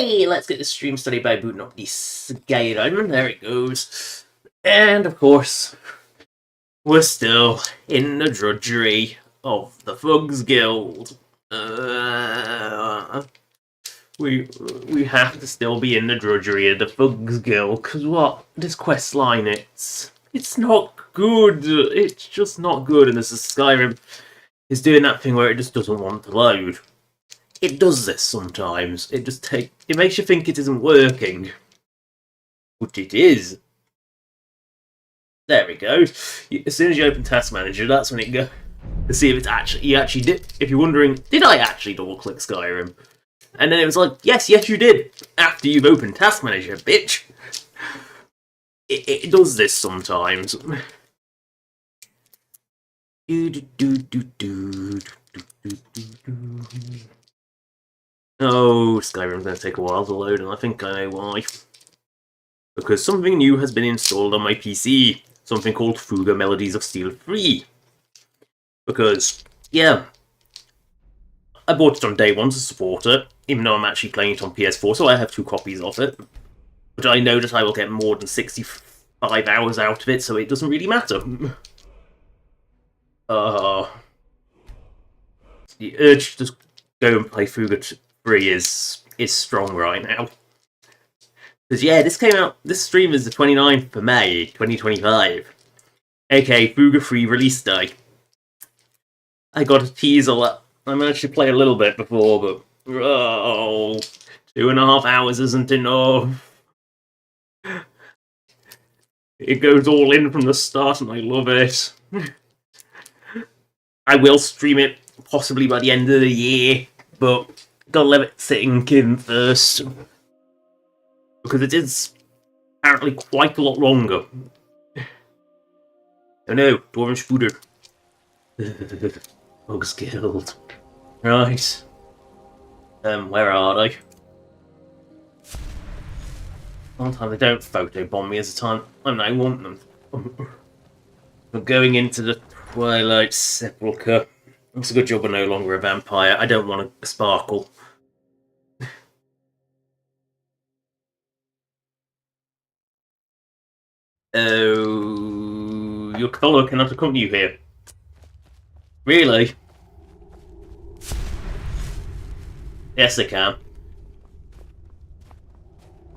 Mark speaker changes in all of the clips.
Speaker 1: Hey, let's get this stream started by booting up the Skyrim. There it goes. And of course, we're still in the drudgery of the Thugs Guild. We have to still be in the drudgery of the Thugs Guild, because what? This quest line, it's not good. It's just not good, and this is Skyrim is doing that thing where it just doesn't want to load. It does this sometimes. It makes you think it isn't working. But it is. There we go. As soon as you open Task Manager, that's when it goes to see if it's actually you actually did. If you're wondering, did I actually double click Skyrim? And then it was like, yes, you did. After you've opened Task Manager, bitch. It does this sometimes. Oh, Skyrim's going to take a while to load, and I think I know why. Because something new has been installed on my PC. Something called Fuga Melodies of Steel 3. Because, yeah, I bought it on day one to support it, even though I'm actually playing it on PS4, so I have 2 copies of it. But I know that I will get more than 65 hours out of it, so it doesn't really matter. The urge to just go and play Fuga 3 is strong right now. Because yeah, this stream is the 29th of May, 2025. aka Fuga 3 release day. I got a teaser I managed to play a little bit before, but 2.5 hours isn't enough. It goes all in from the start and I love it. I will stream it possibly by the end of the year, but gotta let it sink in first. Because it is apparently quite a lot longer. Oh no, Dwarven Spooder. Thugs Guild. Right. Where are they? Sometimes they don't photobomb me as a time when I want them. We're going into the Twilight Sepulchre. It's a good job I'm no longer a vampire. I don't want a sparkle. Oh, your fellow cannot accompany you here. Really? Yes, they can.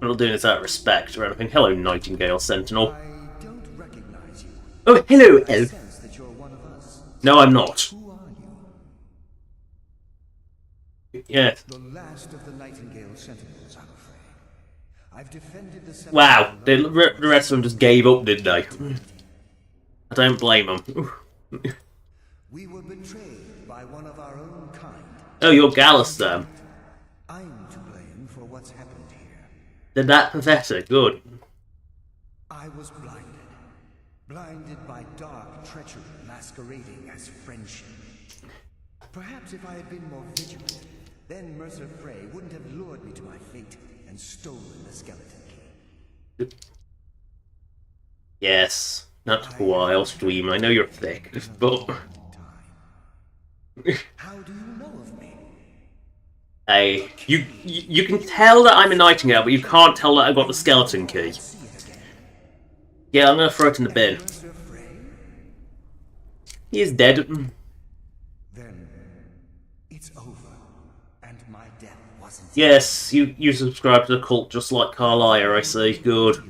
Speaker 1: I'm not doing this out of respect or anything. Hello, Nightingale Sentinel.
Speaker 2: I don't recognize you.
Speaker 1: Oh, hello,
Speaker 2: I
Speaker 1: elf.
Speaker 2: sense that you're one of us.
Speaker 1: No, I'm not.
Speaker 2: Who are you?
Speaker 1: Yes.
Speaker 2: The last of the Nightingale Sentinels, I'm afraid. I've defended the
Speaker 1: Wow, the rest of them just gave up, did they? I don't blame them.
Speaker 2: We were betrayed by one of our own kind.
Speaker 1: Oh, you're Gallus then.
Speaker 2: I'm to blame for what's happened here.
Speaker 1: They're that pathetic. Good.
Speaker 2: I was blinded. Blinded by dark treachery masquerading as friendship. Perhaps if I had been more vigilant, then Mercer Frey wouldn't have lured me to my fate and stolen the skeleton key.
Speaker 1: Yes. That took a while, stream. I know you're thick, but...
Speaker 2: How do you know of me?
Speaker 1: Hey, you can tell that I'm a Nightingale, but you can't tell that I got the skeleton key. Yeah, I'm gonna throw it in the bin. He is dead.
Speaker 2: Then it's over, and my death wasn't.
Speaker 1: Yes, you subscribe to the cult just like Carlisle, I see. Good.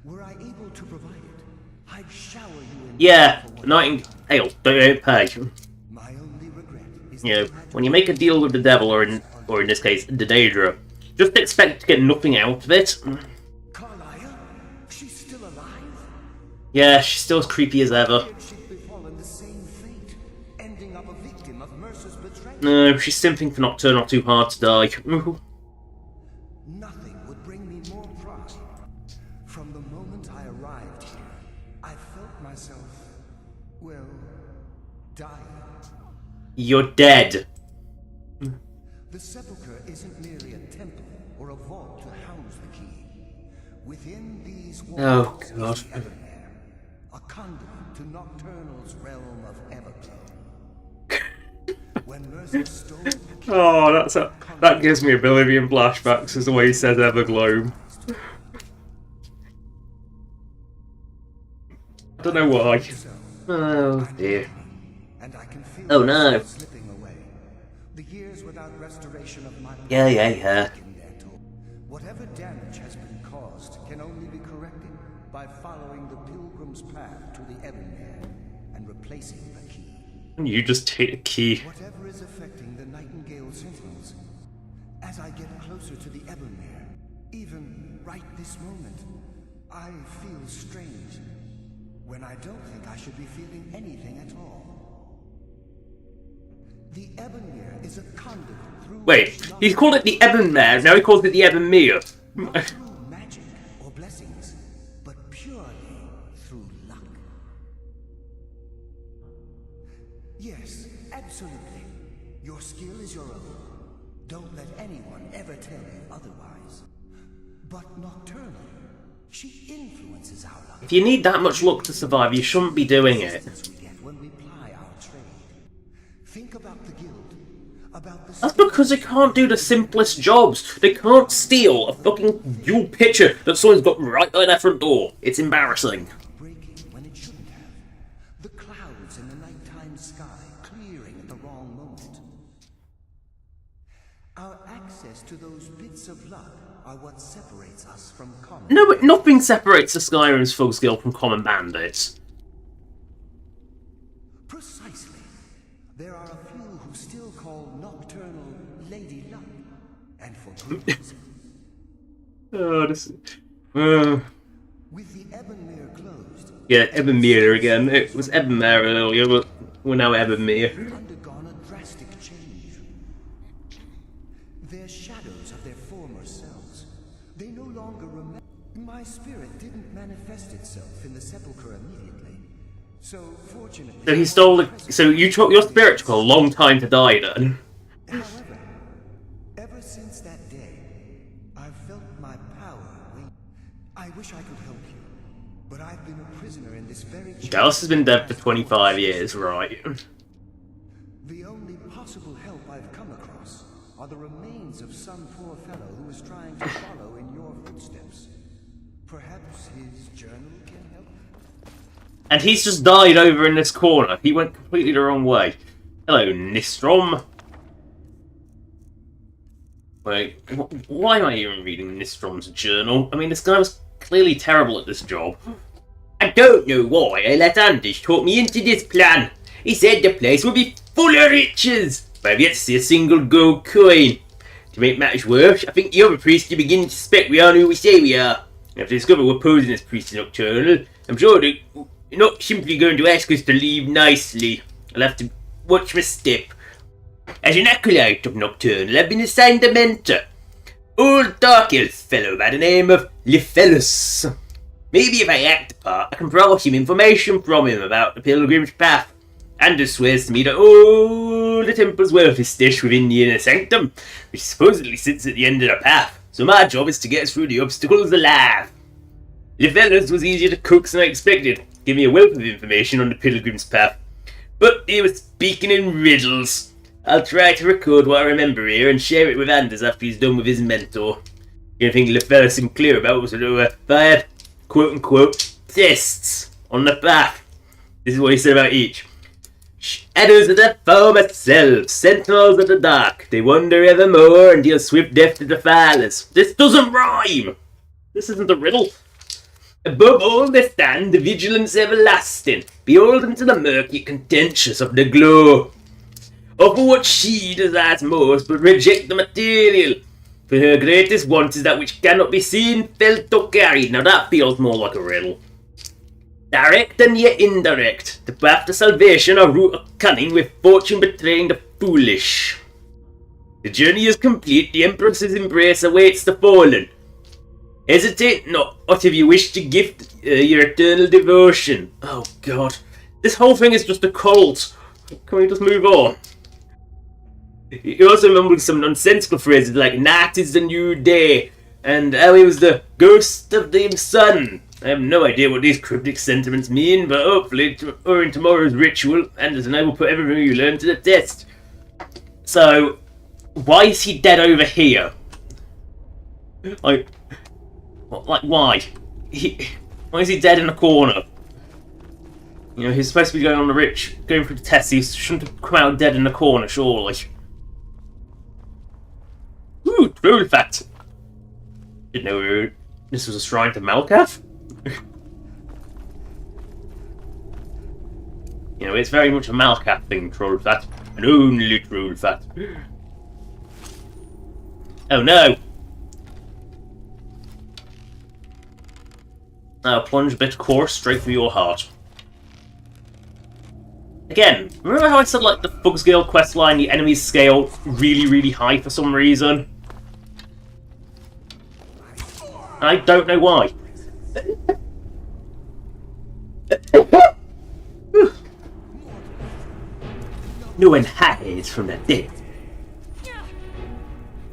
Speaker 2: Were I able to provide it, I'd shower you in.
Speaker 1: Yeah, Nightingale, don't pay.
Speaker 2: My only regret is
Speaker 1: You know, when you make a deal with the devil, or in this case, the Daedric, just expect to get nothing out of it.
Speaker 2: Carlisle? She's still alive?
Speaker 1: Yeah, she's still as creepy as ever.
Speaker 2: She'd befallen the same fate, ending up a victim of Mercer's betrayal.
Speaker 1: No, she's simping for Nocturnal too hard to die.
Speaker 2: Nothing would bring me more pride. From the moment I arrived here, I felt myself, well, dying.
Speaker 1: You're dead.
Speaker 2: The sepulchre isn't merely a temple or a vault to house the key. Within these walls
Speaker 1: Oh, God.
Speaker 2: is the Evermare, a conduit to Nocturnal's realm of Everglow. When Mercer stole the key,
Speaker 1: Oh, that gives me Oblivion flashbacks, is the way he says Evergloam. I don't know why. Oh dear.
Speaker 2: and I can feel
Speaker 1: Oh no.
Speaker 2: myself slipping away. The years without restoration of my
Speaker 1: Yeah.
Speaker 2: Whatever damage has been caused can only be corrected by following the pilgrim's path to the Ebonmere and replacing the key.
Speaker 1: You just take the key.
Speaker 2: Whatever is affecting the Nightingale Sentinels, as I get closer to the Ebonmere, even right this moment, I feel strange, when I don't think I should be feeling anything at all. The Ebonmere is a conduit through
Speaker 1: Wait, he called it the Ebonmere, now he calls it the Ebonmere.
Speaker 2: not through magic or blessings, but purely through luck. Yes, absolutely. Your skill is your own. Don't let anyone ever tell you otherwise. But Nocturnal, she influences our luck.
Speaker 1: If you need that much luck to survive, you shouldn't be doing it.
Speaker 2: We get when we ply our trade. Think about the guild, about the
Speaker 1: That's because they can't do the simplest jobs. They can't steal a fucking dual picture that someone's got right by their front door. It's embarrassing.
Speaker 2: breaking when it shouldn't have. The clouds in the nighttime sky clearing at the wrong moment. Our access to those bits of luck are what separates us from common.
Speaker 1: No, but nothing separates the Skyrim's Thugs Guild from common bandits.
Speaker 2: Precisely. There are a few who still call Nocturnal Lady Luck, and for good reason.
Speaker 1: Oh, this.
Speaker 2: With the Ebonmere closed,
Speaker 1: Yeah, Ebonmere again. It was Ebonmere earlier, but we're now Ebonmere.
Speaker 2: undergone a drastic change. They're shadows of their former selves. They no longer remember. My spirit didn't manifest itself in the sepulchre immediately. So fortunately.
Speaker 1: So he stole the. So you took your spirit took a long time to die then.
Speaker 2: However, ever since that day, I've felt my power wane. I wish I could help you, but I've been a prisoner in this very
Speaker 1: Dallas has been dead for 25 years, right?
Speaker 2: The only possible help I've come across are the remains of some poor fellow who is trying to follow in your footsteps. Perhaps his journal can help?
Speaker 1: And he's just died over in this corner. He went completely the wrong way. Hello, Nistrom. Wait, why am I even reading Nistrom's journal? I mean, this guy was clearly terrible at this job. I don't know why I let Anders talk me into this plan. He said the place would be full of riches, but I've yet to see a single gold coin. To make matters worse, I think the other priests are beginning to suspect we aren't who we say we are. And if they discover we're posing as priests Nocturnal, I'm sure they're not simply going to ask us to leave nicely. I'll have to watch my step. As an acolyte of Nocturnal, I've been assigned a mentor. Old dark elf fellow by the name of Lifelus. Maybe if I act the part, I can draw some information from him about the pilgrim's path. Anders swears to me that all the temple's wealth is stashed within the inner sanctum, which supposedly sits at the end of the path, so my job is to get us through the obstacles alive. Lifelus was easier to coax than I expected, gave me a wealth of information on the pilgrim's path, but he was speaking in riddles. I'll try to record what I remember here and share it with Anders after he's done with his mentor. The only thing Lifelus seemed clear about was that there were 5, quote-unquote, tests on the path. This is what he said about each. Shadows of their former selves, sentinels of the dark. They wander evermore and deal swift death to defilers. This doesn't rhyme! This isn't a riddle. Above all they stand, the vigilance everlasting, beholden to the murky contentious of the glow. Offer what she desires most, but reject the material. For her greatest want is that which cannot be seen, felt, or carried. Now that feels more like a riddle. Direct and yet indirect. The path to salvation are root of cunning, with fortune betraying the foolish. The journey is complete, the Empress's embrace awaits the fallen. Hesitate not, what if you wish to gift your eternal devotion. Oh god. This whole thing is just a cult. Can we just move on? He also mumbled some nonsensical phrases like night is the new day, and how he was the ghost of the sun. I have no idea what these cryptic sentiments mean, but hopefully, during tomorrow's ritual, Anders and I will put everything you learned to the test. So, why is he dead over here? Like why? Why is he dead in a corner? You know, he's supposed to be going on the rich, going through the test. He shouldn't have come out dead in the corner, surely. Ooh, troll fat. Didn't know this was a shrine to Malkath. You know, it's very much a Malkath thing, troll fat, and only troll fat. Oh no! Now plunge a bit course straight through your heart. Again, remember how I said like the Fugsgale questline, the enemies scale really, really high for some reason? I don't know why. No one hides from the dead.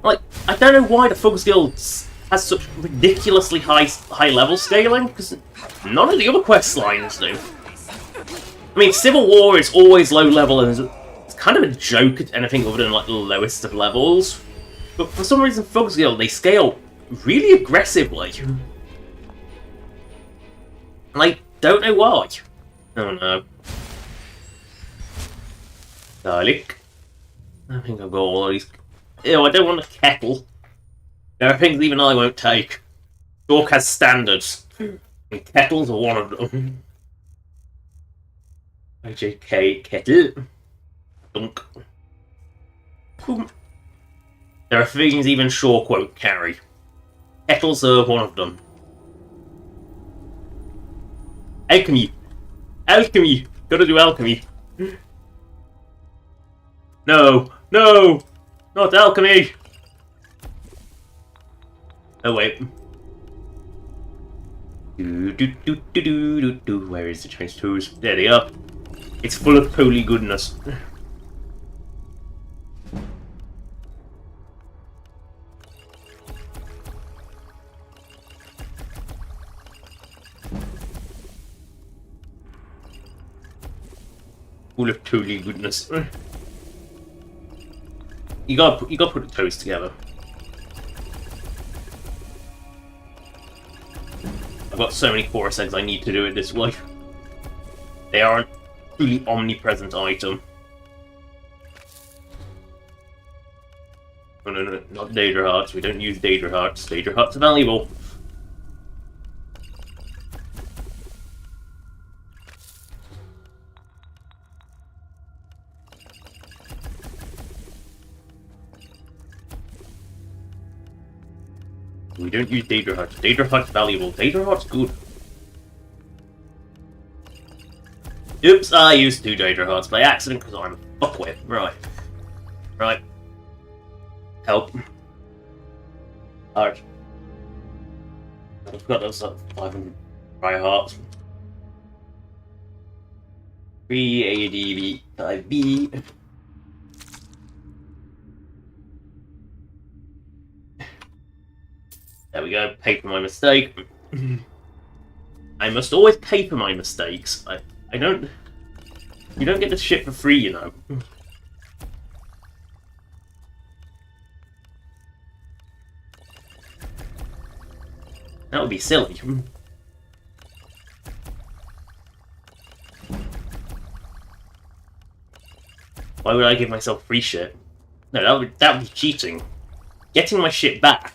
Speaker 1: Like, I don't know why the Fugsgale has such ridiculously high level scaling, because none of the other quest lines do. I mean, Civil War is always low level, and it's kind of a joke at anything other than like the lowest of levels. But for some reason, Fugsgale, they scale really aggressively. And I don't know why. Oh no. Garlic. I think I've got all of these. Ew, I don't want a kettle. There are things even I won't take. Dork has standards. And kettles are one of them. IJK kettle. Dunk. There are things even Shawk won't carry. Kettles are one of them. Alchemy! Alchemy! Gotta do alchemy. No! No! Not alchemy! Oh wait. Where is the change tools? There they are. It's full of holy goodness. Full of holy goodness. You gotta put the toes together. I've got so many chorus eggs, I need to do it this way. They are a truly omnipresent item. Oh no, not Daedra Hearts. We don't use Daedra Hearts. Daedra Hearts are valuable. We don't use Daedra Hearts. Daedra Hearts valuable. Daedra Hearts good. Oops, I used 2 Daedra Hearts by accident because I'm a fuckwit. Right. Right. Help. Alright. I forgot those 500 Fire Hearts. 3 ADB 5B. There we go, pay for my mistake. I must always pay for my mistakes. I don't... You don't get this shit for free, you know. That would be silly. Why would I give myself free shit? No, that would be cheating. Getting my shit back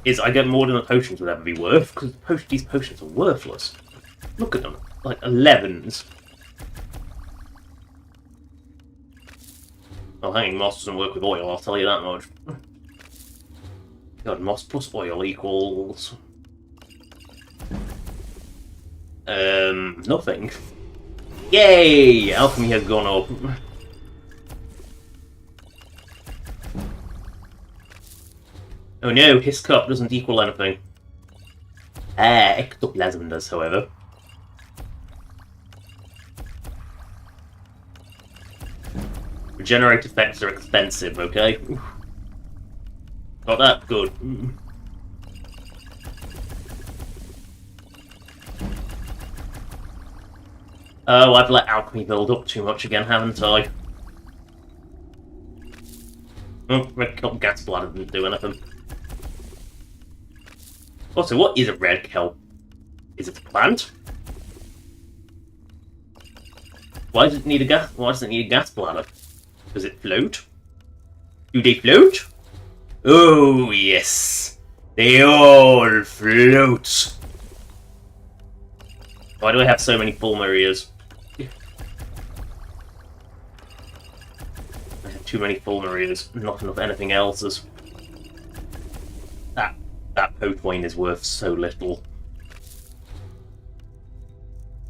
Speaker 1: is I get more than the potions would ever be worth, because these potions are worthless. Look at them, like 11s. Well, hanging moss doesn't work with oil, I'll tell you that much. God, moss plus oil equals... nothing. Yay! Alchemy has gone up. Oh no, his cup doesn't equal anything. Ectoplasm does, however. Regenerate effects are expensive, okay? Got that? Good. Oh, I've let alchemy build up too much again, haven't I? Oh, red kelp gas bladder didn't do anything. Also, what is a red kelp? Is it a plant? Why does it need a gas? Why does it need a gas bladder? Does it float? Do they float? Oh yes, they all float. Why do I have so many fulmarias? I have too many fulmarias, not enough anything else's. That potwine is worth so little.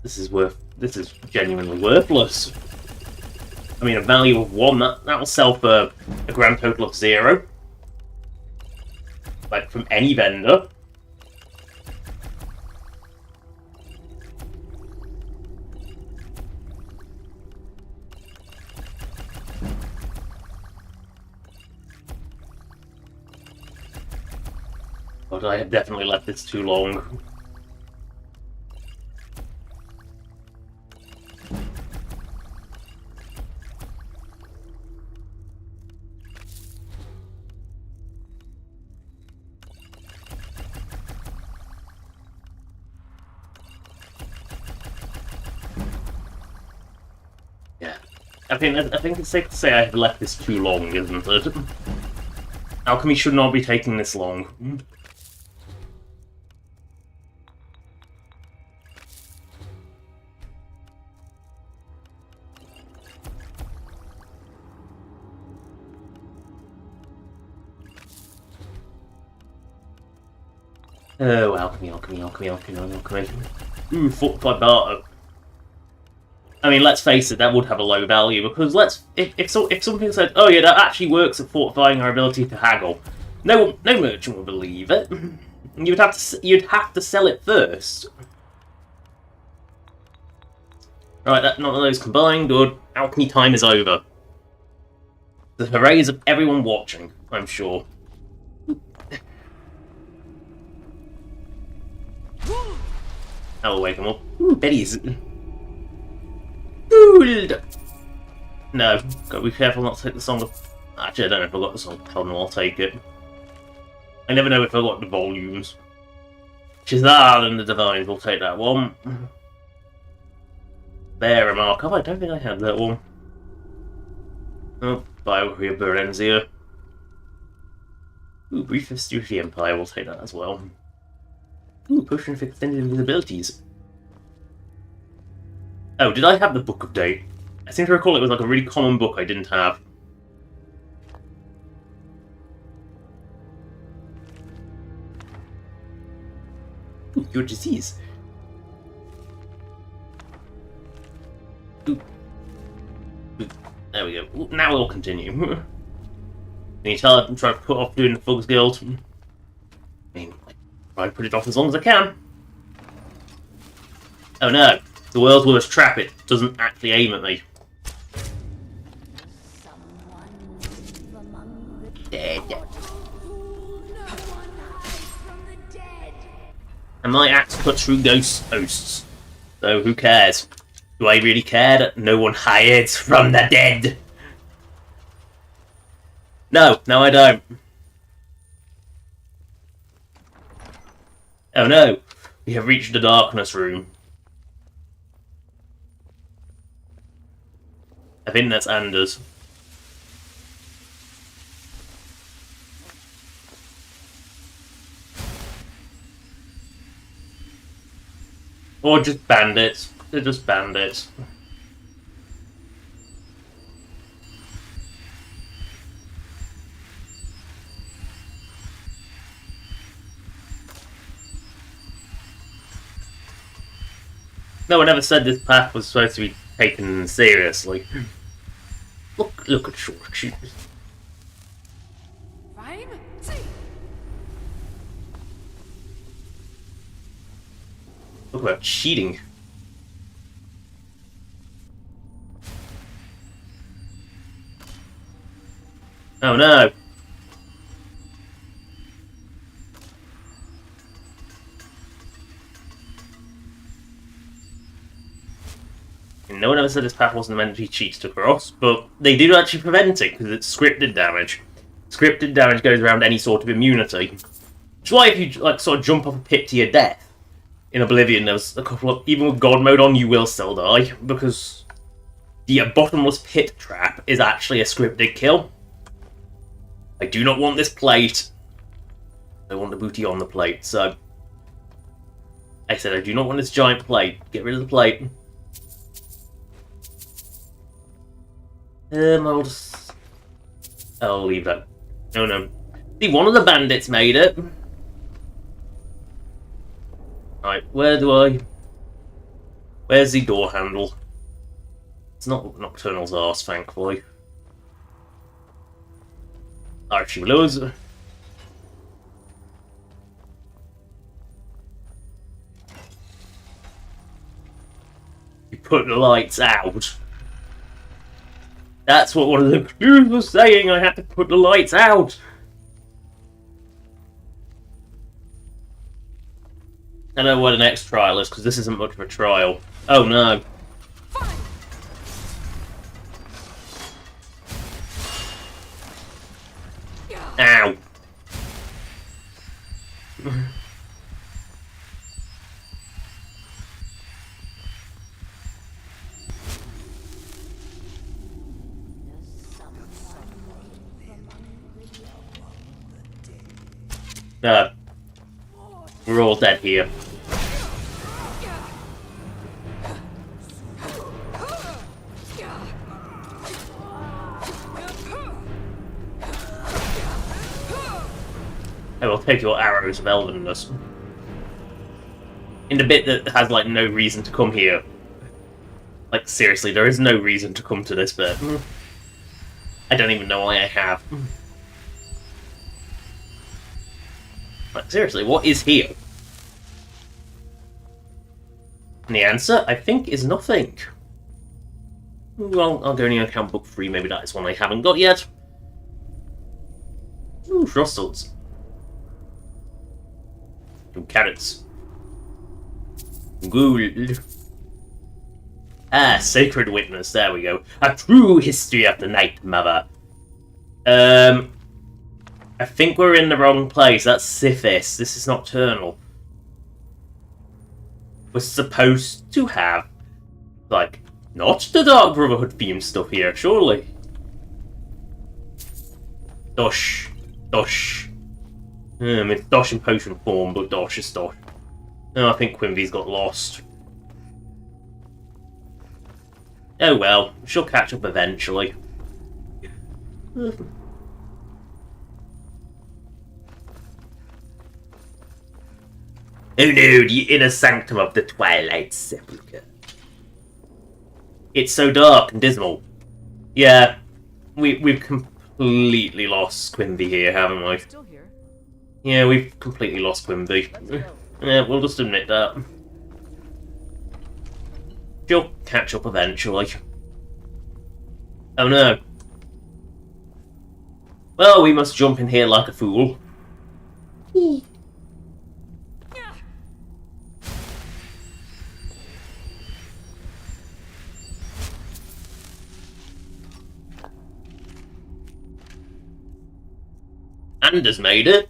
Speaker 1: This is genuinely worthless. I mean, a value of 1, that'll sell for a grand total of 0. Like, from any vendor. But I have definitely left this too long. Yeah. I think it's safe to say I have left this too long, isn't it? Alchemy should not be taking this long. Oh, alchemy. Ooh, fortified barter. I mean, let's face it, that would have a low value, because if something said, oh yeah, that actually works at fortifying our ability to haggle, no merchant would believe it. You'd have to sell it first. Right, none of those combined. Good. Alchemy time is over. The hoorays of everyone watching, I'm sure. That'll wake him up. Ooh, Betty's. Gold! No, gotta be careful not to take the song. Actually, I don't know if I got the song. Hell no, I'll take it. I never know if I got the volumes. Shazal and the Divines, we'll take that one. Bear remark. Oh, I don't think I had that one. Oh, Biography of Berenzia. Ooh, Brief History of the Empire, we'll take that as well. Ooh, Potion of Extended Invisibilities. Oh, did I have the Book of Date? I seem to recall it was like a really common book I didn't have. Ooh, your disease. Ooh. Ooh. There we go. Ooh, now we'll continue. Can you tell I'm trying to put off doing the Thugs Guild? I mean, I try to put it off as long as I can. Oh no, the world's worst trap, it doesn't actually aim at me. Dead. And my axe cuts through ghosts. So who cares? Do I really care that no one hides from the dead? No, I don't. Oh no, we have reached the darkness room. I think that's Anders. Or just bandits. They're just bandits. No one ever said this path was supposed to be taken seriously. Look at short shoes. Talk about cheating. Oh no. No one ever said this path wasn't meant to be cheats to cross, but they did actually prevent it because it's scripted damage. scripted damage goes around any sort of immunity. It's why if you like sort of jump off a pit to your death in Oblivion, there's a couple of, even with God mode on, you will still die, because the bottomless pit trap is actually a scripted kill. I do not want this plate. I want the booty on the plate, so I said I do not want this giant plate. Get rid of the plate. I'll leave that. Oh no. See, one of the bandits made it. Right, where's the door handle? It's not Nocturnal's arse, thankfully. Archie blows. You put the lights out. That's what one of the clues was saying. I had to put the lights out. I know what the next trial is, because this isn't much of a trial. Oh no. Ow. We're all dead here. I will take your arrows of elvenness. In the bit that has, like, no reason to come here. Like, seriously, there is no reason to come to this bit. I don't even know why I have. Like, seriously, what is here? And the answer, I think, is nothing. Well, I'll go in account book 3, maybe that is one I haven't got yet. Ooh, frostles. Some carrots. Gold. Ah, Sacred Witness, there we go. A true history of the Night Mother. I think we're in the wrong place. That's Sithis. This is Nocturnal. We're supposed to have, like, not the Dark Brotherhood themed stuff here, surely. Dosh. Dosh. It's Dosh in potion form, but Dosh is Dosh. No, I think Quimby's got lost. Oh well, she'll catch up eventually. Oh no, the inner sanctum of the Twilight Sepulchre. It's so dark and dismal. Yeah, we've completely lost Quimby here, haven't we?
Speaker 3: Still here.
Speaker 1: Yeah, we've completely lost Quimby. Yeah, we'll just admit that. She'll catch up eventually. Oh no. Well, we must jump in here like a fool. Anders made it.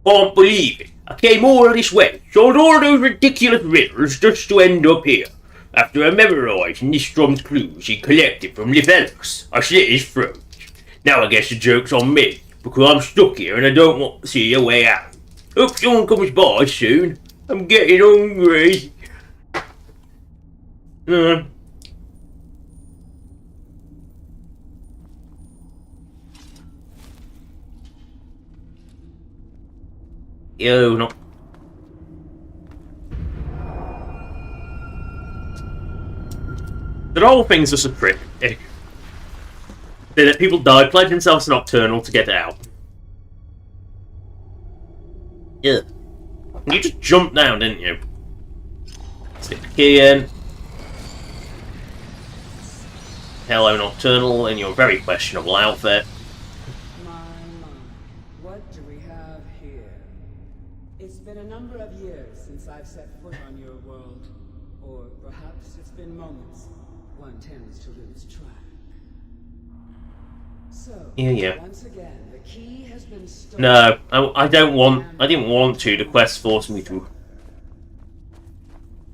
Speaker 1: Can't believe it. I came all this way, solved all those ridiculous riddles just to end up here. After I memorised Nistrom's clues he collected from Livelix, I slit his throat. Now I guess the joke's on me, because I'm stuck here and I don't want to see a way out. Hope someone comes by soon. I'm getting hungry. Yo, no. The whole thing's just a trick. They let people die, pledge themselves to Nocturnal to get out. Yeah. You just jumped down, didn't you? Stick the key in. Hello, Nocturnal, in your very questionable outfit.
Speaker 4: What do we have here? It's been a number of years since I've set foot on your world. Or perhaps it's been moments. One tends to lose track. So,
Speaker 1: Yeah.
Speaker 4: once again, the key has been stolen.
Speaker 1: No, I don't want. I didn't want to. The quest forced me to.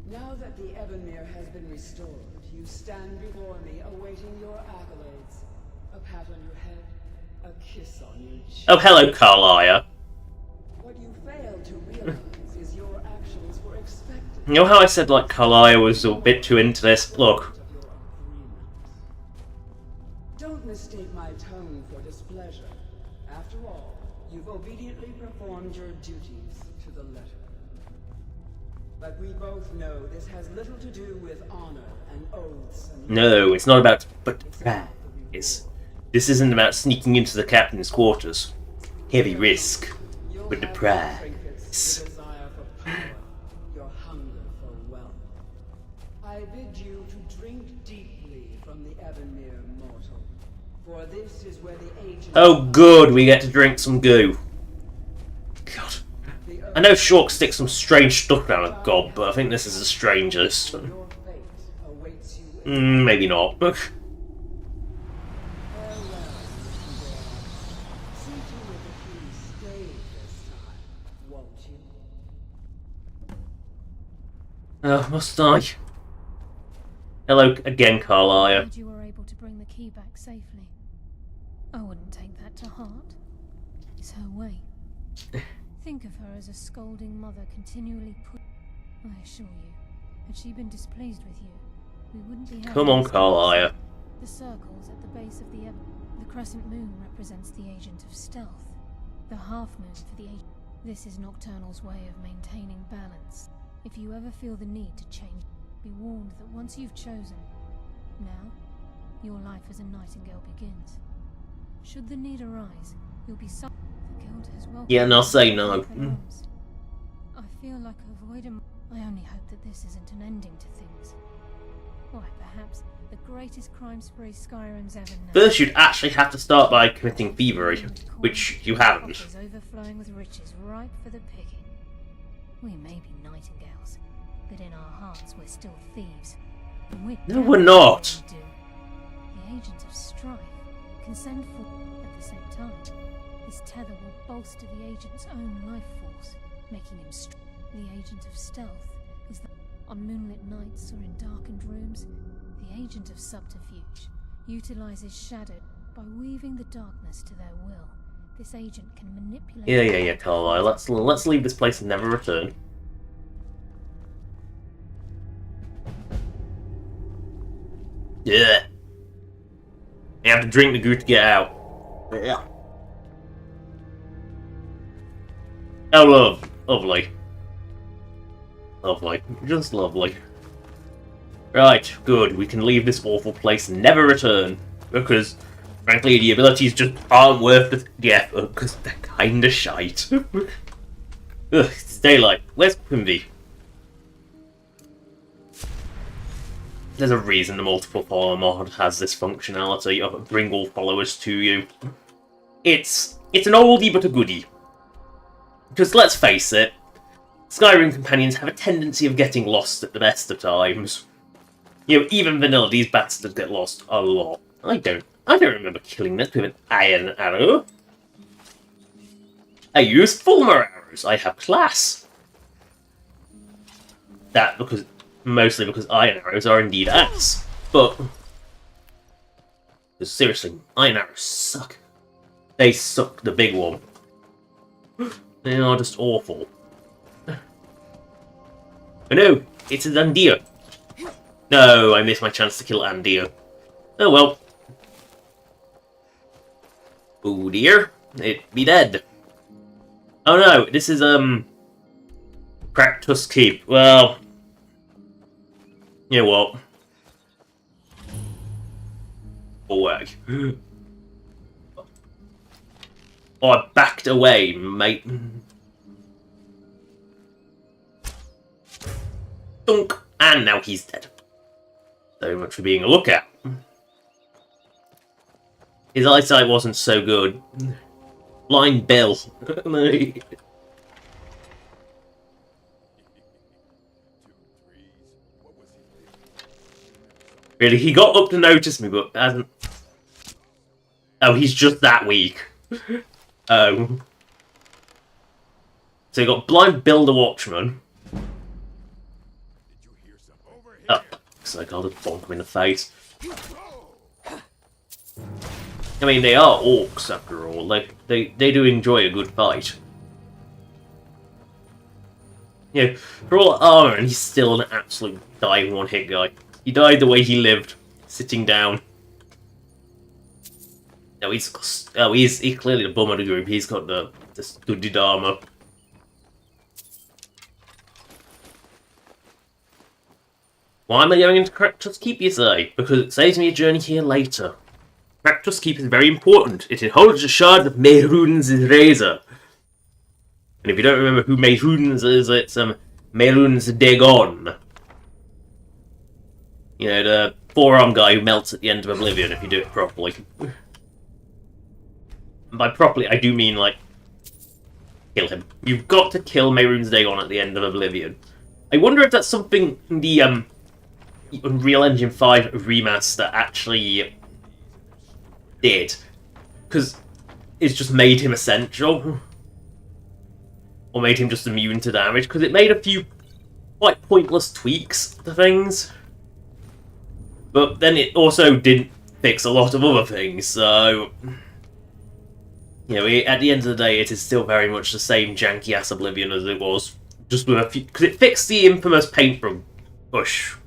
Speaker 4: Now that the Evanmere has been restored, you stand before me, awaiting your accolades. A pat on your head, a kiss on your cheek.
Speaker 1: Oh, hello, Carlia.
Speaker 4: What you fail to realize is your actions were expected.
Speaker 1: You know how I said like Carlia was a bit too into this? Look.
Speaker 4: Don't mistake my tone for displeasure. After all, you've obediently performed your duties to the letter. But we both know this has little to do with honor and oaths and...
Speaker 1: No, it's not about. But the prize. This isn't about sneaking into the captain's quarters. Heavy risk, but the prize.
Speaker 4: Your desire for power, your hunger for wealth. I bid you to drink deeply from the Evanmere mortal, for this is where the agent...
Speaker 1: Oh, good, we get to drink some goo. God. I know Shork sticks some strange stuff down a gob, but I think this is the strangest.
Speaker 4: Your fate awaits you in...
Speaker 1: Maybe not.
Speaker 4: Farewell, see to it that you stay this time, won't you?
Speaker 1: Must I? Hello again, Carlia.
Speaker 3: Glad you were able to bring the key back safely. I wouldn't take that to heart. It's her way. Think of her as a scolding mother continually I assure you, had she been displeased with you, we wouldn't be having...
Speaker 1: Come on, Carlia.
Speaker 3: The circles at the base of the crescent moon represents the agent of stealth. The half moon for the agent. This is Nocturnal's way of maintaining balance. If you ever feel the need to change, be warned that once you've chosen, now, your life as a nightingale begins. Should the need arise, you'll be the guild has welcomed...
Speaker 1: Yeah, and I'll say no.
Speaker 3: I feel like avoiding... I only hope that this isn't an ending to things. Why, perhaps the greatest crime spree Skyrim's ever known.
Speaker 1: First, you'd actually have to start by committing thievery, which you haven't.
Speaker 3: Is overflowing with riches ripe for the picking. We may be nightingales, but in our hearts we're still thieves. And
Speaker 1: No, we're not.
Speaker 3: The agent of strife can send forth at the same time. This tether will bolster the agent's own life force, making him strong. The agent of stealth is the... On moonlit nights or in darkened rooms, the agent of subterfuge utilizes shadow by weaving the darkness to their will. This agent can manipulate...
Speaker 1: Yeah, Carlisle. Let's leave this place and never return. Yeah. You have to drink the goo to get out. Yeah. Oh, lovely. Lovely. Just lovely. Right, good. We can leave this awful place and never return. Because, frankly, the abilities just aren't worth the effort, because they're kinda shite. Ugh, it's daylight. Where's Quimby? There's a reason the multiple follower mod has this functionality of bring all followers to you. It's an oldie but a goodie. Because let's face it, Skyrim companions have a tendency of getting lost at the best of times. You know, even vanilla, these bastards get lost a lot. I don't remember killing this with an iron arrow. I use Fulmer arrows. I have class. That mostly because iron arrows are indeed ass. But seriously, iron arrows suck. They suck the big one. They are just awful. Oh no, it's an Andir. No, I missed my chance to kill Andir. Oh well. Oh dear, it be dead. Oh no, this is Practus Keep. Well, you know what? Away. Oh, I backed away, mate. Dunk! And now he's dead. So much for being a lookout. His eyesight wasn't so good. Blind Bill. Really, he got up to notice me, but hasn't. Oh, he's just that weak. Oh. So you got Blind Builder Watchman. Oh, looks like I'll just bonk him in the face. I mean, they are orcs after all. Like, they do enjoy a good fight. You know, for all armor, and he's still an absolute dying one-hit guy. He died the way he lived, sitting down. No, he's clearly the bum of the group. He's got the studded armor. Why am I going into Cractus Keep, you say? Because it saves me a journey here later. Cractus Keep is very important. It holds the shards of Mehrunes' razor. And if you don't remember who Mehrunes is, it's Mehrunes Dagon. You know, the forearm guy who melts at the end of Oblivion if you do it properly. And by properly, I do mean, like, kill him. You've got to kill Mehrunes Dagon at the end of Oblivion. I wonder if that's something the Unreal Engine 5 remaster actually did. Because it's just made him essential. Or made him just immune to damage. Because it made a few quite pointless tweaks to things. But then it also didn't fix a lot of other things, so... You know, at the end of the day, it is still very much the same janky-ass Oblivion as it was. Just with a few... Because it fixed the infamous paintbrush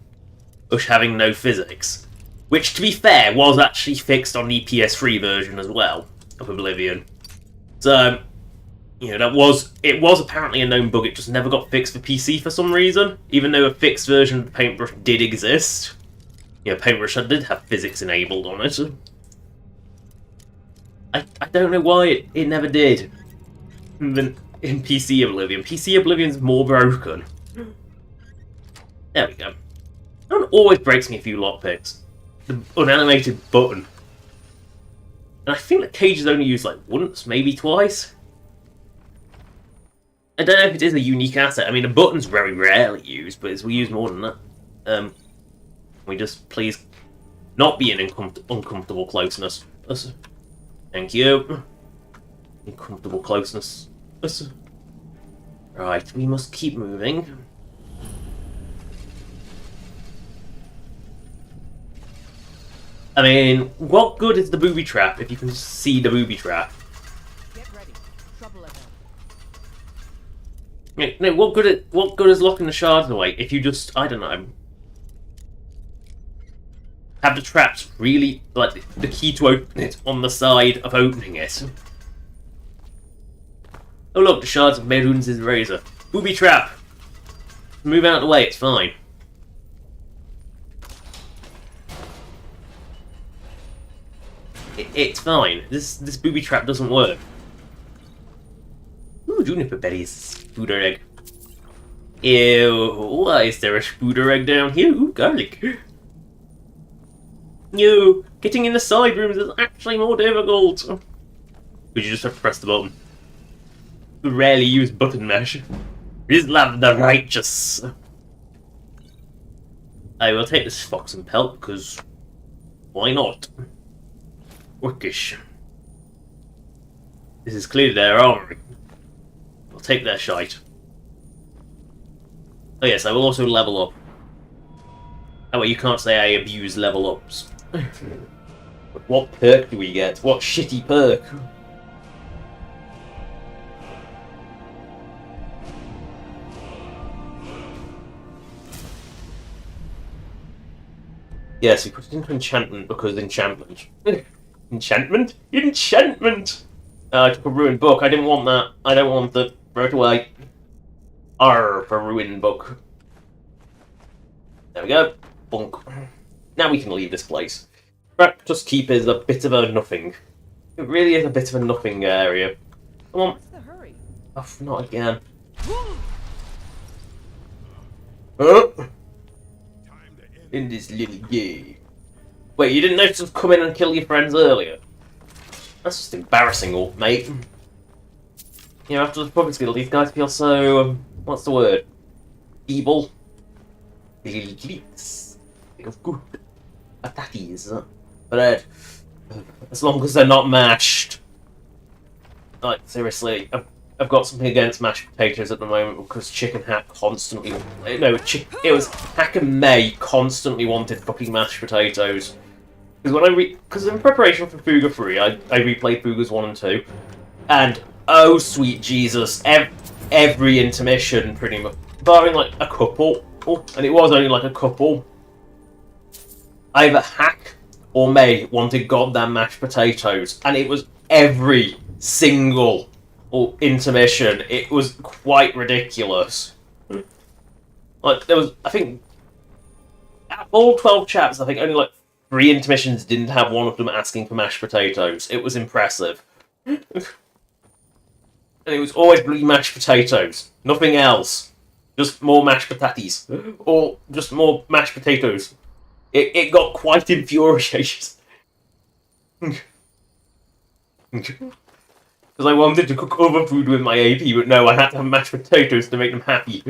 Speaker 1: having no physics. Which, to be fair, was actually fixed on the PS3 version as well of Oblivion. So, you know, it was apparently a known bug, it just never got fixed for PC for some reason. Even though a fixed version of the paintbrush did exist. You know, paintbrush did have physics enabled on it. I don't know why it never did. Than in PC Oblivion. PC Oblivion's more broken. There we go. That always breaks me a few lockpicks. The unanimated button. And I think the cage is only used like once, maybe twice. I don't know if it is a unique asset. I mean, the button's very rarely used, but we use more than that. Can we just please not be in uncomfortable closeness? Thank you. Uncomfortable closeness. Right, we must keep moving. I mean, what good is the booby trap if you can see the booby trap?
Speaker 5: Get ready. Trouble ahead.
Speaker 1: No, what good is locking the shards away if you just, I don't know, have the traps really, like, the key to open it on the side of opening it? Oh look, the shards of Mehrunes' razor. Booby trap! Move out of the way, it's fine. It's fine. This booby trap doesn't work. Ooh, juniper berries. Spooder egg. Ew, why is there a spooder egg down here? Ooh, garlic. No, getting in the side rooms is actually more difficult. Would you just have to press the button? We rarely use button mash. Islam the righteous. I will take this fox and pelt, because why not? Orcish. This is clearly their armory. I'll take their shite. Oh yes, I will also level up. Oh wait, you can't say I abuse level ups. What perk do we get? What shitty perk? Yes, we put it into enchantment because enchantment. Enchantment? Enchantment! I took a ruined book. I didn't want that. I don't want it. Throw it away. R for ruined book. There we go. Bunk. Now we can leave this place. Cractus Keep is a bit of a nothing. It really is a bit of a nothing area. Come on.
Speaker 5: What's the hurry?
Speaker 1: Oh, not again. In this little game. Wait, you didn't notice to come in and kill your friends earlier? That's just embarrassing, old mate. You know, after the public skill, these guys feel so, what's the word? Evil? Little leaks. Of good. Pataties. Bread. As long as they're not mashed. Like, seriously, I've got something against mashed potatoes at the moment because Chicken Hack constantly... No, it was Hack and May constantly wanted fucking mashed potatoes. Because in preparation for Fuga 3, I replayed Fugas 1 and 2, and oh sweet Jesus, every intermission pretty much, barring like a couple, and it was only like a couple, either Hack or May wanted goddamn mashed potatoes, and it was every single intermission. It was quite ridiculous. Like, there was, I think, out of all 12 chapters, I think only like 3 intermissions didn't have one of them asking for mashed potatoes. It was impressive. And it was always bloody mashed potatoes. Nothing else. Just more mashed pataties. Or just more mashed potatoes. It got quite infuriating. Because I wanted to cook other food with my AP, but no, I had to have mashed potatoes to make them happy.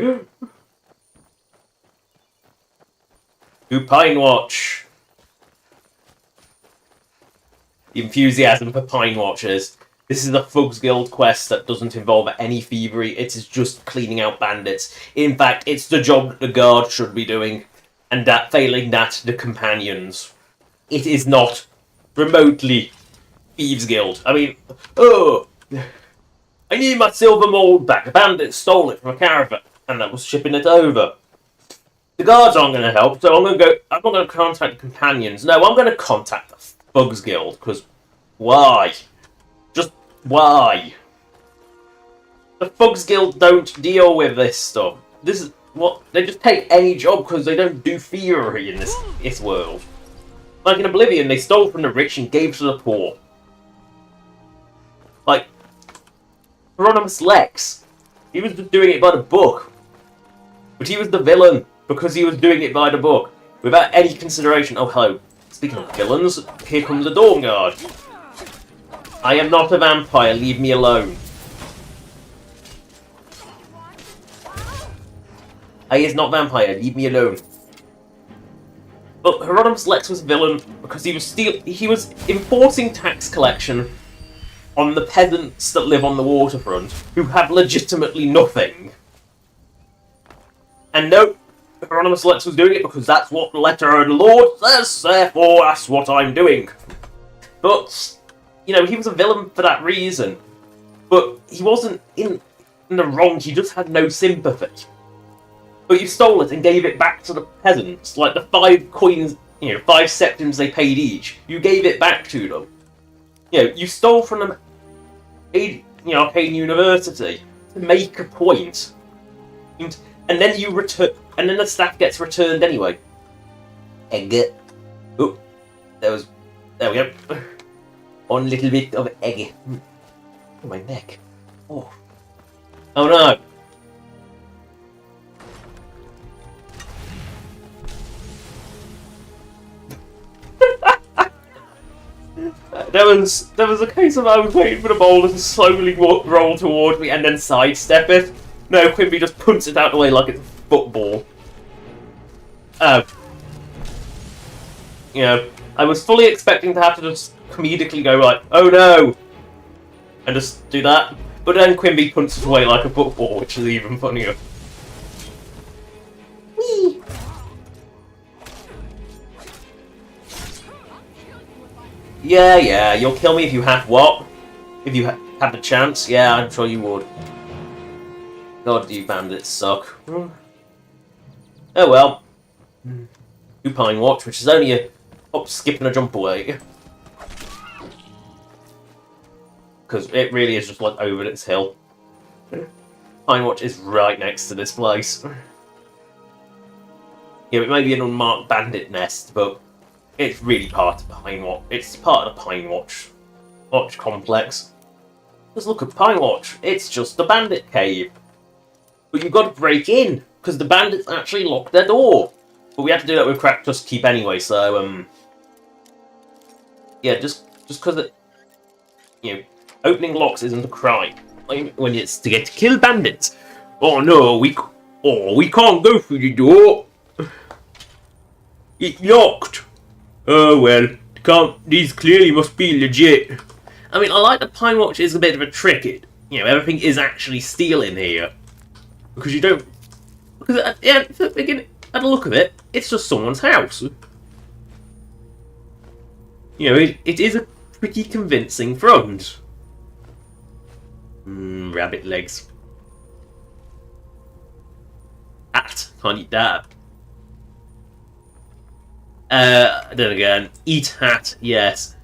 Speaker 1: Do Pine Watch. The enthusiasm for Pine Watchers. This is a Thugs Guild quest that doesn't involve any thievery, it is just cleaning out bandits. In fact, it's the job that the guard should be doing, and that failing that, the companions. It is not remotely Thieves Guild. I mean, oh, I need my silver mould back. The bandits stole it from a caravan, and I was shipping it over. The guards aren't going to help, so I'm not going to contact the companions. No, I'm going to contact the Thugs Guild, because why? Just why? The Thugs Guild don't deal with this stuff. This is what they just take any job because they don't do thievery in this world. Like in Oblivion, they stole from the rich and gave to the poor. Like Hieronymus Lex, he was just doing it by the book, but he was the villain because he was doing it by the book without any consideration. Oh, hello. Speaking of villains, here comes the Dawn Guard. I am not a vampire, leave me alone. I is not vampire, leave me alone. But Hieronymus Lex was a villain because he was enforcing tax collection on the peasants that live on the waterfront, who have legitimately nothing. And no, Hieronymus Lex was doing it because that's what the letter of the Lord says, therefore that's what I'm doing. But, you know, he was a villain for that reason. But he wasn't in the wrong, he just had no sympathy. But you stole it and gave it back to the peasants, like the 5 coins, 5 septims they paid each. You gave it back to them. You stole from them, Arcane University to make a point. And then you return, and then the staff gets returned anyway. Egg. Oh, there we go. One little bit of egg. Oh, my neck. Oh no. There was a case of I was waiting for the boulder to slowly roll toward me and then sidestep it. No, Quimby just punts it out the way like it's a football. I was fully expecting to have to just comedically go like, oh no! And just do that. But then Quimby punts it away like a football, which is even funnier. Whee! Yeah, you'll kill me if you have what? If you have the chance? Yeah, I'm sure you would. God, you bandits suck. Oh well. Do Pine Watch, which is only a hop, skip and a jump away. Because it really is just like over this hill. Pine Watch is right next to this place. Yeah, it may be an unmarked bandit nest, but it's really part of Pine Watch. It's part of the Pine Watch complex. Just look at Pine Watch. It's just a bandit cave. But you've got to break in, because the bandits actually locked their door. But we had to do that with Cractus Keep anyway, so, yeah, just because, opening locks isn't a crime. When it's to get to kill bandits. Oh no, we can't go through the door. It's locked. Oh well, can't. These clearly must be legit. I mean, I like the Pine Watch is a bit of a trick. You know, everything is actually steel in here. Because you don't... Because, yeah, again, at the look of it, it's just someone's house. You know, it is a pretty convincing front. Rabbit legs. Hat. Can't eat that. Then again, eat hat, yes.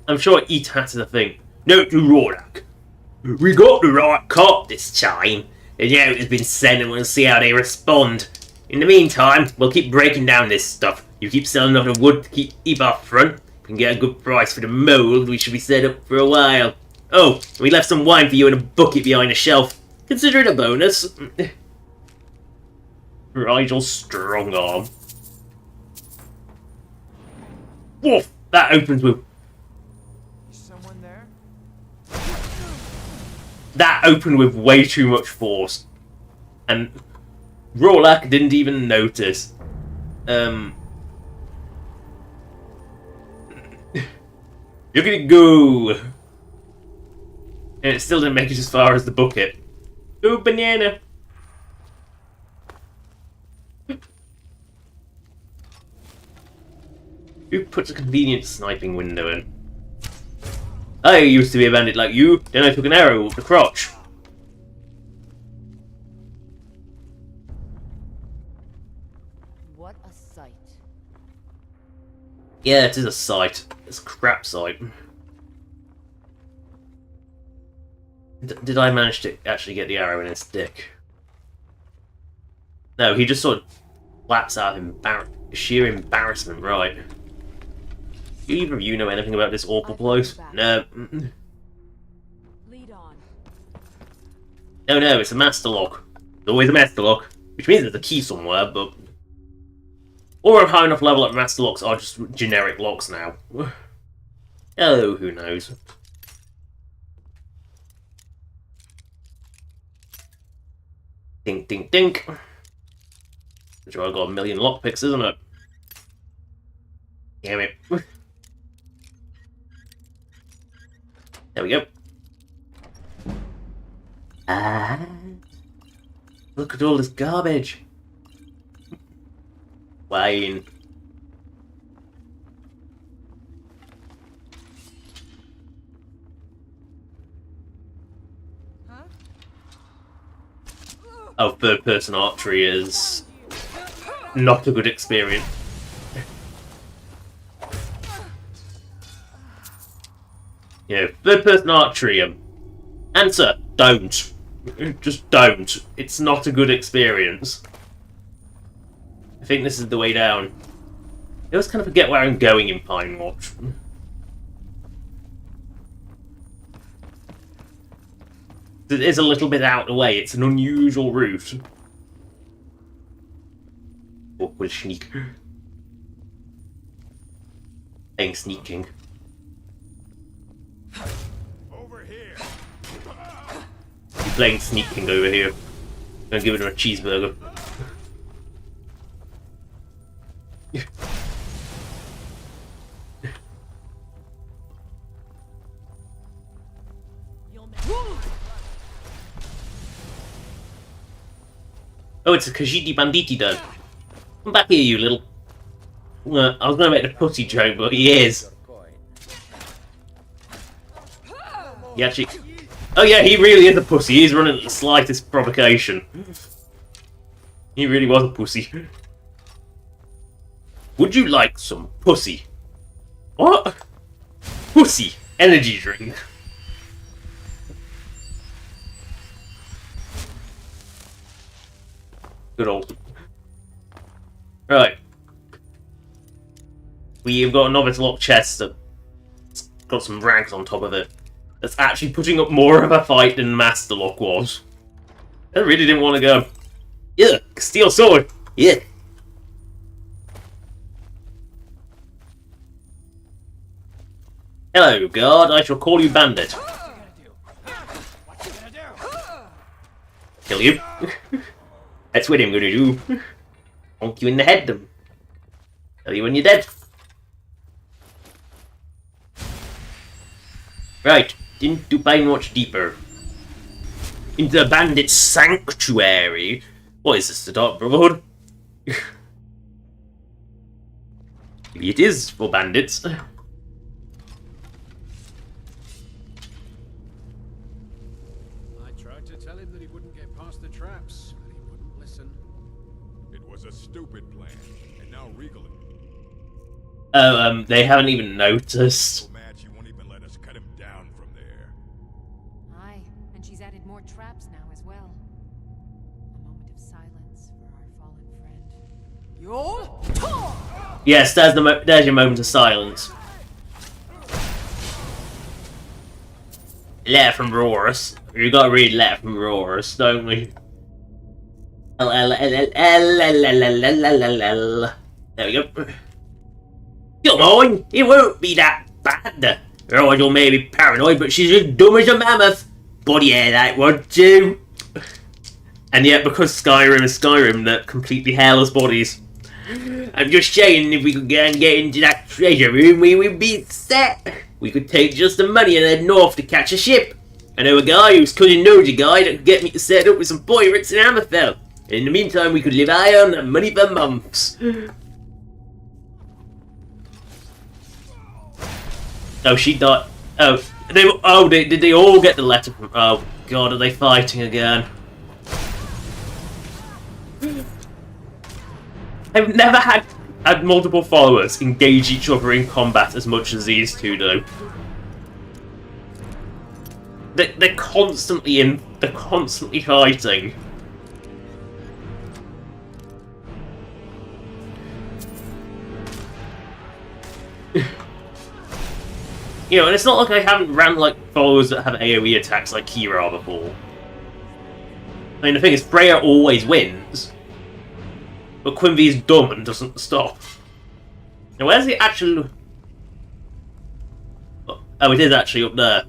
Speaker 1: I'm sure eat hat is a thing. Note to Rorschach. We got the right cop this time. The note has been sent and we'll see how they respond. In the meantime, we'll keep breaking down this stuff. You keep selling enough of wood to keep our front. We can get a good price for the mold. We should be set up for a while. Oh, we left some wine for you in a bucket behind the shelf. Consider it a bonus. Rigel's strong arm. Woof! That opens with...
Speaker 6: Someone there?
Speaker 1: That opened with way too much force. And Rorschach didn't even notice. Look at it go! And it still didn't make it as far as the bucket. Ooh, banana! Who puts a convenient sniping window in? I used to be a bandit like you, then I took an arrow up the crotch.
Speaker 5: What a sight.
Speaker 1: Yeah, it is a sight. It's a crap sight. Did I manage to actually get the arrow in his dick? No, he just sort of flaps out of sheer embarrassment, right? Do either of you know anything about this awful place? No.
Speaker 5: Lead on.
Speaker 1: No, it's a master lock. It's always a master lock. Which means there's a key somewhere, but... Or a high enough level that master locks are just generic locks now. Oh, who knows? Dink, dink, dink. Sure, I've got a million lockpicks, isn't it? Damn it. There we go. Look at all this garbage. Wayne. Oh, third-person archery is not a good experience. Yeah, third-person archery, answer, don't. Just don't. It's not a good experience. I think this is the way down. I always kind of forget where I'm going in Pine Watch. It is a little bit out of the way. It's an unusual route. Awkward sneak. Playing sneaking.
Speaker 6: Over here.
Speaker 1: You're playing sneaking over here. Gonna give him a cheeseburger. Oh, it's a Khajiit Banditi done. Come back here, you little... I was going to make the pussy joke, but he is. He actually... Oh yeah, he really is a pussy. He's running at the slightest provocation. He really was a pussy. Would you like some pussy? What? Pussy. Energy drink. Good old. Right. We've got another locked chest that's got some rags on top of it. That's actually putting up more of a fight than Master Lock was. I really didn't want to go. Yeah, steel sword. Yeah. Hello, guard. I shall call you Bandit. Kill you. That's what I'm gonna do. Honk you in the head. Tell you when you're dead. Right, into Pine much deeper. Into the bandit sanctuary. What is this, the Dark Brotherhood? Maybe it is for bandits.
Speaker 6: I tried to tell him that he wouldn't get past the traps, but he wouldn't listen.
Speaker 7: It was a stupid plan, and now Regal.
Speaker 1: Oh, they haven't even noticed.
Speaker 7: So mad she won't even let us cut him down from there.
Speaker 5: Aye, and she's added more traps now as well. A moment of silence for our fallen friend. Yo!
Speaker 1: Yes, there's your moment of silence. Letter from Rorus. You gotta read Letter from Rorus, don't we? There we go. Come on, it won't be that bad. Rigel may be paranoid, but she's as dumb as a mammoth. But yeah, that one too. And yet, because Skyrim is Skyrim, they're completely hairless bodies. I'm just saying, if we could get into that treasure room, we would be set. We could take just the money and head north to catch a ship. I know a guy whose cousin knows a guy that could get me to set up with some pirates in Hammerfell. In the meantime, we could live high on that money for months. Oh, she died. Oh, did they all get the letter from... Oh, God, are they fighting again? I've never had multiple followers engage each other in combat as much as these two do. They're constantly fighting. You know, and it's not like I haven't ran like followers that have AoE attacks like Kira before. I mean, the thing is, Freya always wins. But Quimby's dumb and doesn't stop. Now, where's the actual... Oh, it is actually up there.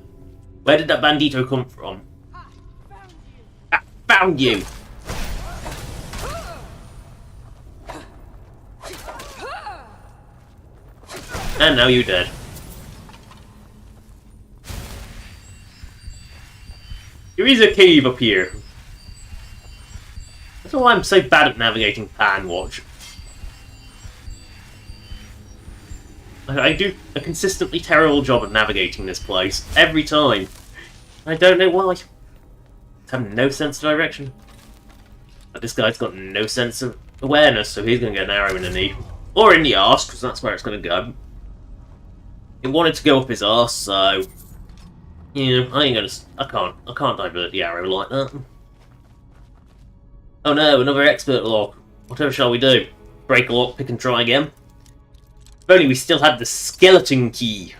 Speaker 1: Where did that bandito come from? Ah, found you! And now you're dead. There is a cave up here. That's why I'm so bad at navigating Panwatch. I do a consistently terrible job at navigating this place, every time. I don't know why. I have no sense of direction. But this guy's got no sense of awareness, so he's going to get an arrow in the knee. Or in the arse, because that's where it's going to go. It wanted to go up his arse, so... Yeah, I can't divert the arrow like that. Oh no, another expert log. Whatever shall we do? Break a lock, pick and try again? If only we still had the skeleton key.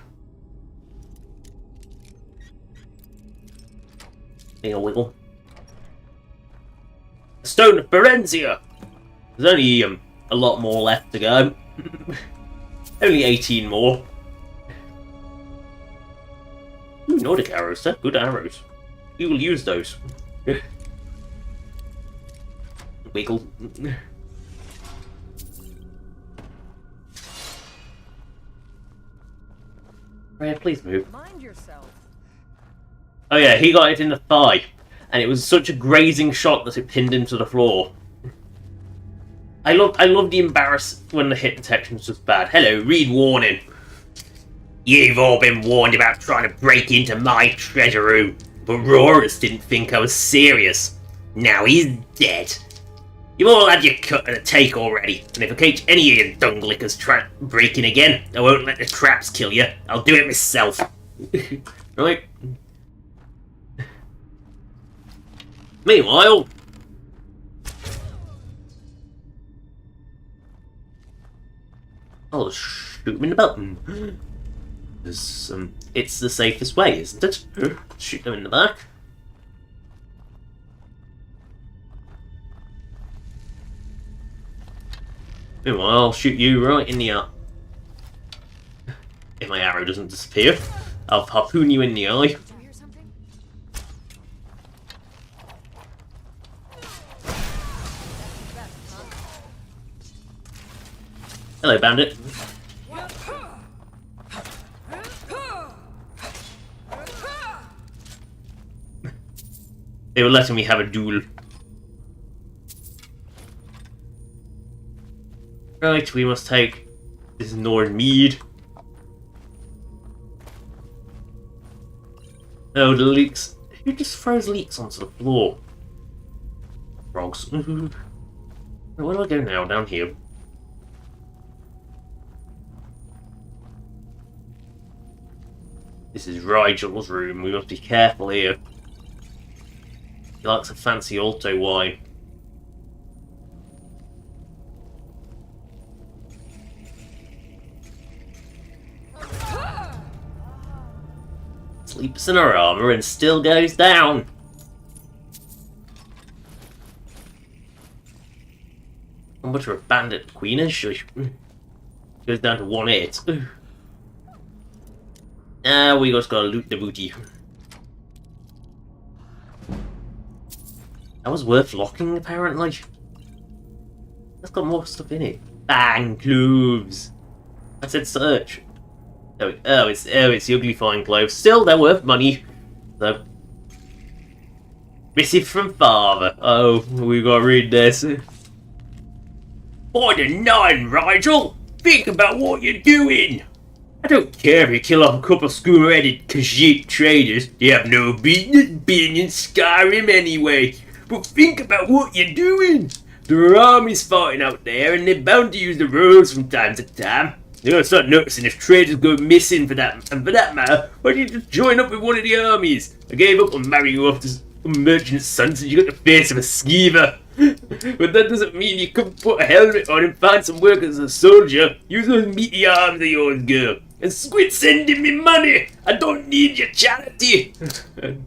Speaker 1: Hey, a wiggle. Stone of Berenzia! There's only a lot more left to go. Only 18 more. Ooh, Nordic arrows, they're good arrows. We will use those. Wiggle. Rhea, please move.
Speaker 5: Mind yourself.
Speaker 1: Oh yeah, he got it in the thigh, and it was such a grazing shot that it pinned him to the floor. I love the embarrass when the hit detection was just bad. Hello, read warning. You've all been warned about trying to break into my treasure room, but Rorus didn't think I was serious. Now he's dead. You've all had your cut of the take already, and if I catch any of you dunglickers breaking again, I won't let the traps kill you. I'll do it myself. Right? Meanwhile... I'll shoot him in the button. It's the safest way, isn't it? Shoot them in the back. Meanwhile, I'll shoot you right in the eye. If my arrow doesn't disappear, I'll harpoon you in the eye.
Speaker 5: Did you hear something?
Speaker 1: Hello, bandit. They were letting me have a duel. Right, we must take this Norn mead. Oh, the leeks. Who just throws leeks onto the floor? Frogs. Where do I go now? Down here. This is Rigel's room. We must be careful here. He likes a fancy Alto wine. Sleeps in her armor and still goes down. How much of a bandit queen is she? Goes down to 1 hit. We just gotta loot the booty. That was worth locking, apparently. That's got more stuff in it. Bang! Cloves! I said search. Oh, it's the ugly fine clothes. Still, they're worth money. So, missive from father. Oh, we gotta read this. By the 9, Rigel! Think about what you're doing! I don't care if you kill off a couple of schooner-headed Khajiit traders. They have no business being in Skyrim anyway. But think about what you're doing! There are armies fighting out there, and they're bound to use the roads from time to time. You're gonna start noticing if traders go missing for that, and for that matter, why don't you just join up with one of the armies? I gave up on marrying you off to a merchant's son since you got the face of a skeever. But that doesn't mean you couldn't put a helmet on and find some work as a soldier. Use those meaty arms of yours, girl. And quit sending me money! I don't need your charity!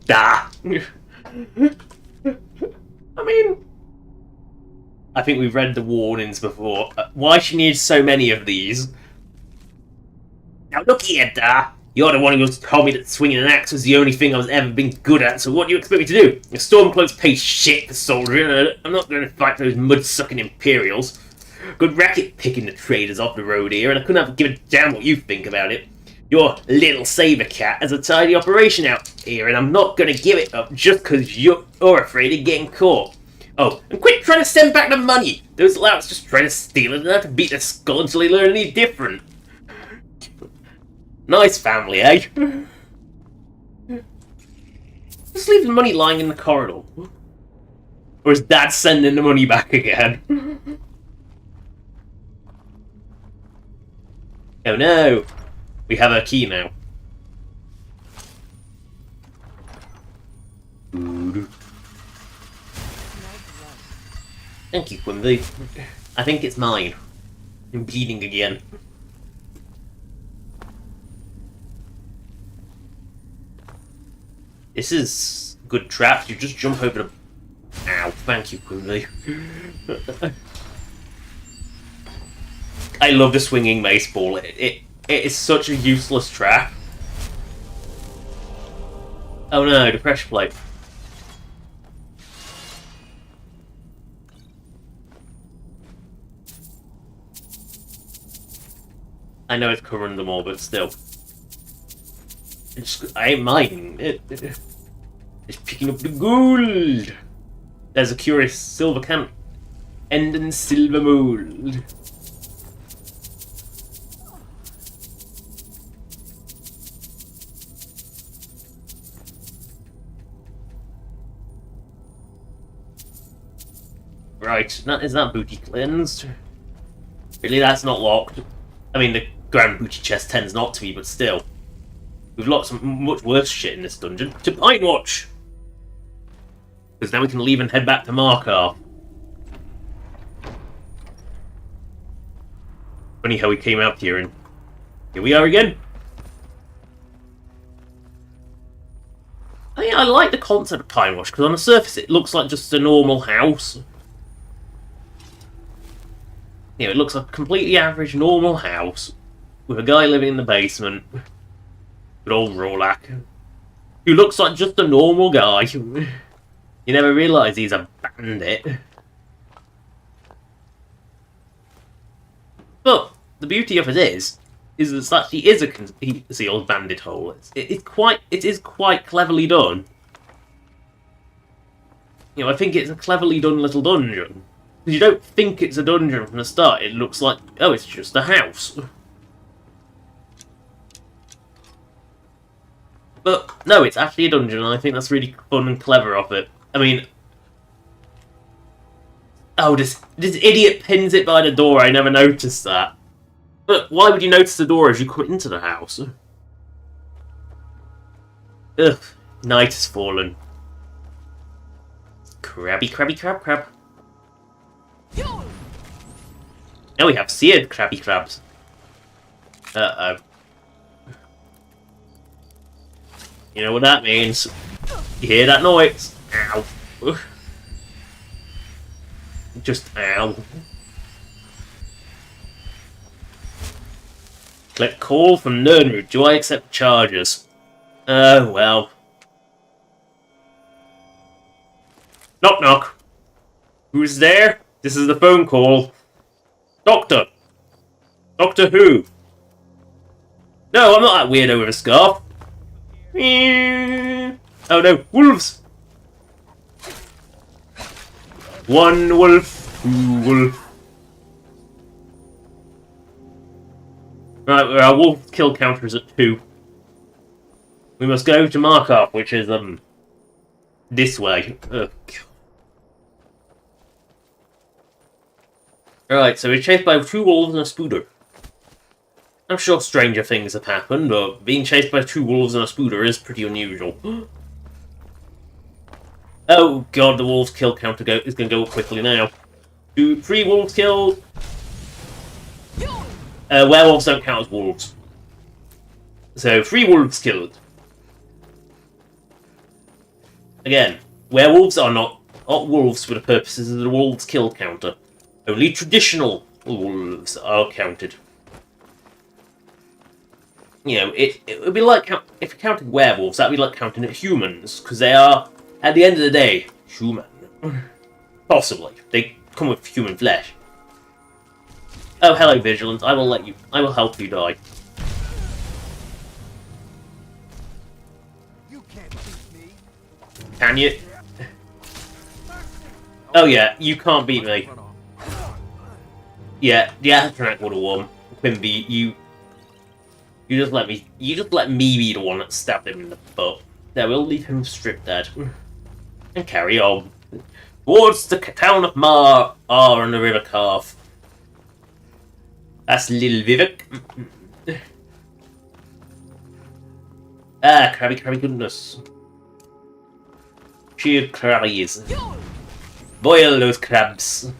Speaker 1: Da! I mean, I think we've read the warnings before. Why she needs so many of these? Now look here, Da! You're the one who told me that swinging an axe was the only thing I was ever been good at, so what do you expect me to do? The Stormcloaks pay shit for soldiering, and I'm not going to fight those mud-sucking Imperials. Good racket picking the traders off the road here, and I couldn't have given a damn what you think about it. Your little saber cat has a tidy operation out here, and I'm not going to give it up just because you're afraid of getting caught. Oh, and quit trying to send back the money! Those louts just trying to steal it and have to beat their skull until they learn any different. Nice family, eh? Just leave the money lying in the corridor. Or is Dad sending the money back again? Oh no! We have our key now. Thank you, Quimby. I think it's mine. I'm bleeding again. This is good trap. You just jump over the... Ow, thank you, Quimby. I love the swinging mace ball. It is such a useless trap. Oh no, the pressure plate. I know it's covering them all, but still. I ain't minding it. It's picking up the gold. There's a curious silver can end in silver mold. Right, is that booty cleansed? Really, that's not locked. I mean, the grand booty chest tends not to be, but still. We've lots of much worse shit in this dungeon. To Pine Watch! Because now we can leave and head back to Markarth. Funny how we came out here and here we are again. I like the concept of Pine Watch, because on the surface it looks like just a normal house. You know, it looks like a completely average, normal house with a guy living in the basement. Good old Rorlak, who looks like just a normal guy. You never realise he's a bandit. But the beauty of it is it actually is a concealed bandit hole. It is quite cleverly done. You know, I think it's a cleverly done little dungeon. Because you don't think it's a dungeon from the start. It looks like, oh, it's just a house. But no, it's actually a dungeon, and I think that's really fun and clever of it. I mean, oh, this idiot pins it by the door. I never noticed that. But why would you notice the door as you come into the house? Ugh, night has fallen. Crabby, crabby, crab. Now we have seared crabby crabs. Uh-oh. You know what that means. You hear that noise? Ow. Just ow. Click call from Nernroot. Do I accept charges? Well. Knock knock. Who's there? This is the phone call. Doctor. Doctor who? No, I'm not that weirdo with a scarf. Oh no, wolves! One wolf, two wolf. Right, our wolf kill counter is at 2. We must go to Markov, which is, this way. Ugh. Alright, so we're chased by 2 wolves and a spooder. I'm sure stranger things have happened, but being chased by 2 wolves and a spooder is pretty unusual. Oh god, the wolves kill counter is going to go up quickly now. 3 wolves killed. Werewolves don't count as wolves. So 3 wolves killed. Again, werewolves are not wolves for the purposes of the wolves kill counter. Only traditional wolves are counted. You know, it would be like, if you counted werewolves, that would be like counting humans, because they are, at the end of the day, human. Possibly. They come with human flesh. Oh, hello, Vigilant. I will help you die.
Speaker 2: You can't beat me.
Speaker 1: Can you? Oh yeah, you can't beat me. Yeah, the Athanak would have won. Quimby, you just let me be the one that stabbed him in the butt. Now we'll leave him strip dead. And carry on. Towards the town of Mar and the River Calf. That's little Vivek. Ah, crabby goodness. Sheer crabbies. Boil those crabs.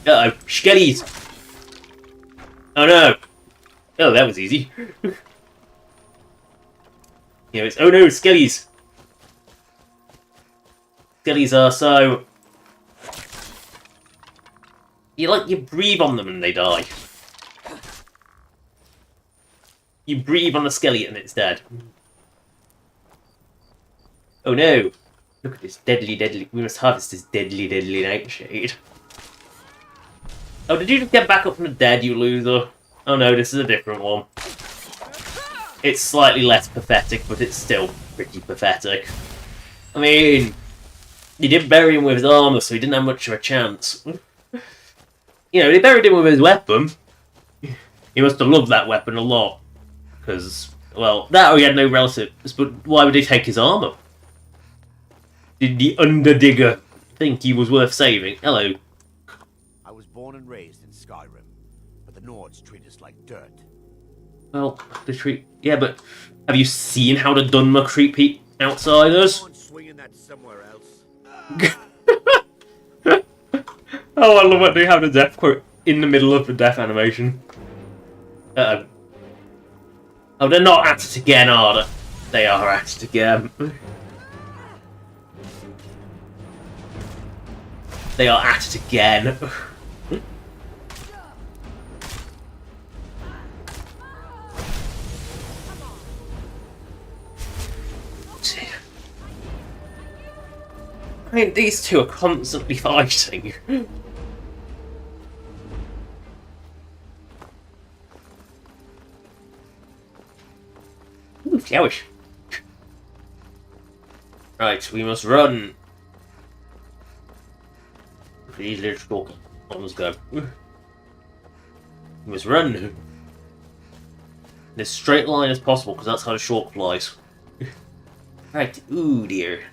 Speaker 1: Uh-oh, skellies! Oh no! Oh, that was easy. You know, it's, oh no, skellies! Skellies are so... You breathe on them and they die. You breathe on the skelly and it's dead. Oh no! Look at this deadly... We must harvest this deadly nightshade. Oh, did you just get back up from the dead, you loser? Oh no, this is a different one. It's slightly less pathetic, but it's still pretty pathetic. I mean, you did bury him with his armour, so he didn't have much of a chance. You know, they buried him with his weapon. He must have loved that weapon a lot. Because, well, that or he had no relatives, but why would they take his armour? Did the Underdigger think he was worth saving? Hello.
Speaker 8: I was born and raised in Skyrim, but the Nords treat us like dirt.
Speaker 1: Well, they treat... Yeah, but have you seen how the Dunmer treat outsiders?
Speaker 8: Someone swinging that somewhere else.
Speaker 1: Oh, I love it. They have the death quote in the middle of the death animation. Uh-oh. Oh, they're not at it again, are they? They are at it again. They are at it again. I mean, these two are constantly fighting. Yowish. Right, we must run. These little stalker. Let's go. We must run. In as straight line as possible, because that's how the short flies. Right, ooh dear.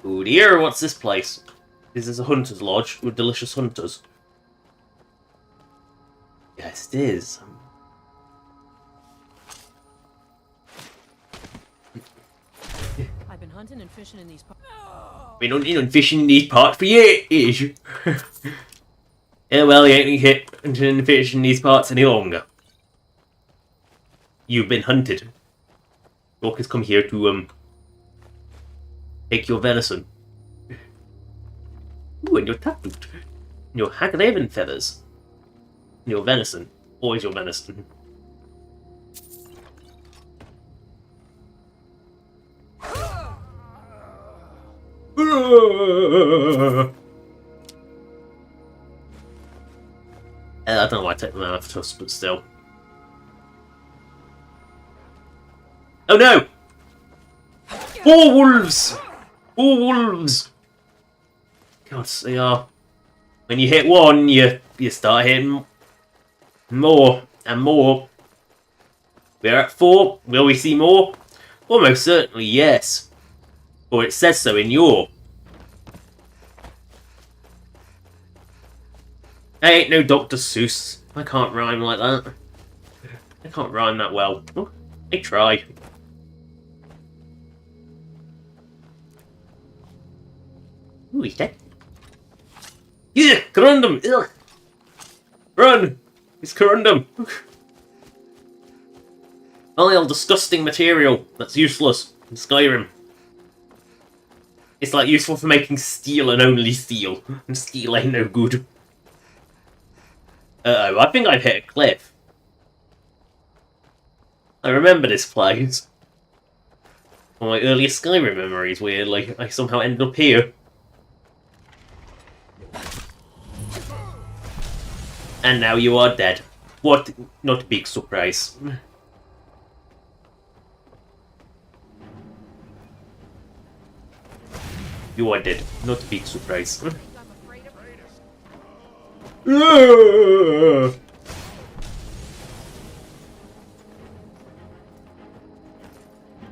Speaker 1: Ooh dear, what's this place? This is a hunter's lodge with delicious hunters. Yes, it is.
Speaker 9: I've been hunting and fishing in these parts.
Speaker 1: Been hunting and fishing in these parts for years. Yeah, well, you ain't hit hunting and fishing in these parts any longer. You've been hunted. Orcas come here to, take your venison. Ooh, and your taproot. And your hagraven feathers. And your venison. Always your venison. I don't know why I take them out of tusk, but still. Oh no! 4 wolves! 4 wolves! God, they are. When you hit one, you start hitting more and more. We're at 4. Will we see more? Almost certainly, yes. Or it says so in your. I ain't no Dr. Seuss. I can't rhyme like that. I can't rhyme that well. Oh, I try. Ooh, he's dead. Yeah, corundum! Ugh. Run! It's corundum! Vile, disgusting material that's useless in Skyrim. It's like useful for making steel and only steel. And steel ain't no good. Uh-oh, I think I've hit a cliff. I remember this place. One of my earliest Skyrim memories, weirdly. I somehow ended up here. And now you are dead. What not a big surprise. You are dead. Not a big surprise. Oh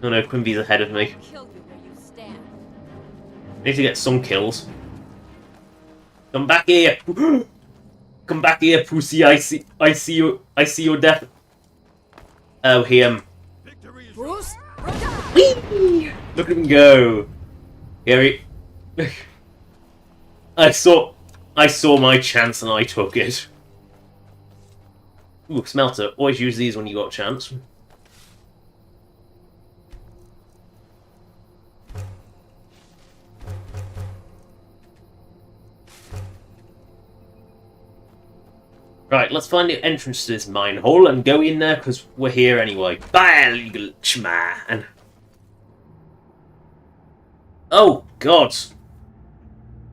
Speaker 1: no, Quimby's ahead of me. I need to get some kills. Come back here! Come back here, pussy! I see you! I see your death. Oh, him. Whee! Look at him go! Gary. I saw my chance and I took it. Ooh, smelter. Always use these when you got a chance. Right, let's find the entrance to this mine hole and go in there because we're here anyway. Man. Oh God!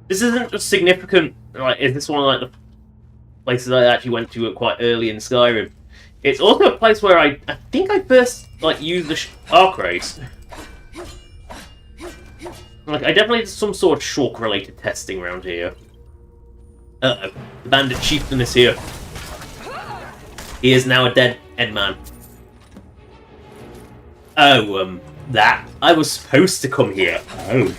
Speaker 1: This isn't just significant. Like, is this one of like the places I actually went to quite early in Skyrim? It's also a place where I think I first like used the arc race. Like, I definitely did some sort of Shulk-related testing around here. Uh-oh, the bandit chieftain is here. He is now a dead man. Oh, that. I was supposed to come here. Oh.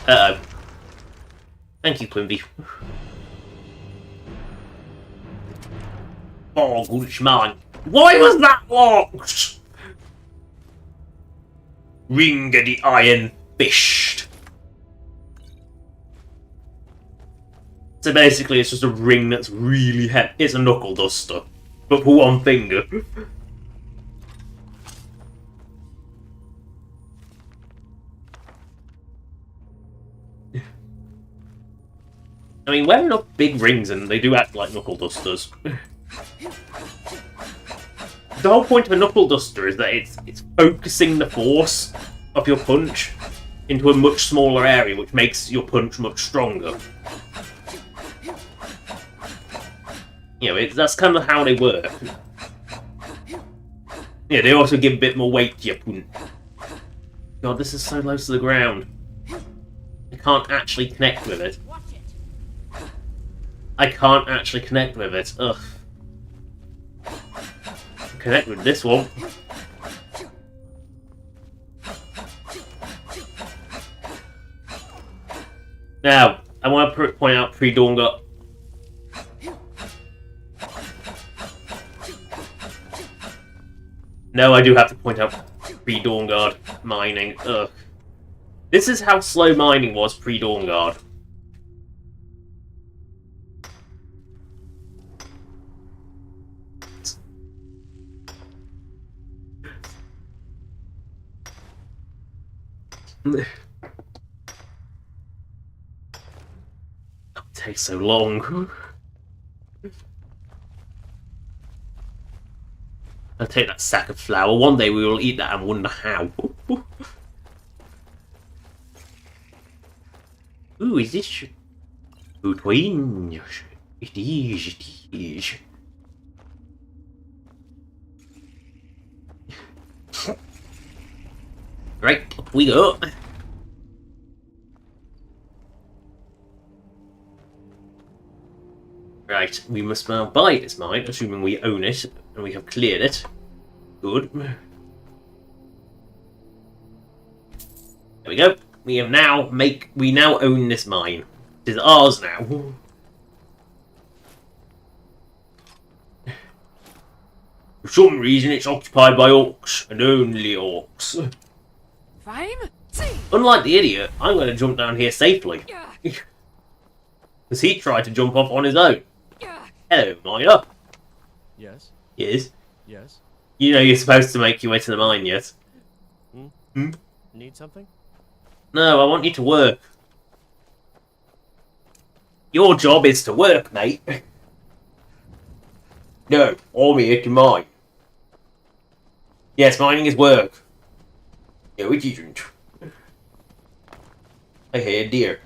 Speaker 1: Uh-oh. Thank you, Quimby. Oh, good man. Why was that locked? Ring of the Iron Fist. So basically it's just a ring that's really heavy. It's a knuckle duster, but for one finger. I mean, wearing up big rings and they do act like knuckle dusters. The whole point of a knuckle duster is that it's focusing the force of your punch into a much smaller area, which makes your punch much stronger. You know, that's kind of how they work. Yeah, they also give a bit more weight to your punt. God, this is so close to the ground. I can't actually connect with it. I can't actually connect with it. Ugh. Connect with this one. Now, I want to point out pre-dawn got. No, I do have to point out pre-dawn guard mining. Ugh. This is how slow mining was pre-dawn guard. It takes so long. I'll take that sack of flour. One day we will eat that and wonder how. Ooh, is this food wine? It is, it is. Right, up we go. Right, we must now buy this mine, assuming we own it, and we have cleared it. Good. There we go. We now own this mine. It is ours now. For some reason, it's occupied by orcs, and only orcs. Unlike the idiot, I'm going to jump down here safely. Because he tried to jump off on his own. Hello, miner.
Speaker 10: Yes?
Speaker 1: Yes?
Speaker 10: Yes?
Speaker 1: You know you're supposed to make your way to the mine, yes?
Speaker 10: Need something?
Speaker 1: No, I want you to work. Your job is to work, mate. No, I'm here to mine. Yes, mining is work. No, it isn't. I hear a deer.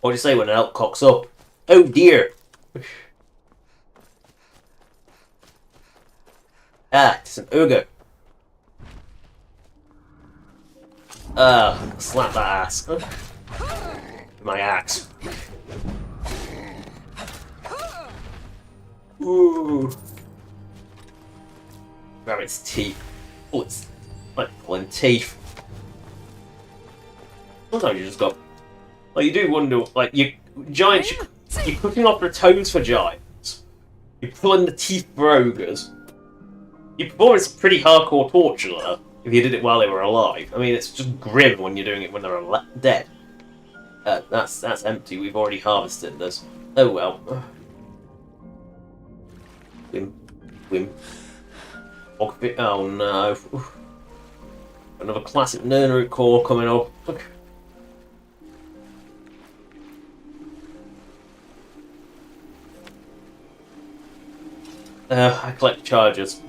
Speaker 1: What do you say when an elk cocks up? Oh dear! Ah, it's an ogre. Slap that ass. With my axe. Ooh. Grab its teeth. Oh, it's like pulling teeth. Sometimes you just got. Like, you do wonder, like, you're cutting off the toes for giants. You're pulling the teeth for ogres. You're performing some pretty hardcore torture there, if you did it while they were alive. I mean, it's just grim when you're doing it when they're dead. That's empty. We've already harvested this. Oh well. Wim. Oh no. Another classic nernary core coming up. I collect charges.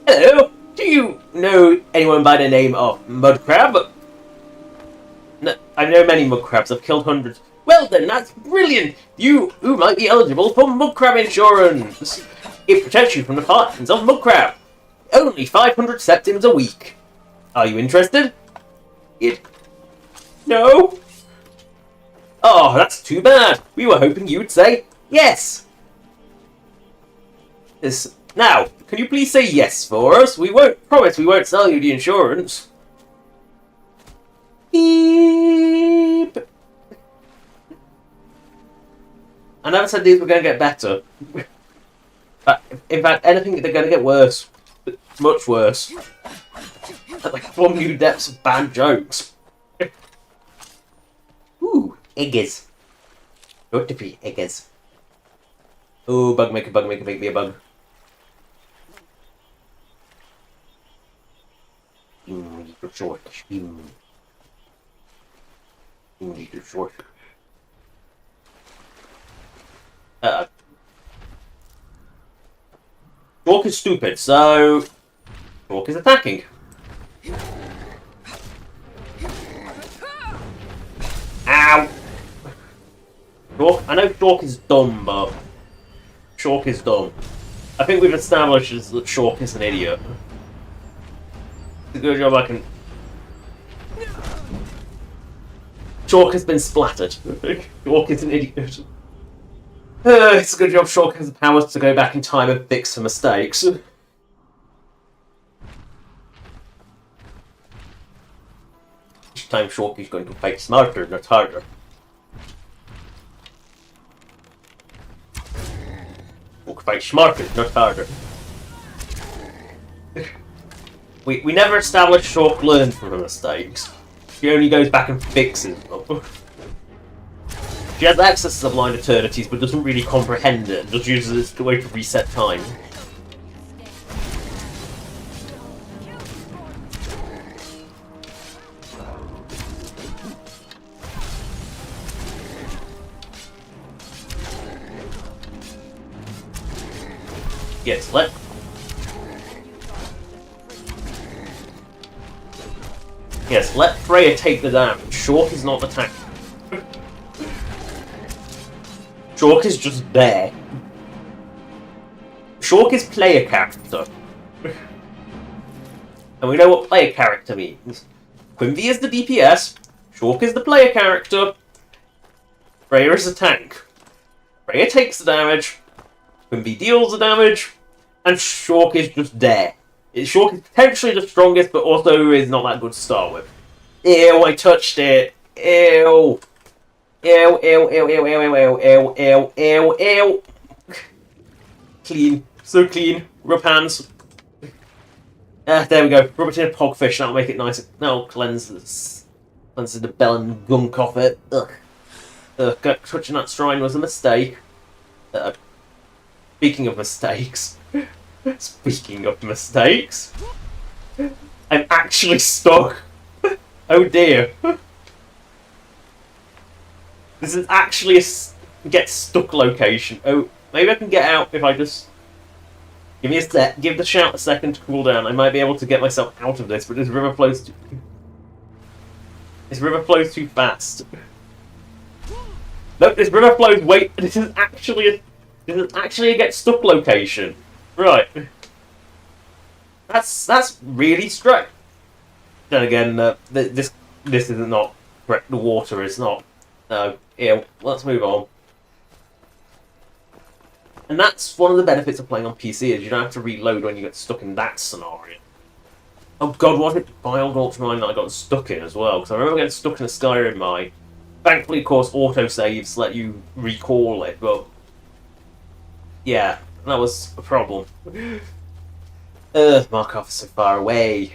Speaker 1: Hello! Do you know anyone by the name of Mudcrab? No, I know many mudcrabs. I've killed hundreds. Well then, that's brilliant! You might be eligible for mudcrab insurance! It protects you from the toxins of mudcrab. Only 500 septims a week. Are you interested? No? Oh, that's too bad. We were hoping you'd say yes. Now, can you please say yes for us? We promise we won't sell you the insurance. Beep. I never said these were going to get better. In fact, anything, they're going to get worse. Much worse. Like, from new depths of bad jokes. Ooh, eggs. Not to be eggs. Ooh, bug make me a bug. Little short. Little short. Orc is stupid, so Orc is attacking. Ow! Shork? I know Shork is dumb, but... Shork is dumb. I think we've established that Shork is an idiot. It's a good job I can... Shork has been splattered. Shork is an idiot. It's a good job Shork has the powers to go back in time and fix her mistakes. Each time Shork is going to fight smarter, not harder. Shork fights smarter, not harder. We never established Shork learned from her mistakes. She only goes back and fixes them. She has access to the Blind Eternities, but doesn't really comprehend it, and just uses it as a way to reset time. Yes, let Freya take the damage. Shork is not the tank. Shork is just there. Shork is player character. And we know what player character means. Quimby is the DPS, Shork is the player character, Freya is the tank. Freya takes the damage, Quimby deals the damage, and Shork is just there. Shork is potentially the strongest, but also is not that good to start with. Ew, I touched it. Ew. Ew, ew, ew, ew, ew, ew, ew, ew, ew, ew. Clean. So clean. Rub hands. There we go. Rub it in a pogfish. That'll make it nice. That'll cleanse the bell and gunk off it. Ugh. Touching that shrine was a mistake. Speaking of mistakes. Speaking of mistakes. I'm actually stuck. Oh dear. This is actually a get stuck location. Oh, maybe I can get out if I just... Give me a sec. Give the shout a second to cool down. I might be able to get myself out of this, but this river flows too... This river flows too fast. Nope, this river flows... Wait, this is actually a get stuck location. Right. That's really strange. Then again, this is not correct. The water is not. No. Yeah, let's move on. And that's one of the benefits of playing on PC, is you don't have to reload when you get stuck in that scenario. Oh god, what if Wild Ultra Mine that I got stuck in as well? Because I remember getting stuck in a Skyrim mine. Thankfully, of course, autosaves let you recall it, but... Yeah, that was a problem. Markov is so far away.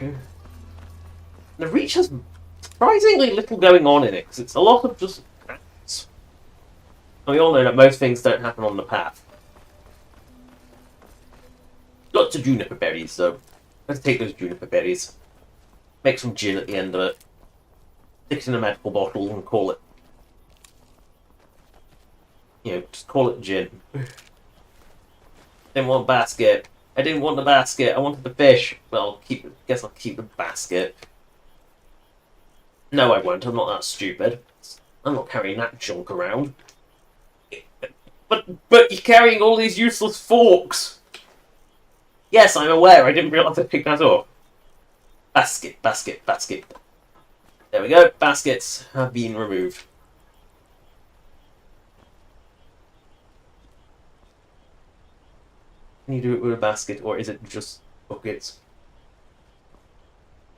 Speaker 1: The Reach has surprisingly little going on in it, because it's a lot of just paths. And we all know that most things don't happen on the path. Lots of juniper berries, so let's take those juniper berries. Make some gin at the end of it. Stick it in a medical bottle and call it... You know, just call it gin. Didn't want a basket. I didn't want the basket. I wanted the fish. Well, guess I'll keep the basket. No, I won't. I'm not that stupid. I'm not carrying that junk around. But you're carrying all these useless forks. Yes, I'm aware. I didn't realise I picked that up. Basket, basket, basket. There we go. Baskets have been removed. Can you do it with a basket, or is it just buckets?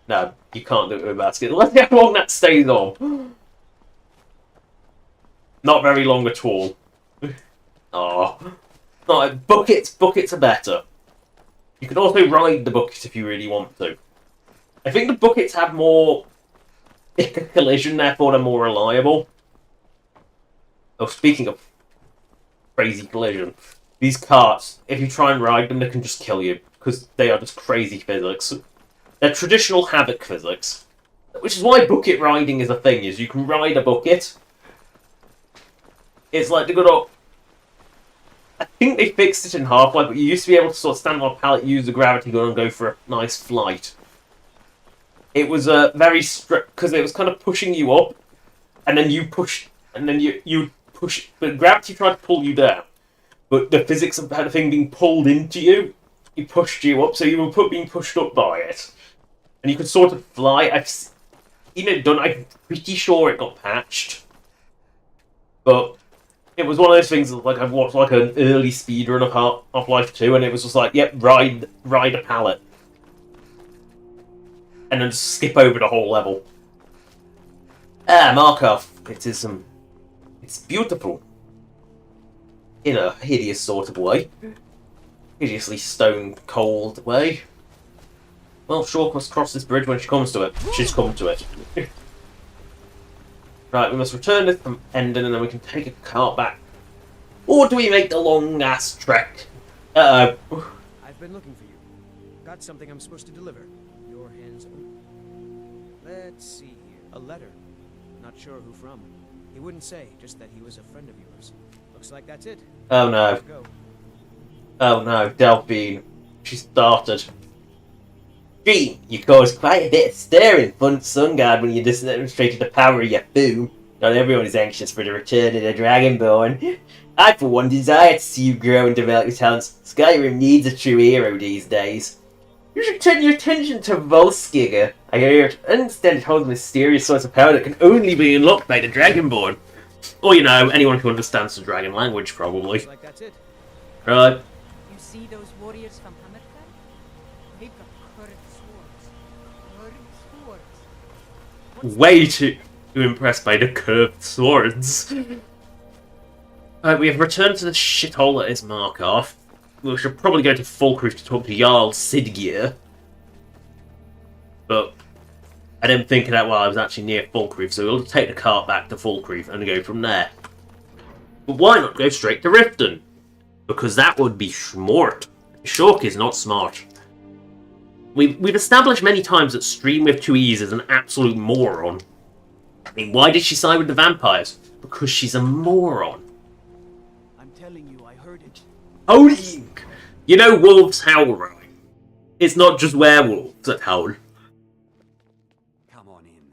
Speaker 1: No, you can't do it with a basket. Let's see how long that stays on. Not very long at all. Oh, no, buckets are better. You can also ride the bucket if you really want to. I think the buckets have more collision, therefore they're more reliable. Oh, speaking of crazy collision. These carts, if you try and ride them, they can just kill you, because they are just crazy physics. They're traditional Havoc physics. Which is why bucket riding is a thing, is you can ride a bucket. It's like the good old... I think they fixed it in Half-Life, but you used to be able to sort of stand on a pallet, use the gravity gun, and go for a nice flight. It was very strict, because it was kind of pushing you up, and then you push, and then you push, but gravity tried to pull you down. But the physics of that thing being pulled into you, it pushed you up, so you were being pushed up by it. And you could sort of fly. I've seen it done. I'm pretty sure it got patched. But it was one of those things like I've watched like an early speedrun of Half-Life 2, and it was just like, yep, ride a pallet. And then just skip over the whole level. Markov. It's beautiful. In a hideous sort of way. Hideously stone-cold way. Well, Shaw must cross this bridge when she comes to it. She's come to it. Right, we must return this from Endon and then we can take a cart back. Or do we make the long-ass trek? Uh-oh.
Speaker 10: I've been looking for you. Got something I'm supposed to deliver. Your hands open. Let's see here. A letter. Not sure who from. He wouldn't say, just that he was a friend of yours. Looks like that's it.
Speaker 1: Oh no. Oh no, Delphine. She started. Gee, you caused quite a bit of stir in front Sunguard when you demonstrated the power of your boom. Not everyone is anxious for the return of the Dragonborn. I, for one, desire to see you grow and develop your talents. Skyrim needs a true hero these days. You should turn your attention to Volskiga. I understand it holds a mysterious source of power that can only be unlocked by the Dragonborn. Or, you know, anyone who understands the dragon language, probably.
Speaker 10: Looks like that's it.
Speaker 1: Right.
Speaker 9: You see those warriors from Hammerfell? They've got curved swords.
Speaker 1: Way too impressed by the curved swords. We have returned to the shithole that is Markov. We should probably go to Falkreath to talk to Jarl Sidgeir. But I didn't think of that while I was actually near Falkreath, so we'll take the cart back to Falkreath and go from there. But why not go straight to Riften? Because that would be smart. Shork is not smart. We've established many times that Stream with 2 E's is an absolute moron. I mean, why did she side with the vampires? Because she's a moron.
Speaker 10: I'm telling you, I heard it.
Speaker 1: Holy ink! You know wolves howl, right? It's not just werewolves that howl.
Speaker 8: Come on in.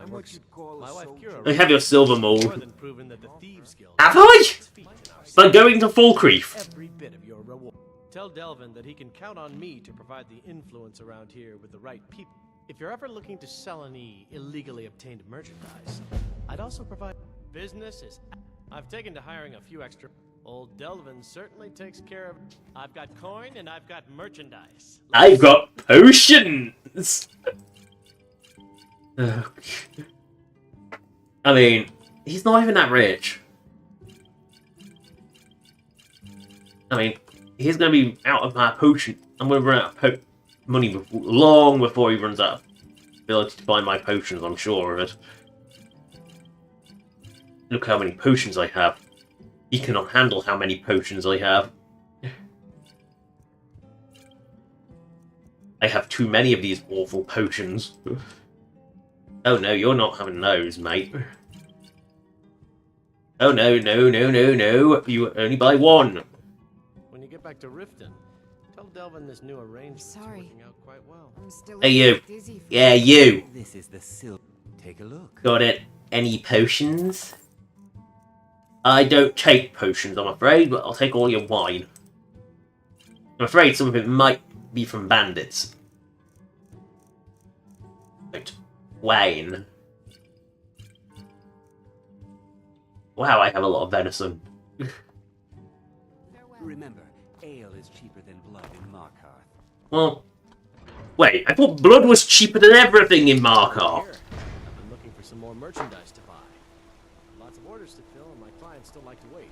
Speaker 10: I'm what you'd call my wife Kira.
Speaker 1: I have your silver mold.
Speaker 10: More than proven that the Thieves Guild.
Speaker 1: Have I? By going to Falkreath.
Speaker 10: Every bit of your reward. Tell Delvin that he can count on me to provide the influence around here with the right people. If you're ever looking to sell any illegally obtained merchandise, I'd also provide business is. I've taken to hiring a few extra. Old Delvin certainly takes care of. I've got coin and I've got merchandise.
Speaker 1: I've got potions. I mean, he's not even that rich. I mean, he's going to be out of my potion. I'm going to run out of money long before he runs out of ability to buy my potions, I'm sure of it. Look how many potions I have. He cannot handle how many potions I have. I have too many of these awful potions. Oh no, you're not having those, mate. Oh no, no, no, no, no. You only buy one.
Speaker 10: When you get back to Riften, tell Delvin this new arrangement's working out quite well.
Speaker 5: I'm still
Speaker 1: Hey you.
Speaker 5: dizzy.
Speaker 1: Yeah, you.
Speaker 8: This is the silk. Take a look.
Speaker 1: Got it. Any potions? I don't take potions, I'm afraid, but I'll take all your wine. I'm afraid some of it might be from bandits. Right. Wine. Wow, I have a lot of venison.
Speaker 8: Remember, ale is cheaper than blood in Markarth.
Speaker 1: Well, wait, I thought blood was cheaper than everything in Markarth.
Speaker 10: Here, I've been looking for some more merchandise to buy. Lots of orders to fill, and my clients still like to wait.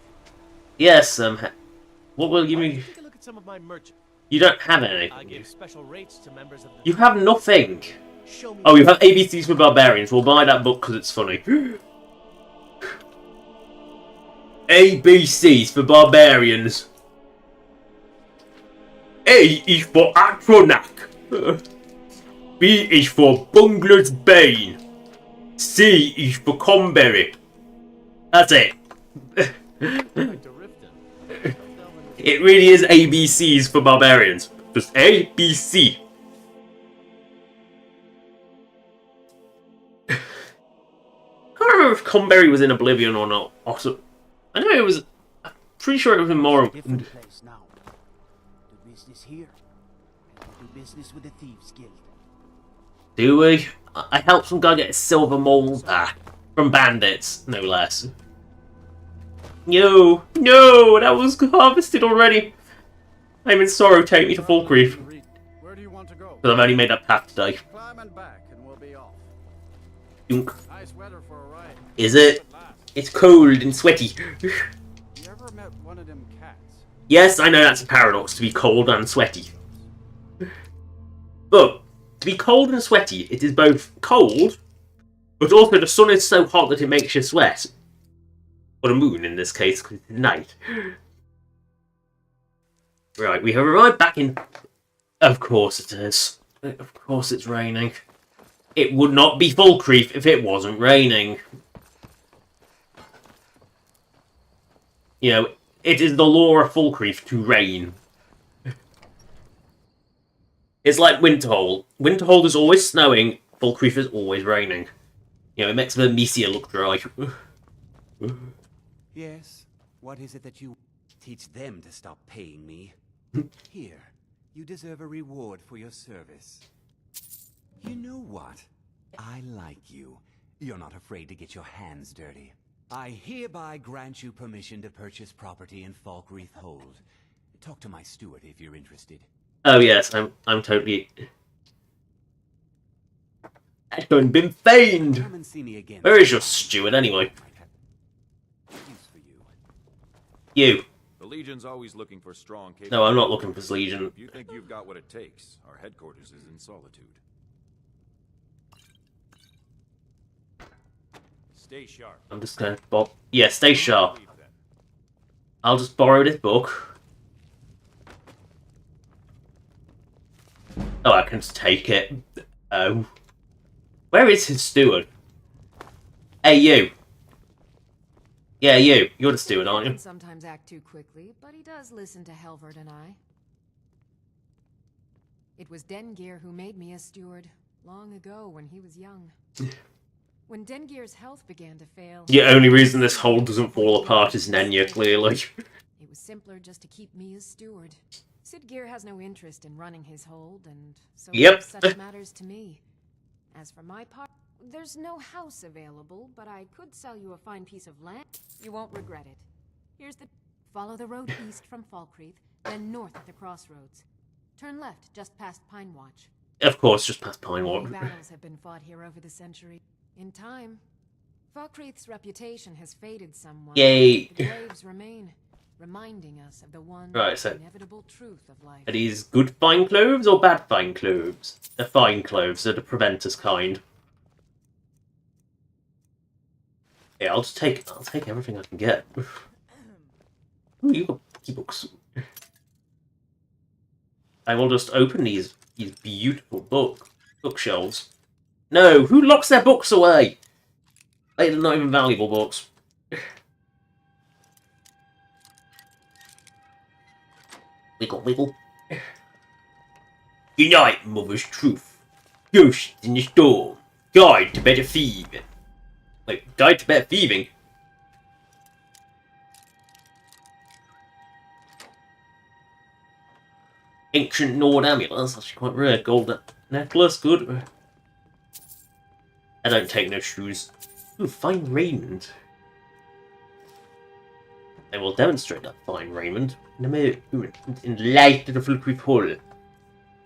Speaker 1: Yes, what will you
Speaker 10: Why don't
Speaker 1: mean?
Speaker 10: you take a look at some of my merch.
Speaker 1: You don't have
Speaker 10: I
Speaker 1: anything.
Speaker 10: give special rates to members of the.
Speaker 1: You have nothing.
Speaker 10: Show me.
Speaker 1: Oh, you have ABCs for Barbarians. We'll buy that book because it's funny. ABCs for Barbarians. A is for Atronak. B is for Bungler's Bane. C is for Comberry. That's it.
Speaker 10: Back to Riften. Tell Delvin
Speaker 1: It really is ABCs for Barbarians. Just A, B, C. remember if Cumberry was in Oblivion or not. Also, I know it was. I'm pretty sure it was in Morrowind.
Speaker 8: Different place now. Do business here, and we do business with the Thieves Guild.
Speaker 1: Do we? I helped some guy get a silver mold back from bandits, no less. No, that was harvested already. I'm in sorrow. Take me to Falkreath.
Speaker 6: Where do you want to go?
Speaker 1: Because I've only made that path today.
Speaker 6: Climb and back, and we'll be off.
Speaker 1: Dunk.
Speaker 6: Nice weather for a ride.
Speaker 1: Is it? It's cold and sweaty.
Speaker 6: You ever met one of them cats?
Speaker 1: Yes, I know that's a paradox, to be cold and sweaty. But, to be cold and sweaty, it is both cold, but also the sun is so hot that it makes you sweat. Or the moon, in this case, because it's night. Right, we have arrived back in... Of course it is. Of course it's raining. It would not be Falkreath if it wasn't raining. You know, it is the law of Falkreath to rain. It's like Winterhold. Winterhold is always snowing, Falkreath is always raining. You know, it makes Vermesia look dry.
Speaker 8: Yes. What is it that you teach them to stop paying me? Here, you deserve a reward for your service. You know what? I like you. You're not afraid to get your hands dirty. I hereby grant you permission to purchase property in Falkreath Hold. Talk to my steward if you're interested.
Speaker 1: Oh yes, I'm totally... I've been feigned!
Speaker 8: Come and see me again.
Speaker 1: Where is your steward anyway?
Speaker 8: Use for you.
Speaker 1: You.
Speaker 7: The Legion's always looking for strong capable...
Speaker 1: No, I'm not looking for Legion.
Speaker 7: If you think you've got what it takes, our headquarters is in Solitude. Stay sharp.
Speaker 1: I'm just gonna... Yeah, stay sharp. I'll just borrow this book. Oh, I can just take it. Oh. Where is his steward? Hey, you. Yeah, you. You're the steward, aren't
Speaker 5: He
Speaker 1: you?
Speaker 5: can sometimes act too quickly, but he does listen to Helvert and I. It was Dengir who made me a steward, long ago when he was young. When Dengir's health began to fail...
Speaker 1: The only reason this hold doesn't fall apart is Nenya, clearly.
Speaker 5: It was simpler just to keep me as steward. Sidgir has no interest in running his hold, and so
Speaker 1: Yep.
Speaker 5: such matters to me. As for my part, there's no house available, but I could sell you a fine piece of land. You won't regret it. Here's the... Follow the road east from Falkreath, then north at the crossroads. Turn left just past Pine Watch.
Speaker 1: Of course, just past Pine
Speaker 5: Many
Speaker 1: Walk.
Speaker 5: battles have been fought here over the century. In time, Falkreath's reputation has faded somewhat.
Speaker 1: Yay.
Speaker 5: The graves remain, reminding us of the one
Speaker 1: Right, so...
Speaker 5: inevitable truth of life.
Speaker 1: Are these good fine cloves or bad fine cloves? They're fine cloves, they're the preventers kind. Yeah, I'll take everything I can get. Ooh, you got books. I will just open these beautiful bookshelves. No, who locks their books away? They're not even valuable books. Wiggle, wiggle. Unite, Mother's Truth. Ghosts in the Storm. Guide to better thieving. Wait, guide to better thieving? Ancient Nord amulet. That's actually quite rare. Gold necklace, good. I don't take no shoes. Ooh, fine raiment. I will demonstrate that fine raiment in light of the Falkreath Hall.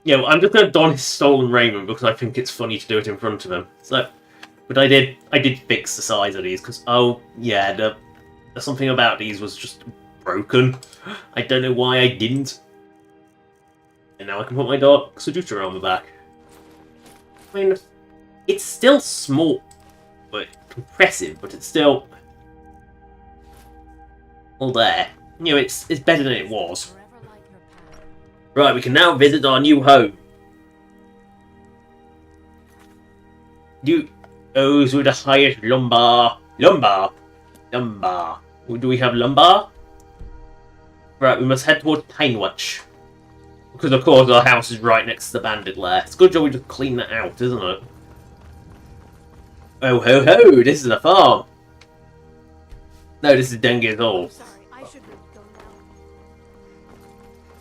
Speaker 1: You know, I'm just going to don his stolen raiment because I think it's funny to do it in front of him. So, but I did fix the size of these because, oh yeah, the something about these was just broken. I don't know why I didn't. And now I can put my Dark Seducer armor back. I mean, it's still small, but impressive, but it's still all there. You know, it's better than it was. Right, we can now visit our new home. Those with the highest lumbar. Lumbar. Do we have lumbar? Right, we must head towards Pinewatch. Because of course our house is right next to the bandit lair. It's a good job we just clean that out, isn't it? Oh ho ho, this is a farm. No, this is 10 years old.
Speaker 9: Sorry, I should really go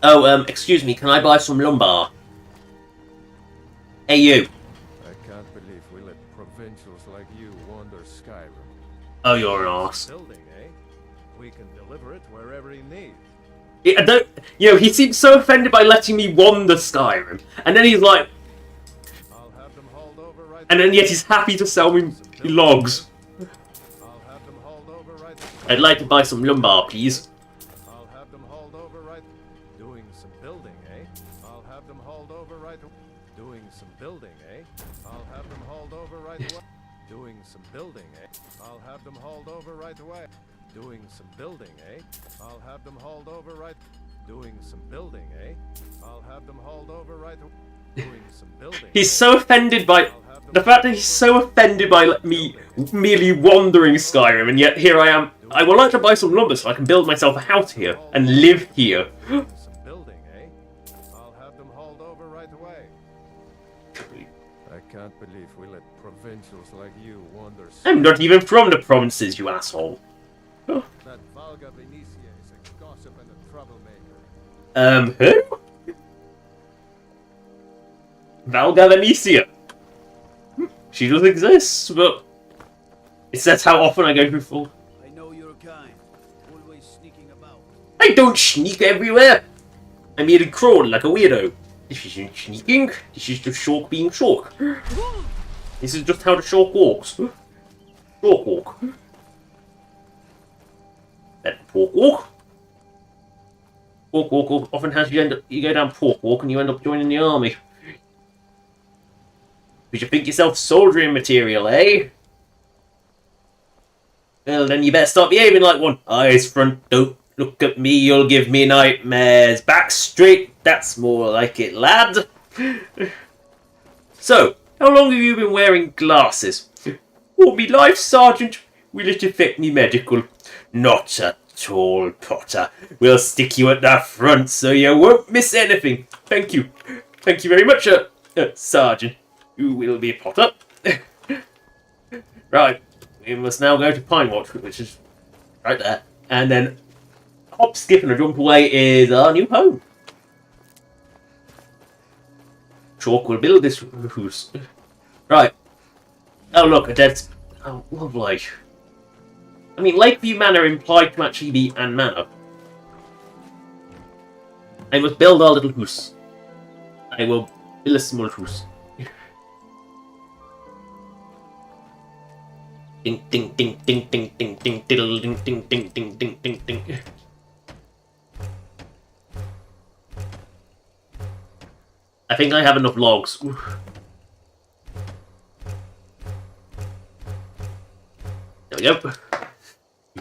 Speaker 9: now.
Speaker 1: Oh, excuse me, can I buy some lumber? Hey, you.
Speaker 7: I can't believe we let provincials like you wander Skyrim.
Speaker 1: Oh, you're an arse.
Speaker 6: Building, eh? We can deliver it wherever he needs.
Speaker 1: I don't... You know, he seems so offended by letting me wander Skyrim. And then he's like...
Speaker 6: I'll have them hauled over right.
Speaker 1: And then yet he's happy to sell me logs.
Speaker 6: I'll have them hauled over right.
Speaker 1: I'd like to buy some lumber, please.
Speaker 6: I'll have them hauled over right. Doing some building, eh? I'll have them hauled over right. Doing some building, eh? I'll have them hauled over right away. Doing some building, eh? I'll have them hauled over right away. Doing some building, eh? I'll have them hauled over right. Doing some building, eh? I'll have them hauled over right. Doing some building.
Speaker 1: He's so offended by... The fact that he's so offended by me merely wandering Skyrim, and yet here I am. I would like to buy some lumber so I can build myself a house here and live here.
Speaker 6: Some building, eh? I'll have them hauled over right away.
Speaker 7: I can't believe we let provincials like you wander.
Speaker 1: I'm not even from the provinces, you asshole.
Speaker 6: That Valga Venetia is a gossip and a troublemaker.
Speaker 1: Who? Valga Venetia. She does exist, but it says how often I go through full.
Speaker 11: I know you're kind, always sneaking about.
Speaker 1: I don't sneak everywhere. I merely crawl like a weirdo. This isn't sneaking. This is just Shork being Shork. This is just how the Shork walks. Shork walk. Then pork walk. Pork walk often has you go down pork walk and you end up joining the army. Because you think yourself soldiering material, eh? Well, then you better start behaving like one. Eyes front, don't look at me, you'll give me nightmares. Back straight, that's more like it, lad. So, how long have you been wearing glasses? Oh, me life, Sergeant. Will it affect me medical? Not at all, Potter. We'll stick you at the front so you won't miss anything. Thank you. Thank you very much, Sergeant. You will be Potter. Right, we must now go to Pine Watch, which is right there. And then hop, skip, and a jump away is our new home. Chalk will build this house. Right. Oh look, a dead... Oh, lovely. I mean, Lakeview Manor implied to actually be Ann Manor. I must build our little house. I will build a small house. Ding ding ding ding ding ding ding diddle ding ding ding ding ding ding ding. I think I have enough logs. Oof. There we go.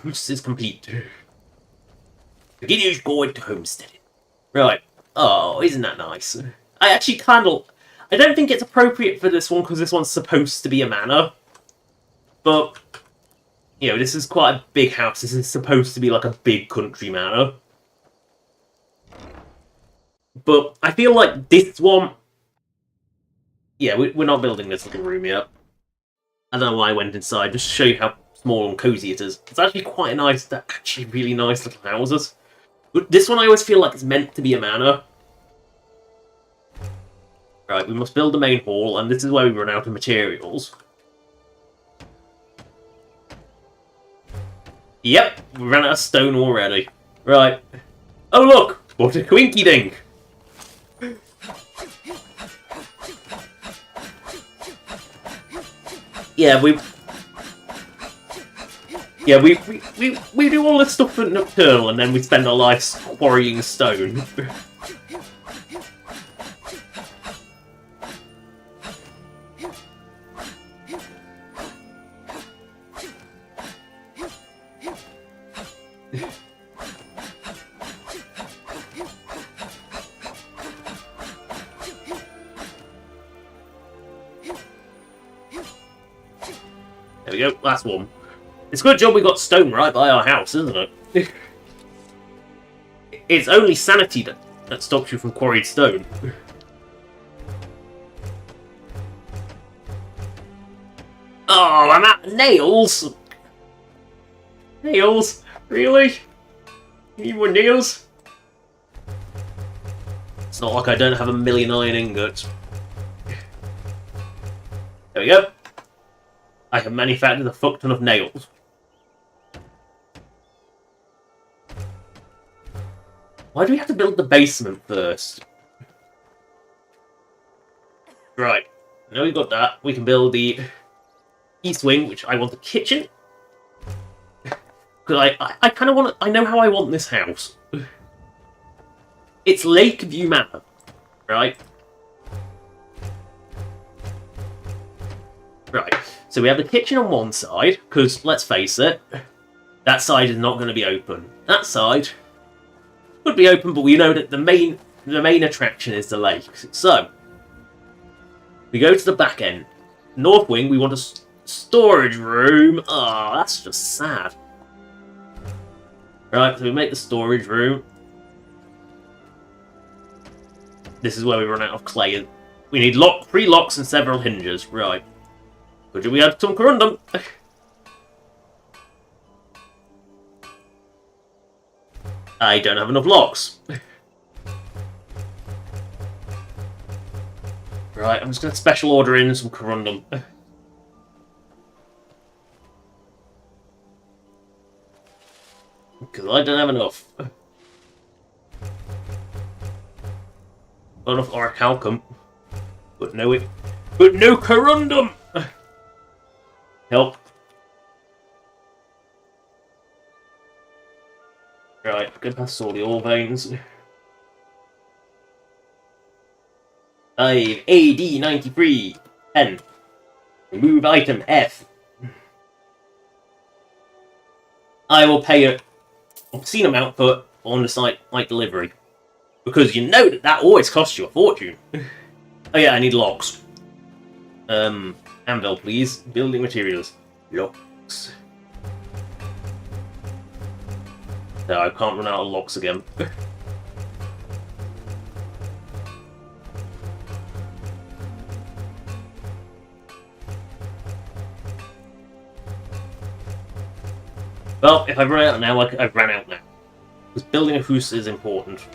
Speaker 1: House is complete. Continues going to homesteading. Right. Oh, isn't that nice? I actually kind of... I don't think it's appropriate for this one because this one's supposed to be a manor. But, you know, this is quite a big house. This is supposed to be like a big country manor. But I feel like this one... Yeah, we're not building this little room yet. I don't know why I went inside, just to show you how small and cozy it is. It's actually quite nice, they're actually really nice little houses. But this one I always feel like it's meant to be a manor. Right, we must build the main hall, and this is where we run out of materials. Yep, we ran out of stone already. Right. Oh look! What a quinky dink! Yeah, we do all this stuff at Nocturnal, and then we spend our lives quarrying stone. There we go, last one. It's a good job we got stone right by our house, isn't it? It's only sanity that stops you from quarried stone. Oh, I'm out of nails! Nails? Really? You need more nails? It's not like I don't have a million iron ingots. There we go. I have manufactured a fuck ton of nails. Why do we have to build the basement first? Right. Now we've got that. We can build the east wing, which I want the kitchen. Because I kind of want to... I know how I want this house. It's Lakeview Manor, right? Right. So we have the kitchen on one side, because, let's face it, that side is not going to be open. That side could be open, but we know that the main attraction is the lake. So, we go to the back end. North wing, we want a storage room. Oh, that's just sad. Right, so we make the storage room. This is where we run out of clay. We need 3 locks and several hinges. Right. Could we have some corundum? I don't have enough locks. Right, I'm just going to special order in some corundum. Because I don't have enough. Got enough orichalcum. But no corundum! Help. Right, get past all the ore veins. AD 93 N. Remove item F. I will pay an obscene amount for on-the-site light delivery. Because you know that always costs you a fortune. Oh yeah, I need locks. Anvil, please. Building materials. Locks. No, I can't run out of locks again. Well, if I run out now, I've run out now. Because building a house is important.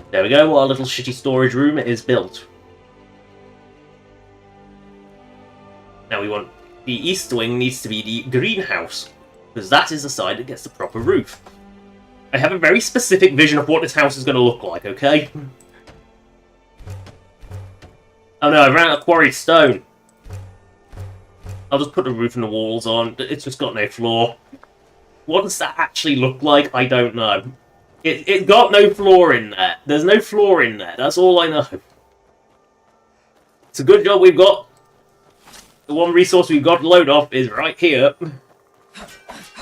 Speaker 1: There we go, our little shitty storage room is built. Now we want... The east wing needs to be the greenhouse, because that is the side that gets the proper roof. I have a very specific vision of what this house is going to look like, okay? Oh no, I ran out of quarried stone. I'll just put the roof and the walls on. It's just got no floor. What does that actually look like? I don't know. It got no floor in there. There's no floor in there. That's all I know. It's a good job we've got... The one resource we've got to load off is right here.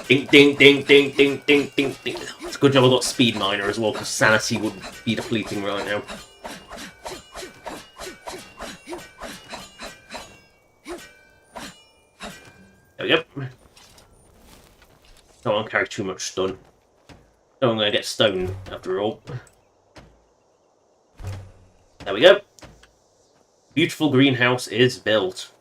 Speaker 1: Ding, ding, ding, ding, ding, ding, ding, ding. It's a good job I've got Speed Miner as well, because sanity would be depleting right now. There we go. Don't want to carry too much stone. I'm going to get stone after all. There we go. Beautiful greenhouse is built.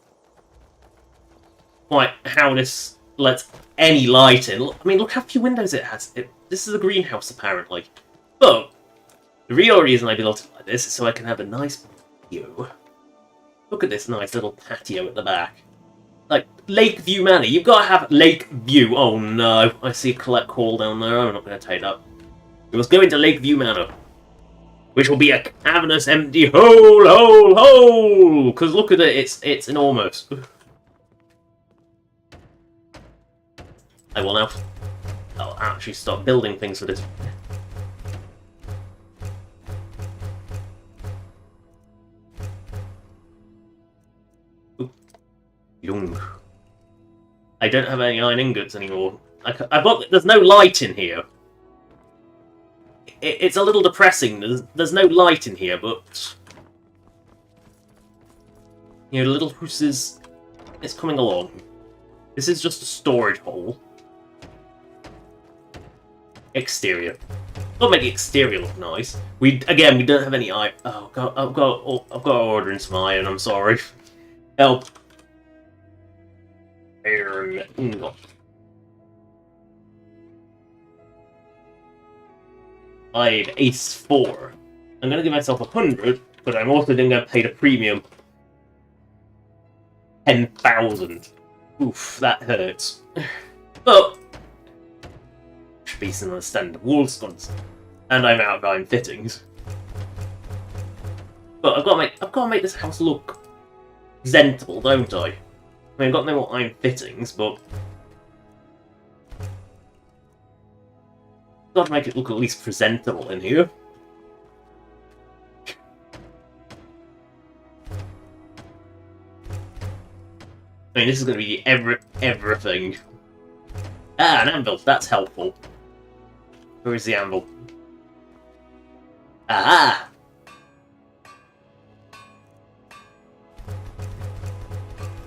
Speaker 1: Quite how this lets any light in. I mean, look how few windows it has. This is a greenhouse, apparently. But the real reason I built it like this is so I can have a nice view. Look at this nice little patio at the back. Like, Lakeview Manor. You've got to have Lakeview. Oh no, I see a collect call down there. I'm not going to take that. We must go into Lakeview Manor. Which will be a cavernous, empty hole! Because look at it, it's enormous. I will now... I'll actually start building things for this. Young. I don't have any iron ingots anymore. There's no light in here. It's a little depressing. There's no light in here, but... You know, the little house is... It's coming along. This is just a storage hole. Exterior. Don't make the exterior look nice. We don't have any iron. Oh god, I've got to order in some iron. I'm sorry. Help. Iron ingot. I've ace 4. I'm gonna give myself 100, but I'm also then gonna pay the premium 10,000. Oof, that hurts. But should be some standard wall sconce, and I'm out of iron fittings. But I've got to make this house look presentable, don't I? I mean, I've got no more iron fittings, but got to make it look at least presentable in here. I mean, this is going to be everything. Ah, an anvil. That's helpful. Where is the anvil? Ah!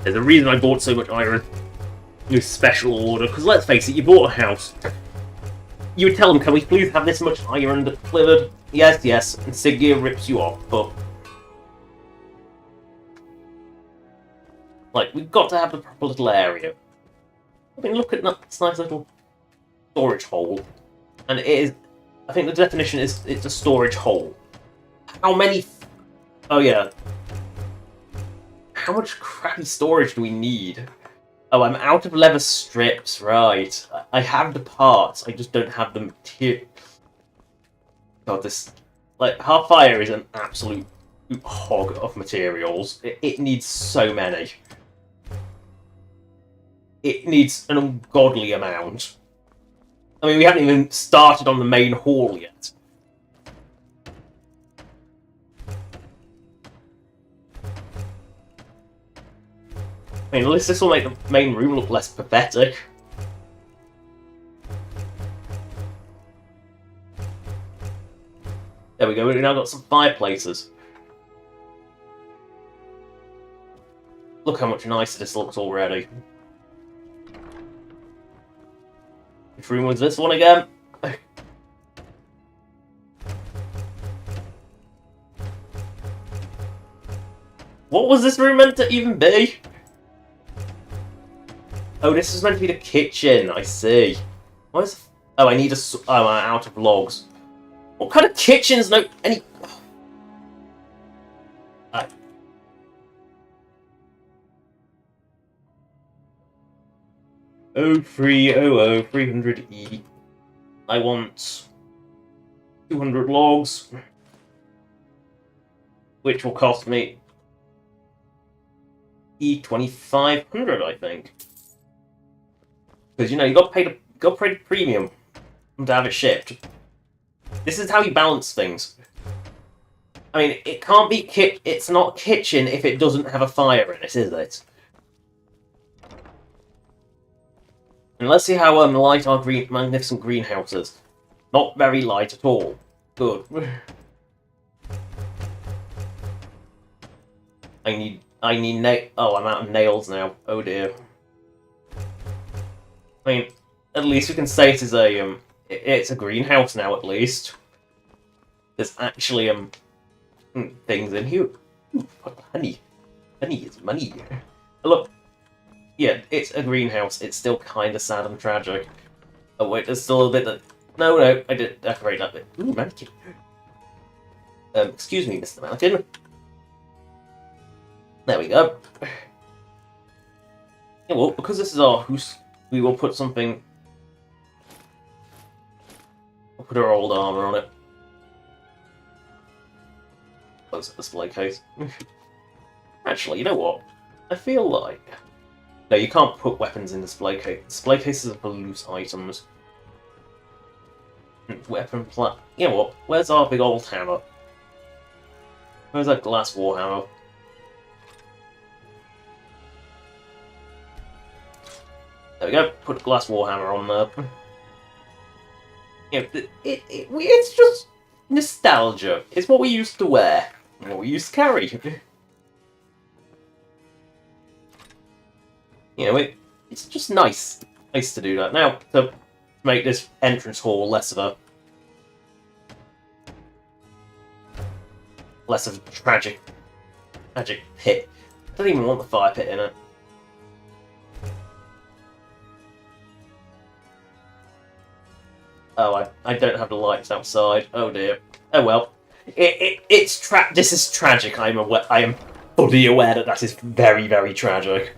Speaker 1: There's a reason I bought so much iron. New special order, because let's face it, you bought a house. You would tell them, can we please have this much iron delivered? Yes, yes, and Siggeir rips you off, but... like, we've got to have the proper little area. I mean, look at this nice little storage hole. And it is... I think the definition is it's a storage hole. How many... oh, yeah. How much crappy storage do we need? Oh, I'm out of leather strips, right. I have the parts, I just don't have the material. God, this... like, Hearthfire is an absolute hog of materials. It needs so many. It needs an ungodly amount. I mean, we haven't even started on the main hall yet. I mean, at least this will make the main room look less pathetic. There we go, we've now got some fireplaces. Look how much nicer this looks already. Which room was this one again? What was this room meant to even be? Oh, this is meant to be the kitchen, I see. What is... oh, I need a... oh, I'm out of logs. What kind of kitchen's no... any... 0300 300E. I want 200 logs, which will cost me E2500, I think. Because you know you got to pay the premium to have it shipped. This is how you balance things. I mean, it can't be it's not kitchen if it doesn't have a fire in it, is it? And let's see how light our magnificent greenhouse is. Not very light at all. Good. I need oh, I'm out of nails now. Oh dear. I mean, at least we can say it is a it's a greenhouse now. At least there's actually things in here. Ooh, honey is money. Look. Yeah, it's a greenhouse. It's still kind of sad and tragic. Oh wait, there's still a bit that... no, I didn't decorate that bit. Ooh, mannequin. Excuse me, Mr. Mannequin. There we go. Yeah, well, because this is our house, we will put something... we'll put our old armor on it. Close the display case. Actually, you know what? I feel like... no, you can't put weapons in display case. Display cases are for loose items. Weapon plat. You know what? Where's our big old hammer? Where's that glass warhammer? There we go. Put a glass warhammer on there. Yeah, it's just nostalgia. It's what we used to wear. What we used to carry. You know, it's just nice to do that. Now, to make this entrance hall less of a tragic pit, Don't even want the fire pit in it. Oh, I don't have the lights outside. Oh dear. Oh well. This is tragic. I am fully aware that is very, very tragic.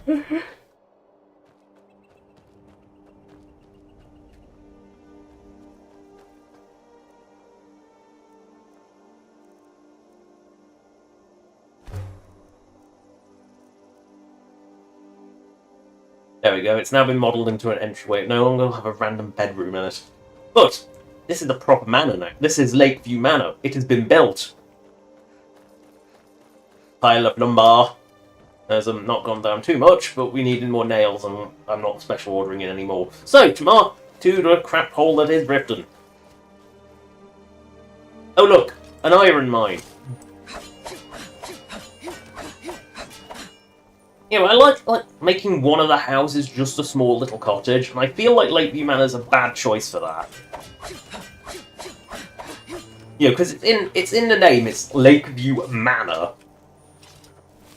Speaker 1: There we go, it's now been modelled into an entryway. It no longer will have a random bedroom in it. But, this is the proper manor now. This is Lakeview Manor. It has been built. Pile of lumber. Has not gone down too much, but we needed more nails and I'm not special ordering it anymore. So, to the crap hole that is Riften. Oh look, an iron mine. You know, I like making one of the houses just a small little cottage, and I feel like Lakeview Manor is a bad choice for that. You know, because it's in the name, it's Lakeview Manor.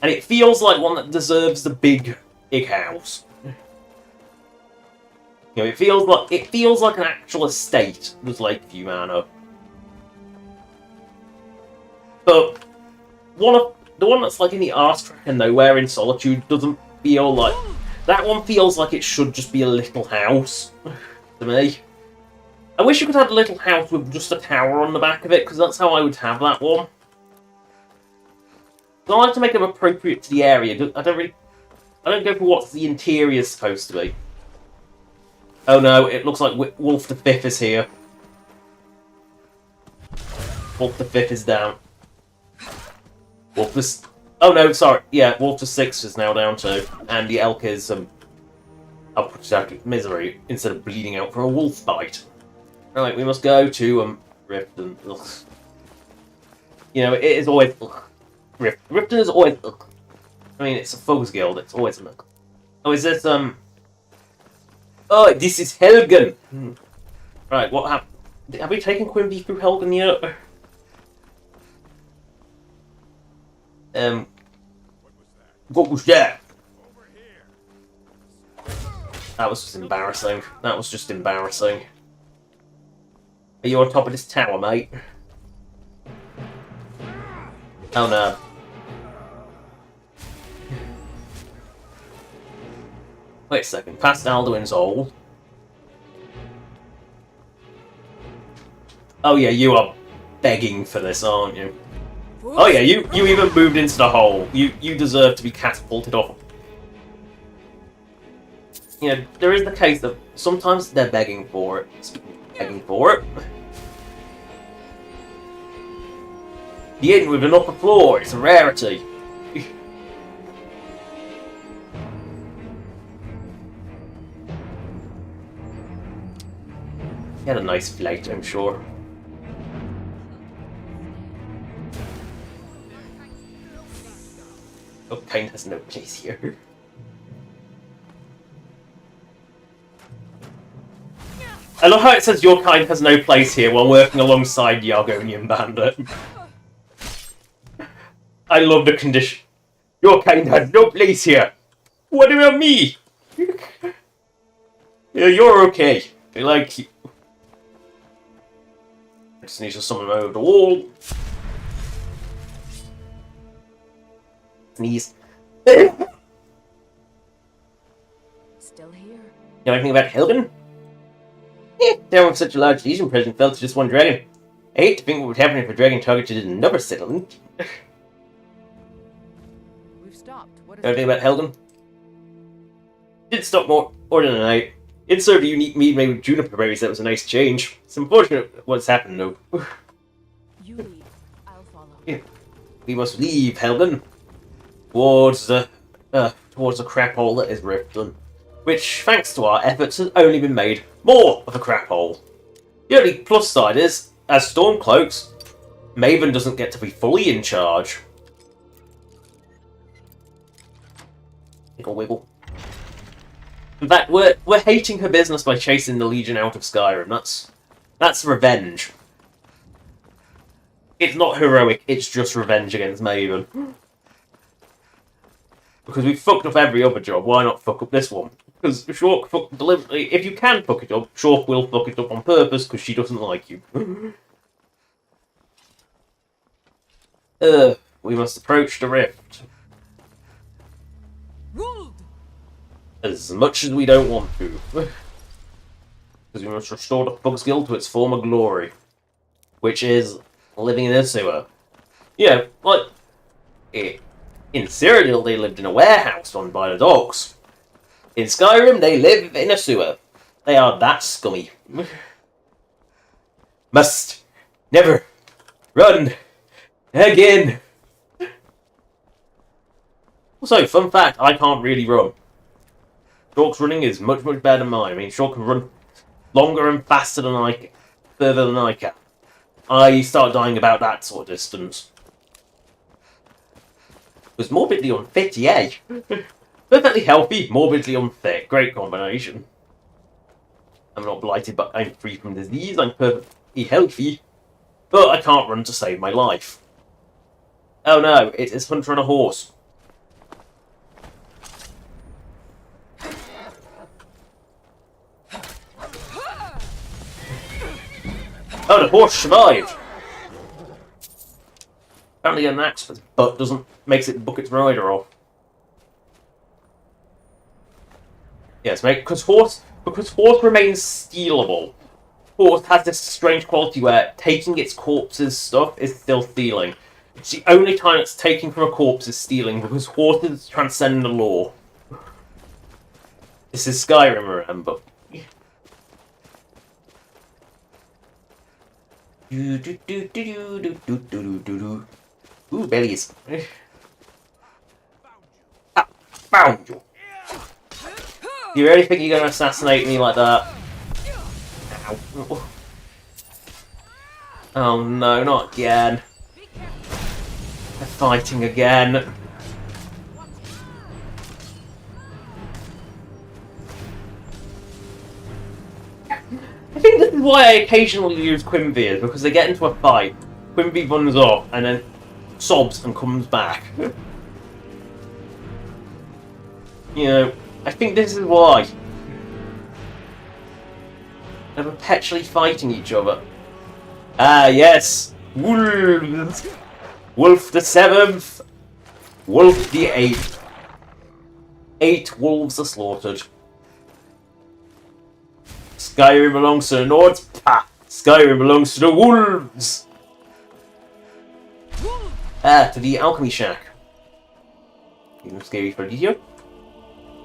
Speaker 1: And it feels like one that deserves the big house. You know, it feels like an actual estate was Lakeview Manor. But the one that's like in the arse track and nowhere in Solitude doesn't feel like... That one feels like it should just be a little house, to me. I wish you could have a little house with just a tower on the back of it, because that's how I would have that one. So I like to make them appropriate to the area. I don't go for what the interior is supposed to be. Oh no, it looks like Wolf the Fifth is here. Wolf the Fifth is down. Wolf the... Oh no, sorry. Yeah, Wolf the Sixth is now down too. And the elk is up to misery instead of bleeding out from a wolf bite. Right, we must go to Riften. Ugh. You know, it is always Riften is always I mean, it's a Foes Guild. It's always Oh, is this Oh, this is Helgen. Right, what happened? Have we taken Quimby through Helgen yet? What was that? That was just embarrassing. That was just embarrassing. Are you on top of this tower, mate? Oh no. Wait a second, past Alduin's Hole. Oh yeah, you are begging for this, aren't you? Oh yeah, you even moved into the hole. You deserve to be catapulted off. You know, there is the case that sometimes they're begging for it. Begging for it. The inn with an upper floor, it's a rarity. He had a nice flight, I'm sure. Oh, Kane has no place here. I love how it says your kind has no place here while working alongside the Argonian bandit. I love the condition. Your kind has no place here. What about me? Yeah, you're okay. I like you. I just need to summon him over the wall. Sneeze.
Speaker 5: Still here.
Speaker 1: You know anything about Helgen? Down with such a large legion present fell to just one dragon. I hate to think what would happen if a dragon targeted another settlement.
Speaker 9: We've stopped. What is
Speaker 1: Anything about Helgen? Did stop more than a night. It served a unique mead made with juniper berries. That was a nice change. It's unfortunate what's happened though.
Speaker 5: You leave. I'll follow.
Speaker 1: Yeah. We must leave Helgen towards the crap hole that is Riften, which, thanks to our efforts, has only been made more of a crap hole. The only plus side is, as Stormcloaks, Maven doesn't get to be fully in charge. Wiggle wiggle. In fact, we're hating her business by chasing the Legion out of Skyrim. That's revenge. It's not heroic, it's just revenge against Maven. Because we fucked up every other job, why not fuck up this one? Because Shork deliberately, if you can fuck it up, Shork will fuck it up on purpose because she doesn't like you. We must approach the rift. As much as we don't want to. Because we must restore the Bug's Guild to its former glory. Which is living in a sewer. Yeah, like... In Cyrodiil, they lived in a warehouse run by the dogs. In Skyrim, they live in a sewer. They are that scummy. Must never run again. Also, fun fact, I can't really run. Shork's running is much, much better than mine. I mean, Shork can run longer and faster than I can. Further than I can. I start dying about that sort of distance. Was morbidly unfit, yay. Perfectly healthy, morbidly unfit. Great combination. I'm not blighted, but I'm free from disease. I'm perfectly healthy. But I can't run to save my life. Oh no, it is Hunter on a horse. Oh, the horse survived! Apparently an axe for its butt makes it book its rider off. Yes, mate, because horse remains stealable. Horse has this strange quality where taking its corpse's stuff is still stealing. It's the only time it's taking from a corpse is stealing, because horses transcend the law. This is Skyrim, remember. Ooh, bellies. Ah, found you. You really think you're gonna assassinate me like that? Ow. Oh no, not again. They're fighting again. I think this is why I occasionally use Quimby, because they get into a fight, Quimby runs off, and then sobs and comes back. You know, I think this is why. They're perpetually fighting each other. Ah, yes! Wolves! Wolf the 7th! Wolf the 8th. 8 wolves are slaughtered. Skyrim belongs to the Nords. Pah! Skyrim belongs to the wolves! Ah, to the alchemy shack. You scary for you.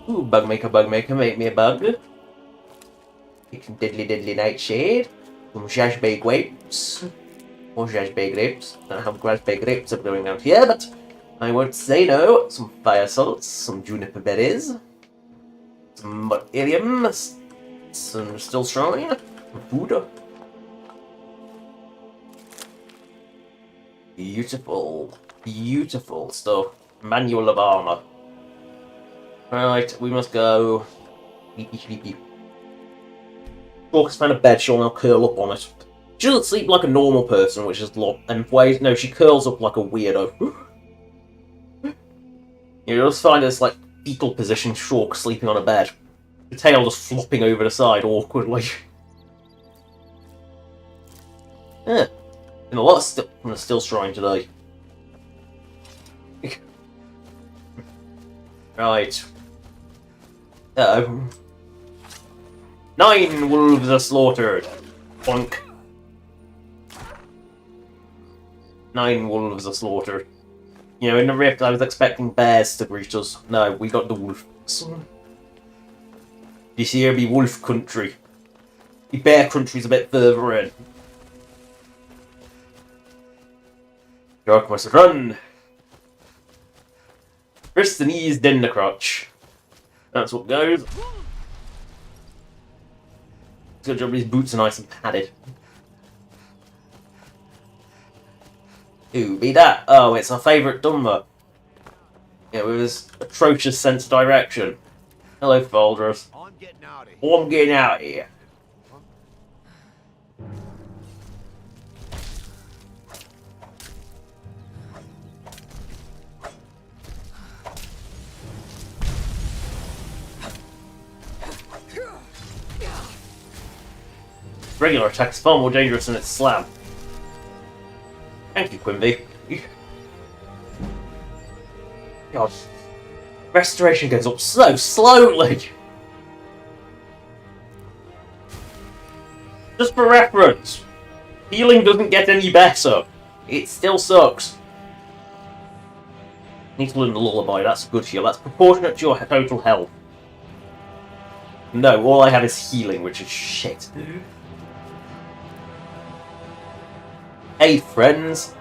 Speaker 1: Ooh, bug maker, make me a bug. Take some diddly nightshade. Some raspberry grapes. More raspberry grapes. I don't have raspberry grapes up going out here, but I won't say no. Some fire salts, some juniper berries, some irium, some still strong, some food. Beautiful, beautiful stuff. Manual of armor. Right, we must go. Sleepy, sleepy. Shork has found a bed, she'll now curl up on it. She doesn't sleep like a normal person, which is no, she curls up like a weirdo. You'll just find this like fetal position Shork sleeping on a bed. The tail just flopping over the side awkwardly. Yeah. And a lot from the still shrine today. Right. Uh-oh. 9 wolves are slaughtered. Bonk. 9 wolves are slaughtered. You know, in the rift I was expecting bears to greet us. No, we got the wolves. This here be wolf country. The bear country's a bit further in. Shork must run. First the knees, then the crotch. That's what goes. Good job, his boots are nice and padded. Who be that? Oh, it's our favourite Dumber. Yeah, with his atrocious sense of direction. Hello, Folders.
Speaker 11: I'm getting out of here.
Speaker 1: Oh, I'm getting out of here. regular attack is far more dangerous than its slam. Thank you, Quimby. God. Restoration goes up so slowly! Just for reference, healing doesn't get any better. It still sucks. Need to learn the lullaby, that's a good heal. That's proportionate to your total health. No, all I have is healing, which is shit. Hey, friends.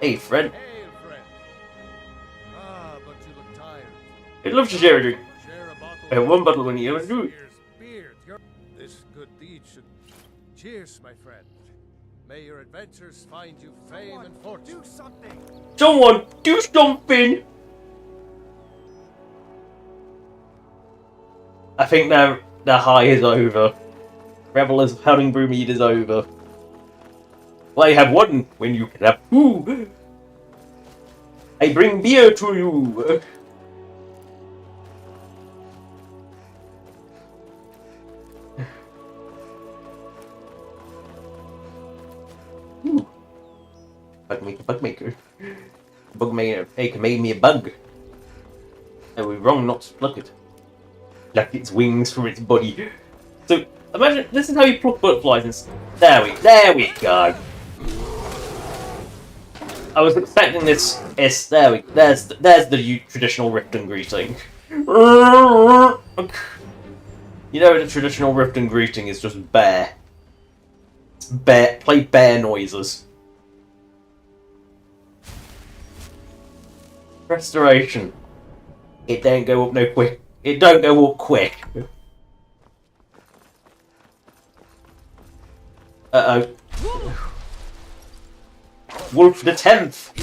Speaker 1: Hey, friend.
Speaker 6: Hey, friend. Ah, but you look tired.
Speaker 1: I'd love to share a drink.
Speaker 6: Share a bottle.
Speaker 1: I have one bottle when you do it.
Speaker 6: Beard. This good deed should... Cheers, my friend. May your adventures find you fame and fortune. Do something.
Speaker 1: Someone, do something! I think the high is over. Revelers hunting Brewmead is over. Well, you have one when you can have two. I bring beer to you. Bug maker. Bug maker made me a bug. I was wrong not to pluck it. Pluck its wings from its body. So imagine this is how you pluck butterflies. And there we go. I was expecting this. There's the traditional Riften greeting. You know the traditional Riften greeting is just bear. It's bear. Play bear noises. Restoration. It don't go up no quick. It don't go up quick. Uh-oh. Wolf the 10th.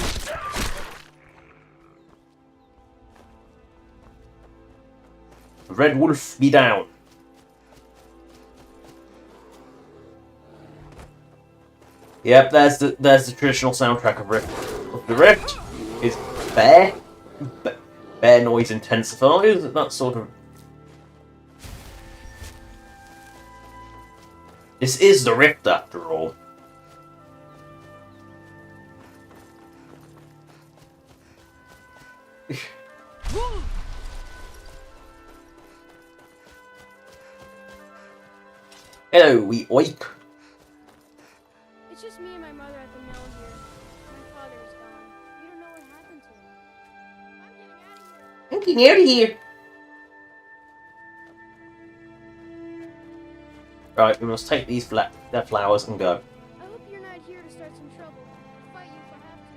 Speaker 1: Red Wolf be down. Yep, there's the traditional soundtrack of Rift. Of the Rift is bear. Bear noise intensifiers. That sort of. This is the Rift after all. Hello, we oik.
Speaker 12: It's just me and my mother at the mill here. My father is gone. We don't know what happened to him. I'm getting out of here.
Speaker 1: Right, we must take these their flowers and go.
Speaker 12: I hope you're not here to start some trouble. I'll fight you if I have to.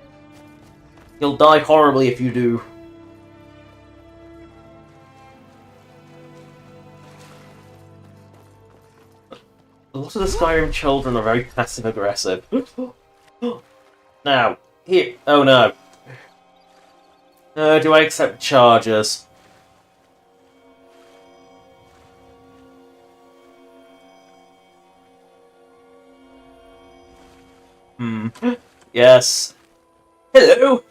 Speaker 1: You'll die horribly if you do. A lot of the Skyrim children are very passive-aggressive. Now, here. Oh no. Do I accept charges? Yes. Hello?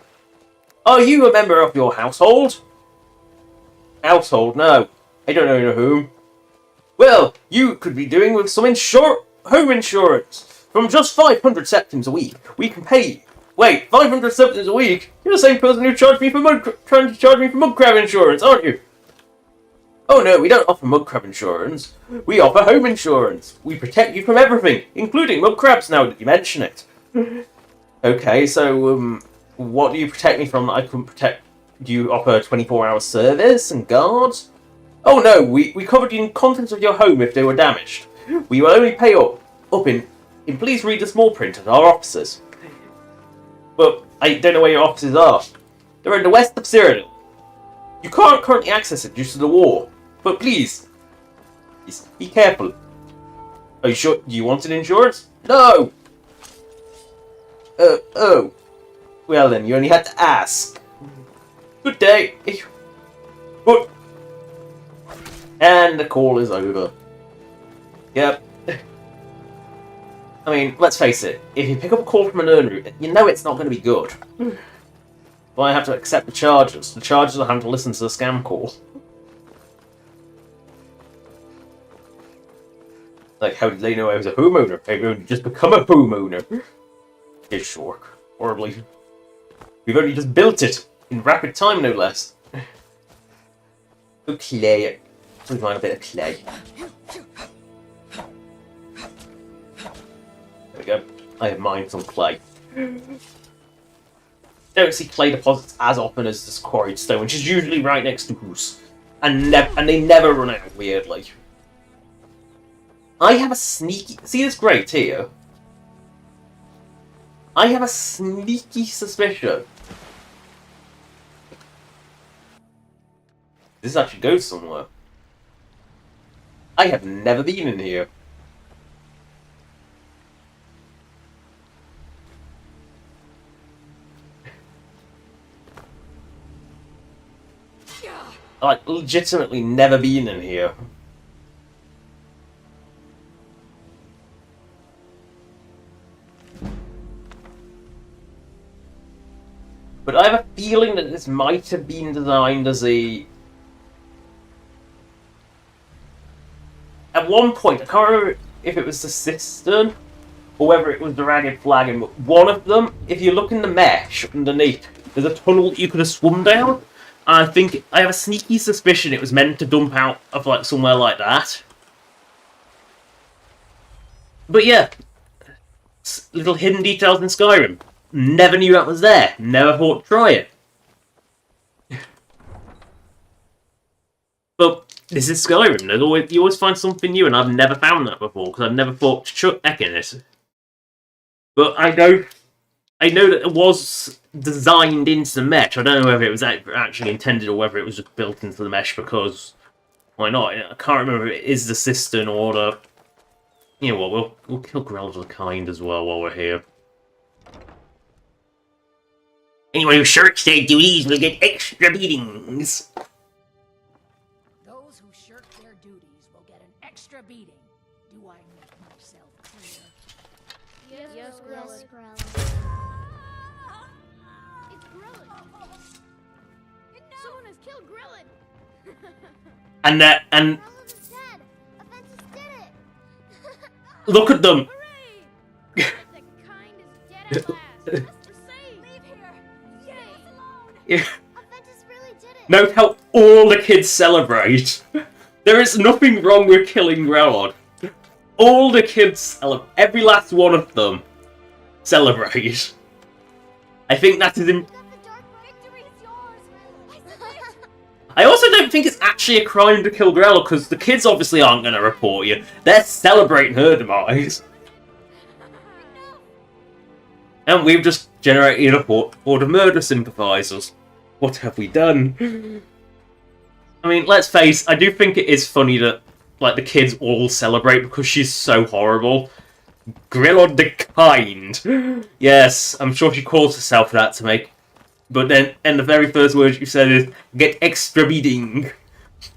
Speaker 1: Are you a member of your household? Household? No. I don't know whom. Well, you could be doing with some home insurance. From just 500 septims a week, we can pay you. Wait, 500 septims a week? You're the same person who trying to charge me for mud crab insurance, aren't you? Oh no, we don't offer mud crab insurance. We offer home insurance. We protect you from everything, including mud crabs now that you mention it. Okay, so, what do you protect me from that I couldn't protect? Do you offer 24-hour service and guards? Oh no, we covered the contents of your home if they were damaged. We will only pay up in please read the small print at our offices. But I don't know where your offices are. They're in the west of Cyrodiil. You can't currently access it due to the war. But please be careful. Are you sure? Do you want an insurance? No! Oh. Well then, you only had to ask. Good day. Good. And the call is over. Yep. I mean, let's face it. If you pick up a call from an earner, you know it's not going to be good. But I have to accept the charges. The charges are having to listen to the scam call. Like, how did they know I was a homeowner? I've only just become a homeowner. It's short. Horribly. We've only just built it. In rapid time, no less. Oh, clay. Please mind a bit of clay. There we go. I have mined some clay. Don't see clay deposits as often as this quarried stone, which is usually right next to house. And they never run out, weirdly. I have a sneaky... See this grate here? I have a sneaky suspicion. This actually goes somewhere. I have never been in here. Like, legitimately never been in here. But I have a feeling that this might have been designed as a... At one point, I can't remember if it was the cistern or whether it was the ragged flagon, but one of them, if you look in the mesh underneath, there's a tunnel that you could have swum down. I think I have a sneaky suspicion it was meant to dump out of like somewhere like that. But yeah, little hidden details in Skyrim. Never knew that was there. Never thought to try it. But this is Skyrim. You always find something new, and I've never found that before because I've never thought to chuck heck in it. But I know that it was designed into the mesh. I don't know whether it was actually intended or whether it was just built into the mesh because why not? I can't remember if it is the cistern or the... You know what, we'll kill Grells of the Kind as well while we're here. Anyone who shirks their duties will get extra beatings.
Speaker 5: Those who shirk their duties will get an extra beating. Do I make myself clear?
Speaker 12: Yes, Grella. It's Grella. Someone has killed Grella.
Speaker 1: And
Speaker 12: Grella is dead. Aventus did it.
Speaker 1: Look at them.
Speaker 12: Hooray! The kind is dead at last. We're safe. Leave here. Yay.
Speaker 1: Yeah.
Speaker 12: Aventus really did it.
Speaker 1: Note how all the kids celebrate. There is nothing wrong with killing Grelod. All the kids celebrate. Every last one of them celebrate. I think that is... I also don't think it's actually a crime to kill Grelod, because the kids obviously aren't going to report you. They're celebrating her demise. And we've just generated a horde of murder sympathisers. What have we done? I mean, let's face, I do think it is funny that like the kids all celebrate because she's so horrible. Grelod the Kind. Yes, I'm sure she calls herself that to make... But then, and the very first word you said is, get extra beating.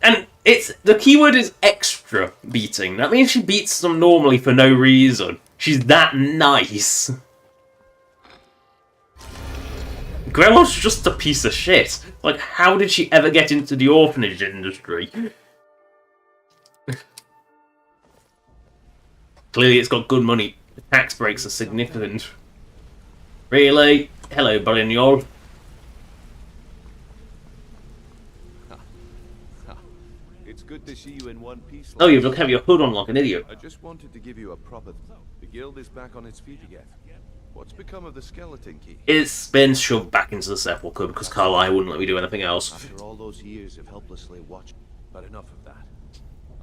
Speaker 1: And it's, the keyword is extra beating. That means she beats them normally for no reason. She's that nice. Grelod's just a piece of shit. Like, how did she ever get into the orphanage industry? Clearly it's got good money. The tax breaks are significant. Really? Hello, Balignol.
Speaker 6: It's good to see you in one piece.
Speaker 1: Oh, you have your hood on like an idiot.
Speaker 6: I just wanted to give you a proper... The guild is back on its feet again. What's become of the skeleton key?
Speaker 1: It's been shoved back into the sepulchre because Carlisle wouldn't let me do anything else.
Speaker 6: After all those years of helplessly watching... But enough of that.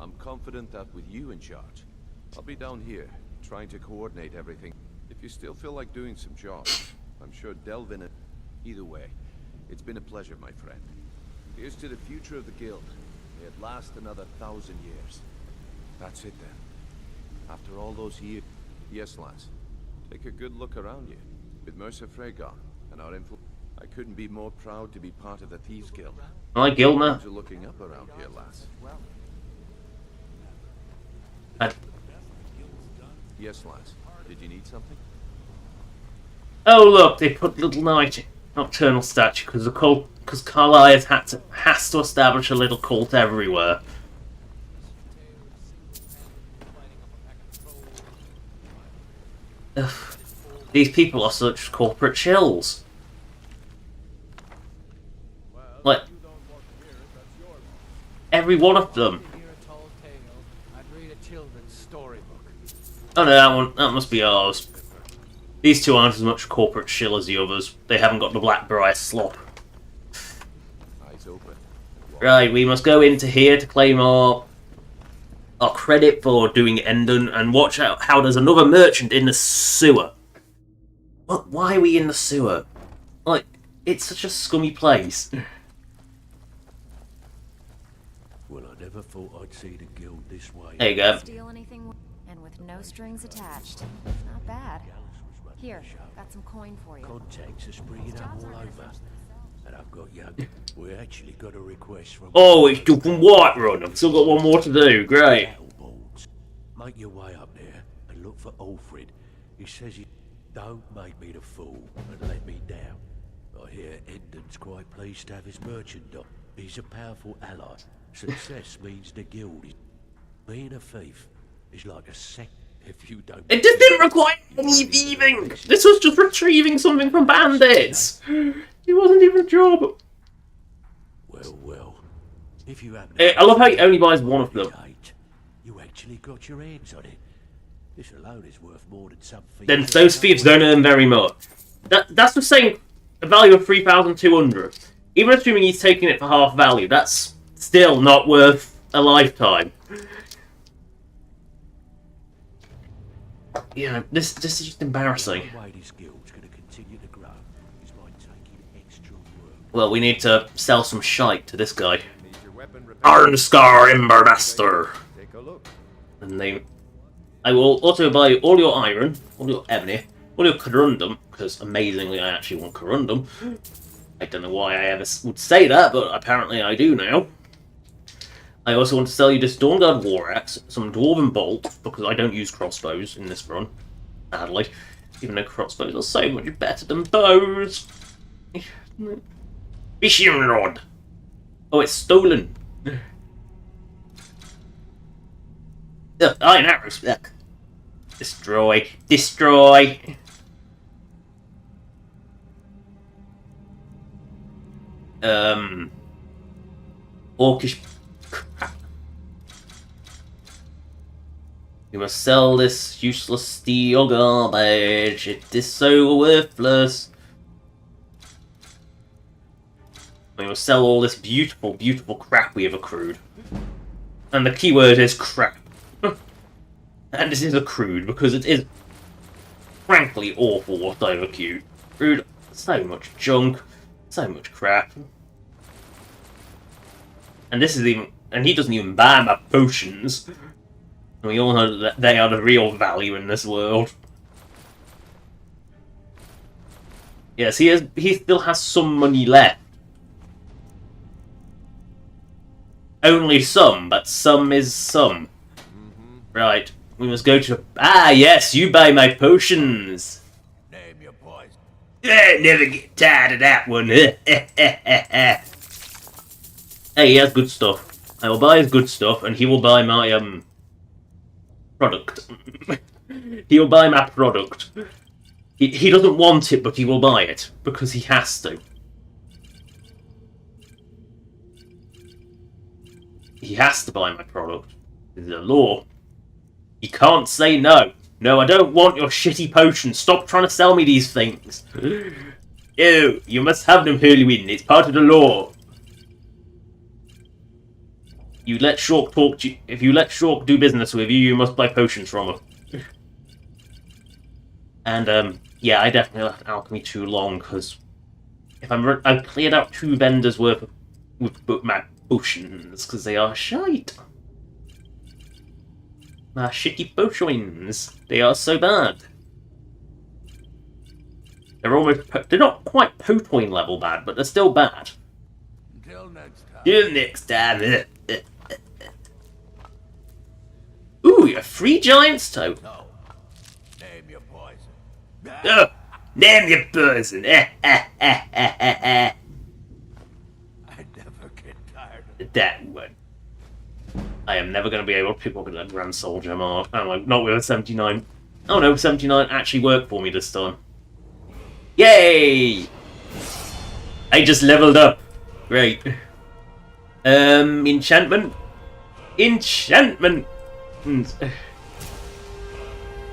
Speaker 6: I'm confident that with you in charge, I'll be down here, trying to coordinate everything. If you still feel like doing some jobs, I'm sure delve in it. Either way, it's been a pleasure, my friend. Here's to the future of the guild. May it last another 1,000 years. That's it then. After all those years... Yes, lads. Take a good look around you. With Mercer Frey gone, and our influence... I couldn't be more proud to be part of the Thieves Guild.
Speaker 1: Hi, Gilmer.
Speaker 6: Things are looking up around here, lass. Yes, lads. Did you need something?
Speaker 1: Oh look, they put little nocturnal statue because the cult, because Carlisle has to establish a little cult everywhere. Ugh. These people are such corporate chills. Like, every one of them. Oh no, that must be ours. These two aren't as much corporate chill as the others. They haven't got the Blackbriar slop. Right, we must go into here to claim our credit for doing Endon, and watch out how there's another merchant in the sewer. What? Why are we in the sewer? Like, it's such a scummy place.
Speaker 11: Well, I never thought I'd see the guild this way.
Speaker 1: There you go.
Speaker 5: Steal anything, and with no strings attached. Not bad. Here, got some coin for you.
Speaker 11: Contacts are springing up all over. And I've got young. We actually got a request from...
Speaker 1: Oh, it's still from Whiterun. I've still got one more to do. Great.
Speaker 11: Make your way up there and look for Alfred. He says he... Don't make me the fool and let me down. I hear Endon's quite pleased to have his merchant dog. He's a powerful ally. Success means the guild is... Being a thief is like a sect if you don't...
Speaker 1: It just didn't require any thieving! This was just retrieving something from bandits! It wasn't even a job!
Speaker 11: Well, if you happen
Speaker 1: I love how he only buys one of them.
Speaker 11: You actually got your hands on it. This alone is worth more than some thieves.
Speaker 1: Then those thieves don't earn very much. That's just saying a value of 3,200. Even assuming he's taking it for half value, that's still not worth a lifetime. You know, this is just embarrassing. Well, we need to sell some shite to this guy. Arnscar Embermaster. And I will also buy all your iron, all your ebony, all your corundum, because amazingly I actually want corundum. I don't know why I ever would say that, but apparently I do now. I also want to sell you this Dawnguard War Axe, some Dwarven Bolt, because I don't use crossbows in this run, sadly. Even though crossbows are so much better than bows. Fishing Rod! Oh, it's stolen! Iron arrows! Destroy! Destroy! Orcish crap. We must sell this useless steel garbage. It is so worthless. We must sell all this beautiful, beautiful crap we have accrued. And the key word is crap. And this is accrued because it is frankly awful what I've accrued. So much junk, so much crap. And this is even, and he doesn't even buy my potions. And we all know that they are the real value in this world. Yes, he still has some money left. Only some, but some is some. Right, we must go to... Ah, yes, you buy my potions!
Speaker 11: Name your poison.
Speaker 1: Never get tired of that one. Hey, he has good stuff. I will buy his good stuff, and he will buy my, product. He will buy my product. He doesn't want it, but he will buy it, because he has to. He has to buy my product. It's a law. He can't say no. No, I don't want your shitty potions. Stop trying to sell me these things. Ew, you must have them, Hurlywin. It's part of the law. You let Shork talk to you. If you let Shork do business with you, you must buy potions from her. And, yeah, I definitely left alchemy too long, because if I've cleared out 2 vendors worth of with my potions, because they are shite. My shitty potions. They are so bad. They're not quite Potoin level bad, but they're still bad.
Speaker 11: Until next time.
Speaker 1: Till next time. Ooh, a free giant's toe.
Speaker 11: No. Name your poison.
Speaker 1: Oh, name your poison.
Speaker 11: I never get tired of
Speaker 1: that one. I am never going to be able to pick up a Grand Soldier mark. I'm like, not with a 79 Oh no, 79 actually worked for me this time. Yay! I just leveled up. Great. Enchantment? Enchantment!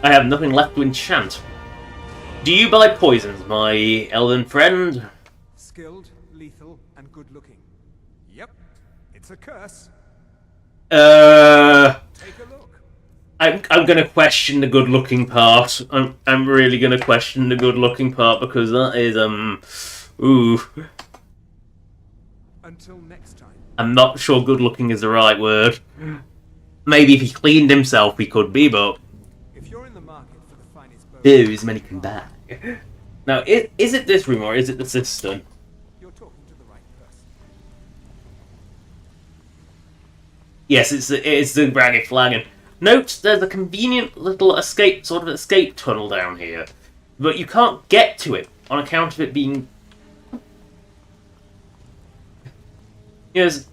Speaker 1: I have nothing left to enchant. Do you buy poisons, my elven friend?
Speaker 2: Skilled, lethal, and good-looking. Yep, it's a curse. Take a look.
Speaker 1: I'm gonna question the good-looking part. I'm really gonna question the good-looking part because that is ooh.
Speaker 2: Until next time.
Speaker 1: I'm not sure good-looking is the right word. Maybe if he cleaned himself, he could be, but
Speaker 2: If you're in the market for the finest bow,
Speaker 1: there is many can buy. Now, is it this room or is it the cistern?
Speaker 2: you're talking to the right person.
Speaker 1: Yes, it's the bragging flagon. Note there's a convenient little escape tunnel down here, but you can't get to it on account of it being. Yes,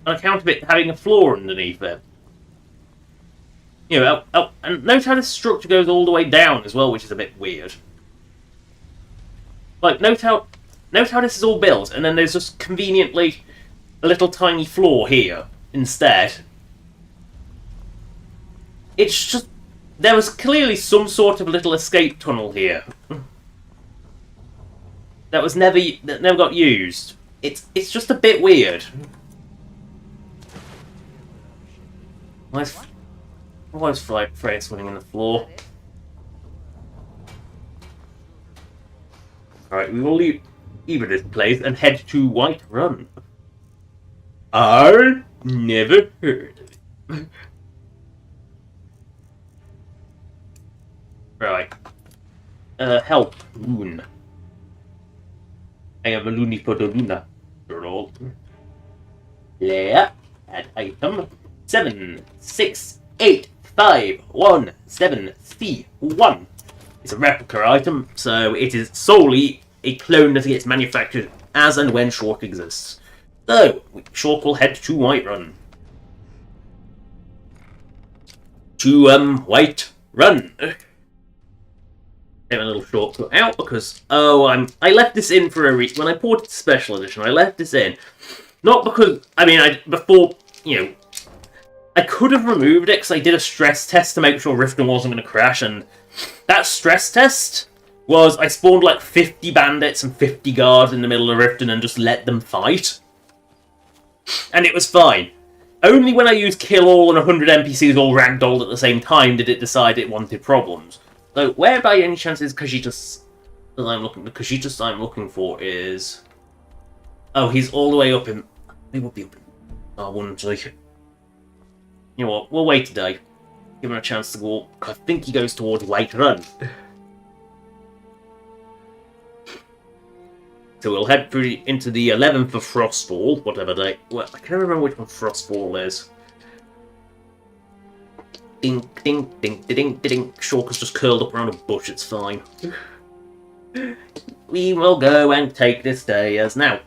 Speaker 1: on account of it having a floor underneath it. You know, and note how this structure goes all the way down as well, which is a bit weird. Like, note how this is all built, and then there's just conveniently a little tiny floor here instead. It's just there was clearly some sort of little escape tunnel here that never got used. It's just a bit weird. Why is Freya swimming in the floor? Alright, we will leave this place and head to Whiterun. I never heard of it. Right. Help. Rune. I have a loony for the Luna. Roll. Yeah. Add item. 7, 6, 8, 5, 1, 7, 3, 1. It's a replica item, so it is solely a clone that gets manufactured as and when Shork exists. So, Shork will head to Whiterun. To, Whiterun. Take a little shortcut out because, I left this in for a reason. When I ported Special Edition, I left this in. Not because, I could have removed it because I did a stress test to make sure Riften wasn't going to crash, and that stress test was I spawned like 50 bandits and 50 guards in the middle of Riften and just let them fight. And it was fine. Only when I used kill all and 100 NPCs all ragdolled at the same time did it decide it wanted problems. So, where by any chance is Khajiitus I'm looking for is... Oh, he's all the way up in... He would be up in... Oh, wouldn't he? You know what, we'll wait a day. Give him a chance to go... I think he goes towards Whiterun. So we'll head through into the 11th of Frostfall, whatever day... Well, I can't remember which one Frostfall is. Ding, ding, ding, ding, ding. Shorker's just curled up around a bush, it's fine. We will go and take this day as now.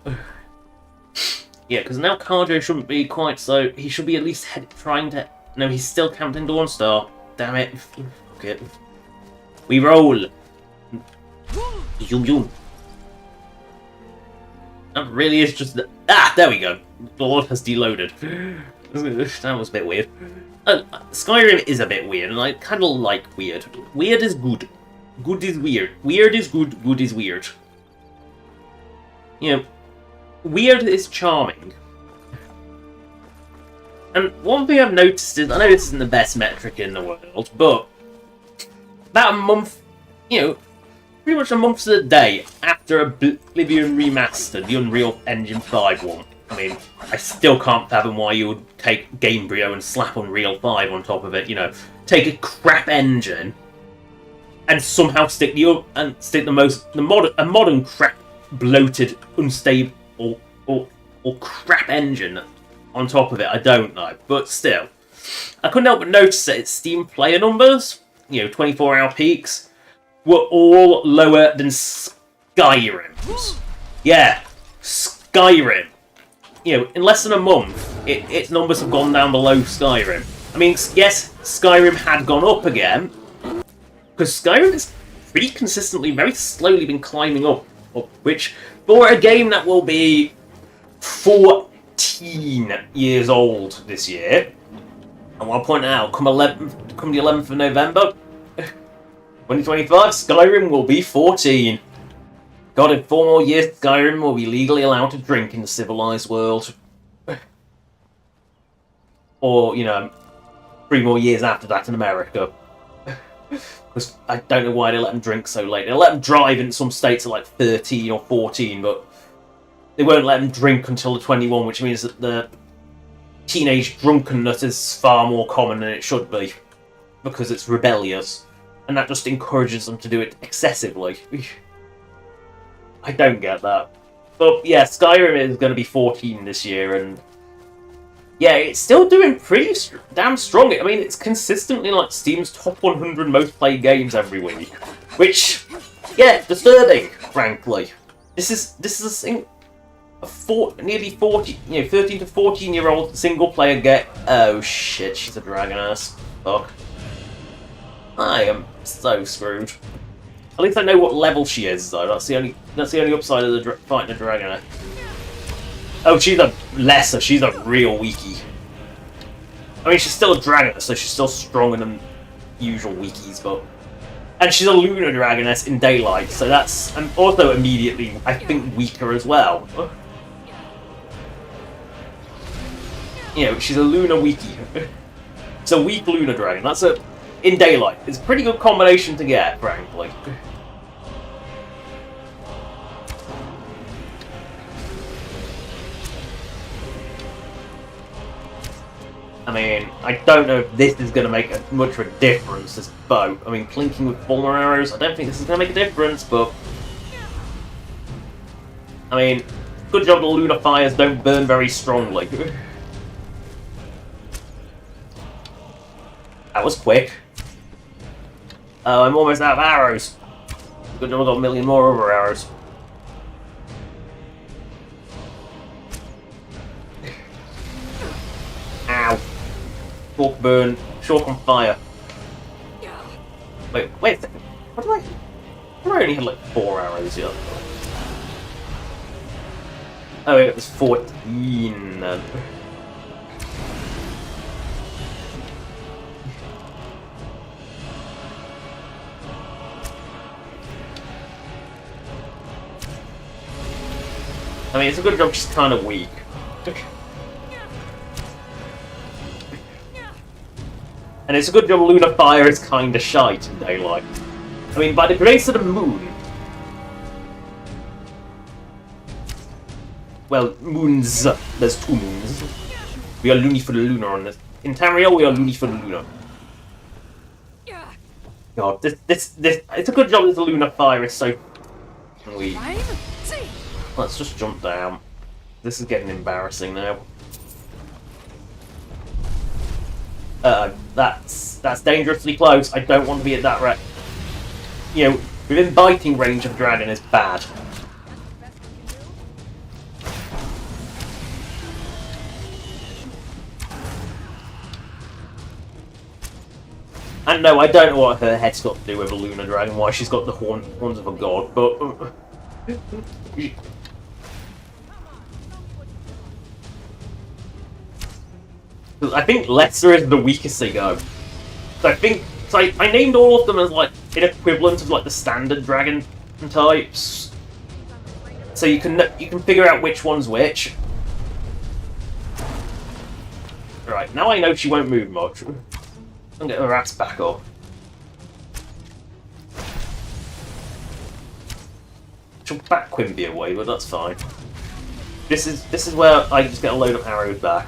Speaker 1: Yeah, because now Cardio shouldn't be quite so... He should be at least trying to... No, he's still camped in Dawnstar. Damn it. Fuck it. We roll. Zoom, zoom. That really is just... there we go. The Lord has deloaded. That was a bit weird. Skyrim is a bit weird, and I kind of like weird. Weird is good. Good is weird. Weird is good. Good is weird. You know, weird is charming. And one thing I've noticed is, I know this isn't the best metric in the world, but about a month, pretty much a month to the day after Oblivion Remastered, the Unreal Engine 5 one. I mean, I still can't fathom why you would take Gamebryo and slap Unreal 5 on top of it, take a crap engine and somehow stick a modern crap, bloated, unstable or crap engine on top of it. I don't know, but still. I couldn't help but notice that its Steam player numbers, 24-hour peaks, were all lower than Skyrim's. Yeah, Skyrim. In less than a month, its numbers have gone down below Skyrim. I mean, yes, Skyrim had gone up again, Because Skyrim has pretty consistently, very slowly been climbing up, which, for a game that will be 14 years old this year, I want to point out, come the 11th of November, 2025, Skyrim will be 14. God, in 4 more years, Skyrim will be legally allowed to drink in the civilized world. Or, 3 more years after that in America. Because I don't know why they let them drink so late. They let them drive in some states at like 13 or 14, but they won't let them drink until they're 21, which means that the teenage drunkenness is far more common than it should be. Because it's rebellious. And that just encourages them to do it excessively. I don't get that. But yeah, Skyrim is going to be 14 this year, and yeah, it's still doing pretty damn strong. I mean, it's consistently like Steam's top 100 most played games every week, which, yeah, disturbing, frankly. This is a nearly 40, 13 to 14-year-old single player game. Oh shit, she's a dragon ass. Fuck. I am so screwed. At least I know what level she is, though. That's the only upside of the fighting a dragon. Oh, she's a lesser. She's a real weakie. I mean, she's still a dragon, so she's still stronger than usual weakies, but... And she's a lunar dragoness in daylight, so that's also immediately, I think, weaker as well. She's a lunar weakie. It's a weak lunar dragon. That's in daylight. It's a pretty good combination to get, frankly. I mean, I don't know if this is going to make much of a difference, this bow. I mean, clinking with fulmer arrows, I don't think this is going to make a difference, but... I mean, good job the lunar fires don't burn very strongly. That was quick. Oh, I'm almost out of arrows. Good job I got a million more over arrows. Ow. Shulk burn. Shulk on fire. Wait a second. What did I only had like 4 arrows yet? Oh wait, it was 14 then. I mean, it's a good job she's kind of weak. And it's a good job Lunar Fire is kind of shite in daylight. I mean, by the grace of the moon... Well, moons. There's 2 moons. We are loony for the lunar on this. In Tamriel, we are loony for the lunar. God, this... It's a good job that the Lunar Fire is so... weak. Let's just jump down. This is getting embarrassing now. That's dangerously close. I don't want to be at that rate. Within biting range of dragon is bad. And no, I don't know what her head's got to do with a lunar dragon, why she's got the horns of a god, but... I think lesser is the weakest they go. So I named all of them as like an equivalent of like the standard dragon types. So you can figure out which one's which. Right, now I know she won't move much. I'll get her ass back up. She'll back Quimby away, but that's fine. This is where I just get a load of arrows back.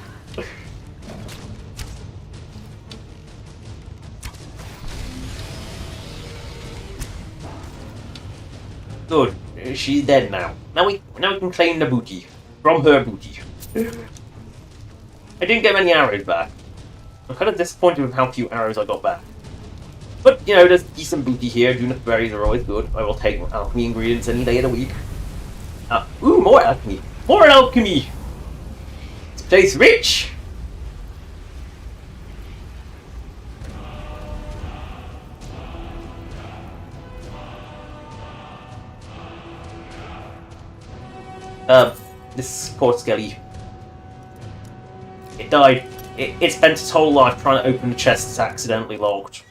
Speaker 1: Good. She's dead now. Now we can claim the booty. From her booty. I didn't get many arrows back. I'm kind of disappointed with how few arrows I got back. But, there's decent booty here. Juniper berries are always good. I will take alchemy ingredients any day of the week. Ooh, more alchemy. More alchemy! This place rich! This poor Skelly. It died. It spent its whole life trying to open the chest that's accidentally locked.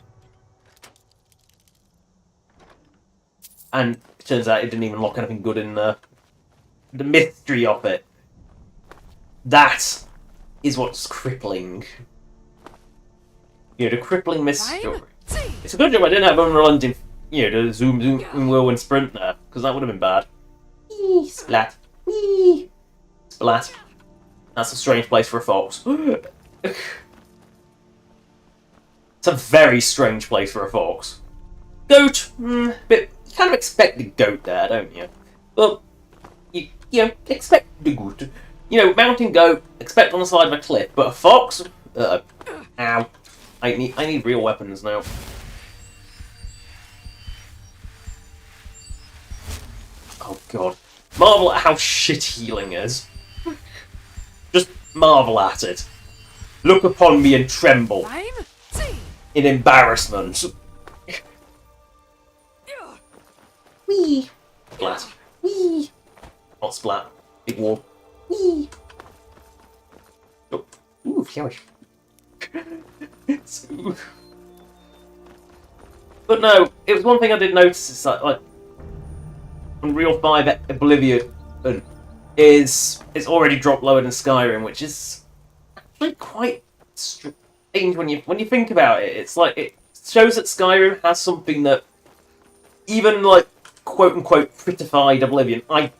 Speaker 1: And it turns out it didn't even lock anything good in there. The mystery of it. That is what's crippling. You know, the crippling mystery. It's a good job I didn't have unrelenting, you know, the zoom, whirlwind sprint there, because that would have been bad. Whee! Splat. Whee! Splat. That's a strange place for a fox. It's a very strange place for a fox. Goat! But you kind of expect the goat there, don't you? Well, you know, expect the goat. You know, mountain goat, expect on the side of a cliff, but a fox? Ow. I need real weapons now. Oh god. Marvel at how shit healing is. Just marvel at it. Look upon me and tremble. In embarrassment. Wee. Splat. Wee. Not splat. Big wall. Wee. Oh. Ooh, yowish. But no, it was one thing I did notice is that, like, Unreal 5 Oblivion is already dropped lower than Skyrim, which is actually quite strange when you think about it. It's like it shows that Skyrim has something that even like quote unquote prettified Oblivion, I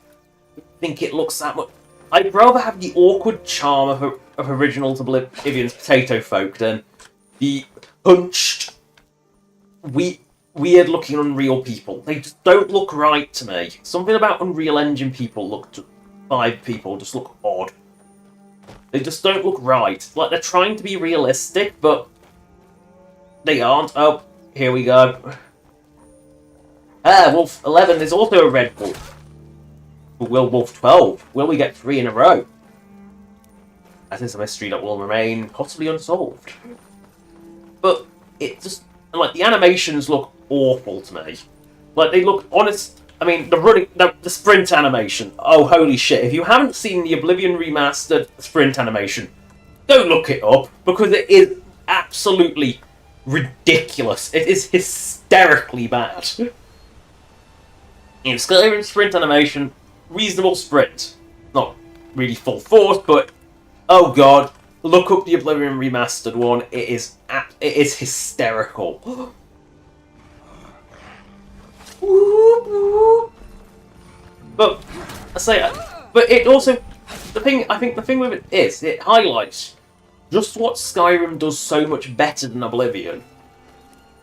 Speaker 1: think it looks that much. I'd rather have the awkward charm of original Oblivion's potato folk than the hunched, weird-looking Unreal people. They just don't look right to me. Something about Unreal Engine people 5 people just look odd. They just don't look right. Like, they're trying to be realistic, but they aren't. Oh, here we go. Wolf 11 is also a red wolf. But will Wolf 12? Will we get 3 in a row? That is a mystery that will remain possibly unsolved. But it just, like, the animations look awful to me. Like, they look honest. I mean, the sprint animation. Oh, holy shit. If you haven't seen the Oblivion Remastered sprint animation, go look it up, because it is absolutely ridiculous. It is hysterically bad. In Skyrim sprint animation, reasonable sprint. Not really full force, but oh god, look up the Oblivion Remastered one. It is hysterical. But it also I think the thing with it is it highlights just what Skyrim does so much better than Oblivion.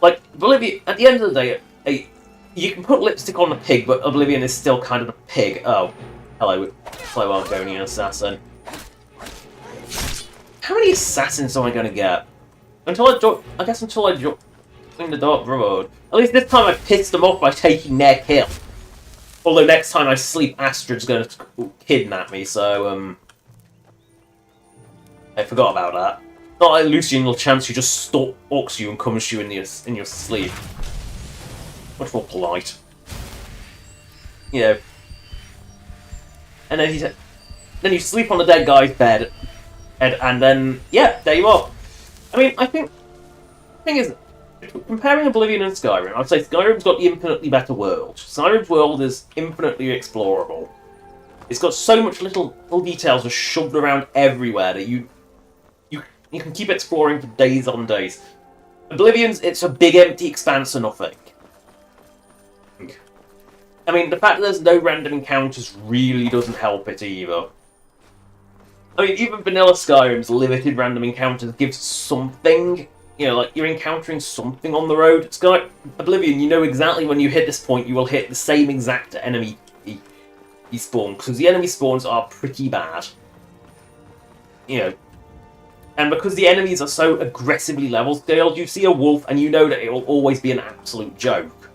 Speaker 1: Like Oblivion, at the end of the day, you can put lipstick on the pig, but Oblivion is still kind of a pig. Oh, hello Argonian assassin. How many assassins am I going to get? Until I join the Dark Brotherhood. At least this time I pissed them off by taking their kill. Although next time I sleep, Astrid's going to kidnap me, so, I forgot about that. Not like Lucian will chance you just stalks you and comes to you in your sleep. Much more polite. You know. And then you sleep on the dead guy's bed, and then, yeah, there you are. I mean, I think the thing is, comparing Oblivion and Skyrim, I'd say Skyrim's got the infinitely better world. Skyrim's world is infinitely explorable. It's got so much little details just shoved around everywhere that you can keep exploring for days on days. Oblivion's, it's a big empty expanse of nothing. I mean, the fact that there's no random encounters really doesn't help it either. I mean, even vanilla Skyrim's limited random encounters gives something. You know, like, you're encountering something on the road. Oblivion, you know exactly when you hit this point, you will hit the same exact enemy spawn, because the enemy spawns are pretty bad. You know, and because the enemies are so aggressively level scaled, you see a wolf and you know that it will always be an absolute joke.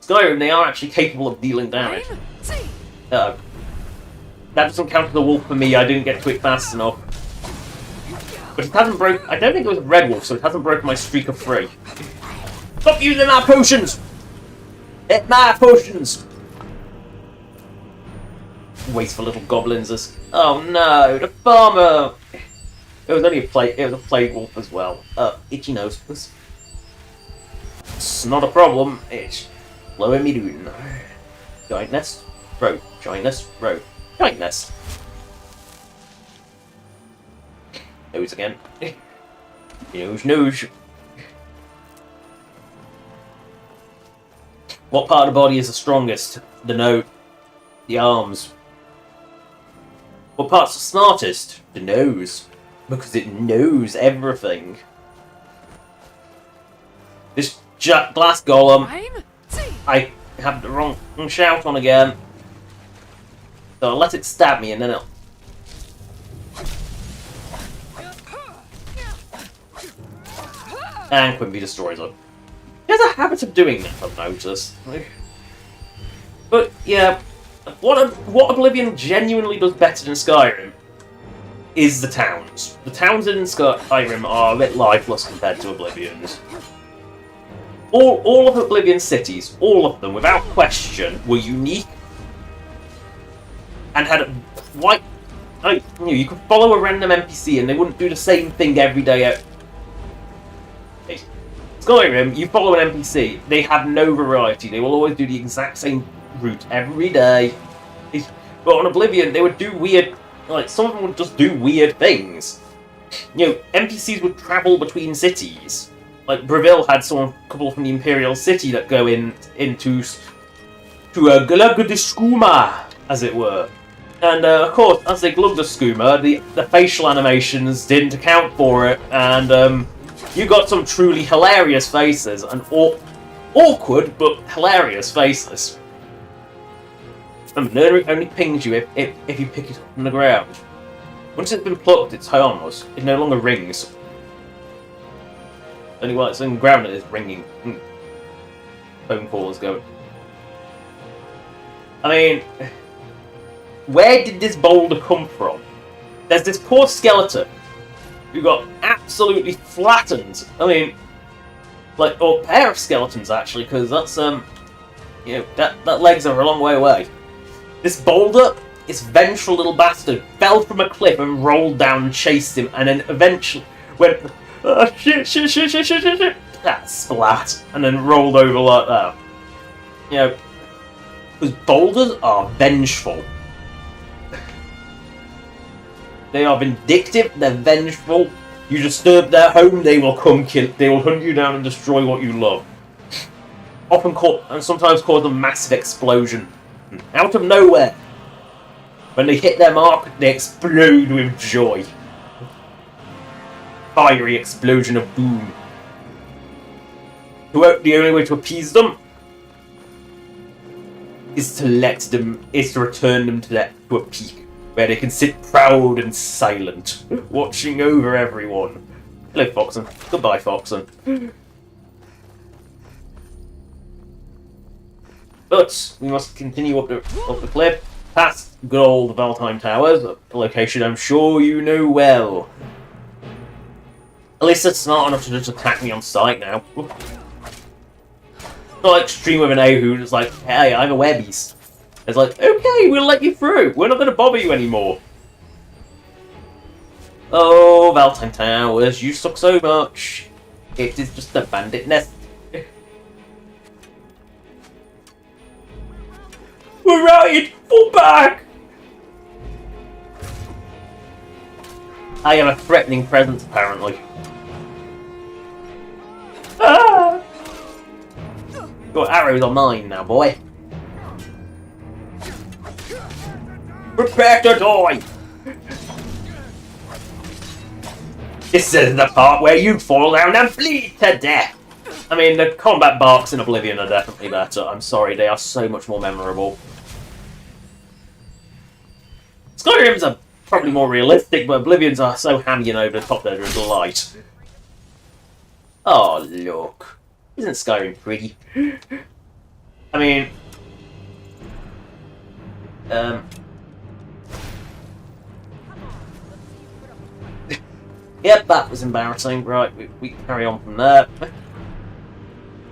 Speaker 1: Skyrim, they are actually capable of dealing damage. That doesn't count as the wolf for me, I didn't get to it fast enough. But it hasn't broken. I don't think it was a red wolf, so it hasn't broken my streak of 3. Stop using my potions! Hit my potions! wasteful little goblins. Oh no, the farmer! It was only a plague. It was a plague wolf as well. Itchy nose. It's not a problem. It's blowing me down. Giant nest, road. Giant nest, road. Giant nest. Nose again. Nose. What part of the body is the strongest? The nose. The arms. What part's the smartest? The nose. Because it knows everything. This glass golem. I have the wrong shout on again. So I'll let it stab me and then it'll... And Quimby destroys it. He has a habit of doing that, I've noticed. But yeah, what Oblivion genuinely does better than Skyrim is the towns. The towns in Skyrim are a bit lifeless compared to Oblivion's. All of Oblivion's cities, all of them, without question, were unique and had a white. You could follow a random NPC and they wouldn't do the same thing every day. Skyrim, you follow an NPC, they have no variety. They will always do the exact same route every day. But on Oblivion, they would do weird. Like, some of them would just do weird things. NPCs would travel between cities. Like, Breville had a couple from the Imperial City that go into a Glugdeskuma, as it were. And, of course, as they glug the skooma, the facial animations didn't account for it, and, you got some truly hilarious faces, and awkward, but hilarious faces. It only pings you if you pick it up from the ground. Once it's been plucked, it's harmless. It no longer rings. Only while it's on the ground it is ringing. Phone call is going. I mean, where did this boulder come from? There's this poor skeleton who got absolutely flattened. I mean, or a pair of skeletons actually, because that's that legs are a long way away. This boulder, this vengeful little bastard, fell from a cliff and rolled down and chased him, and then eventually went, oh, shit, that splat, and then rolled over like that. Because boulders are vengeful. They are vindictive, they're vengeful. You disturb their home, they will come kill. They will hunt you down and destroy what you love. And sometimes cause a massive explosion. Out of nowhere. When they hit their mark, they explode with joy. Fiery explosion of boom. The only way to appease them is to return them to a peak, where they can sit proud and silent, watching over everyone. Hello, Foxen. Goodbye, Foxen. But we must continue up the cliff, past good old Valtime Towers, a location I'm sure you know well. At least it's smart enough to just attack me on sight now. Not like Stream with an A who's like, hey, I'm a werebeast. It's like, okay, we'll let you through. We're not going to bother you anymore. Oh, Valtime Towers, you suck so much. It is just a bandit nest. We're routed! Fall back! I am a threatening presence, apparently. Ah! Your arrows are mine now, boy. Prepare to die! This is the part where you fall down and bleed to death! I mean, the combat barks in Oblivion are definitely better. I'm sorry, they are so much more memorable. Skyrim's are probably more realistic, but Oblivion's are so hammy over the top they're a delight. Oh, look. Isn't Skyrim pretty? I mean... Yep, that was embarrassing. Right, we carry on from there.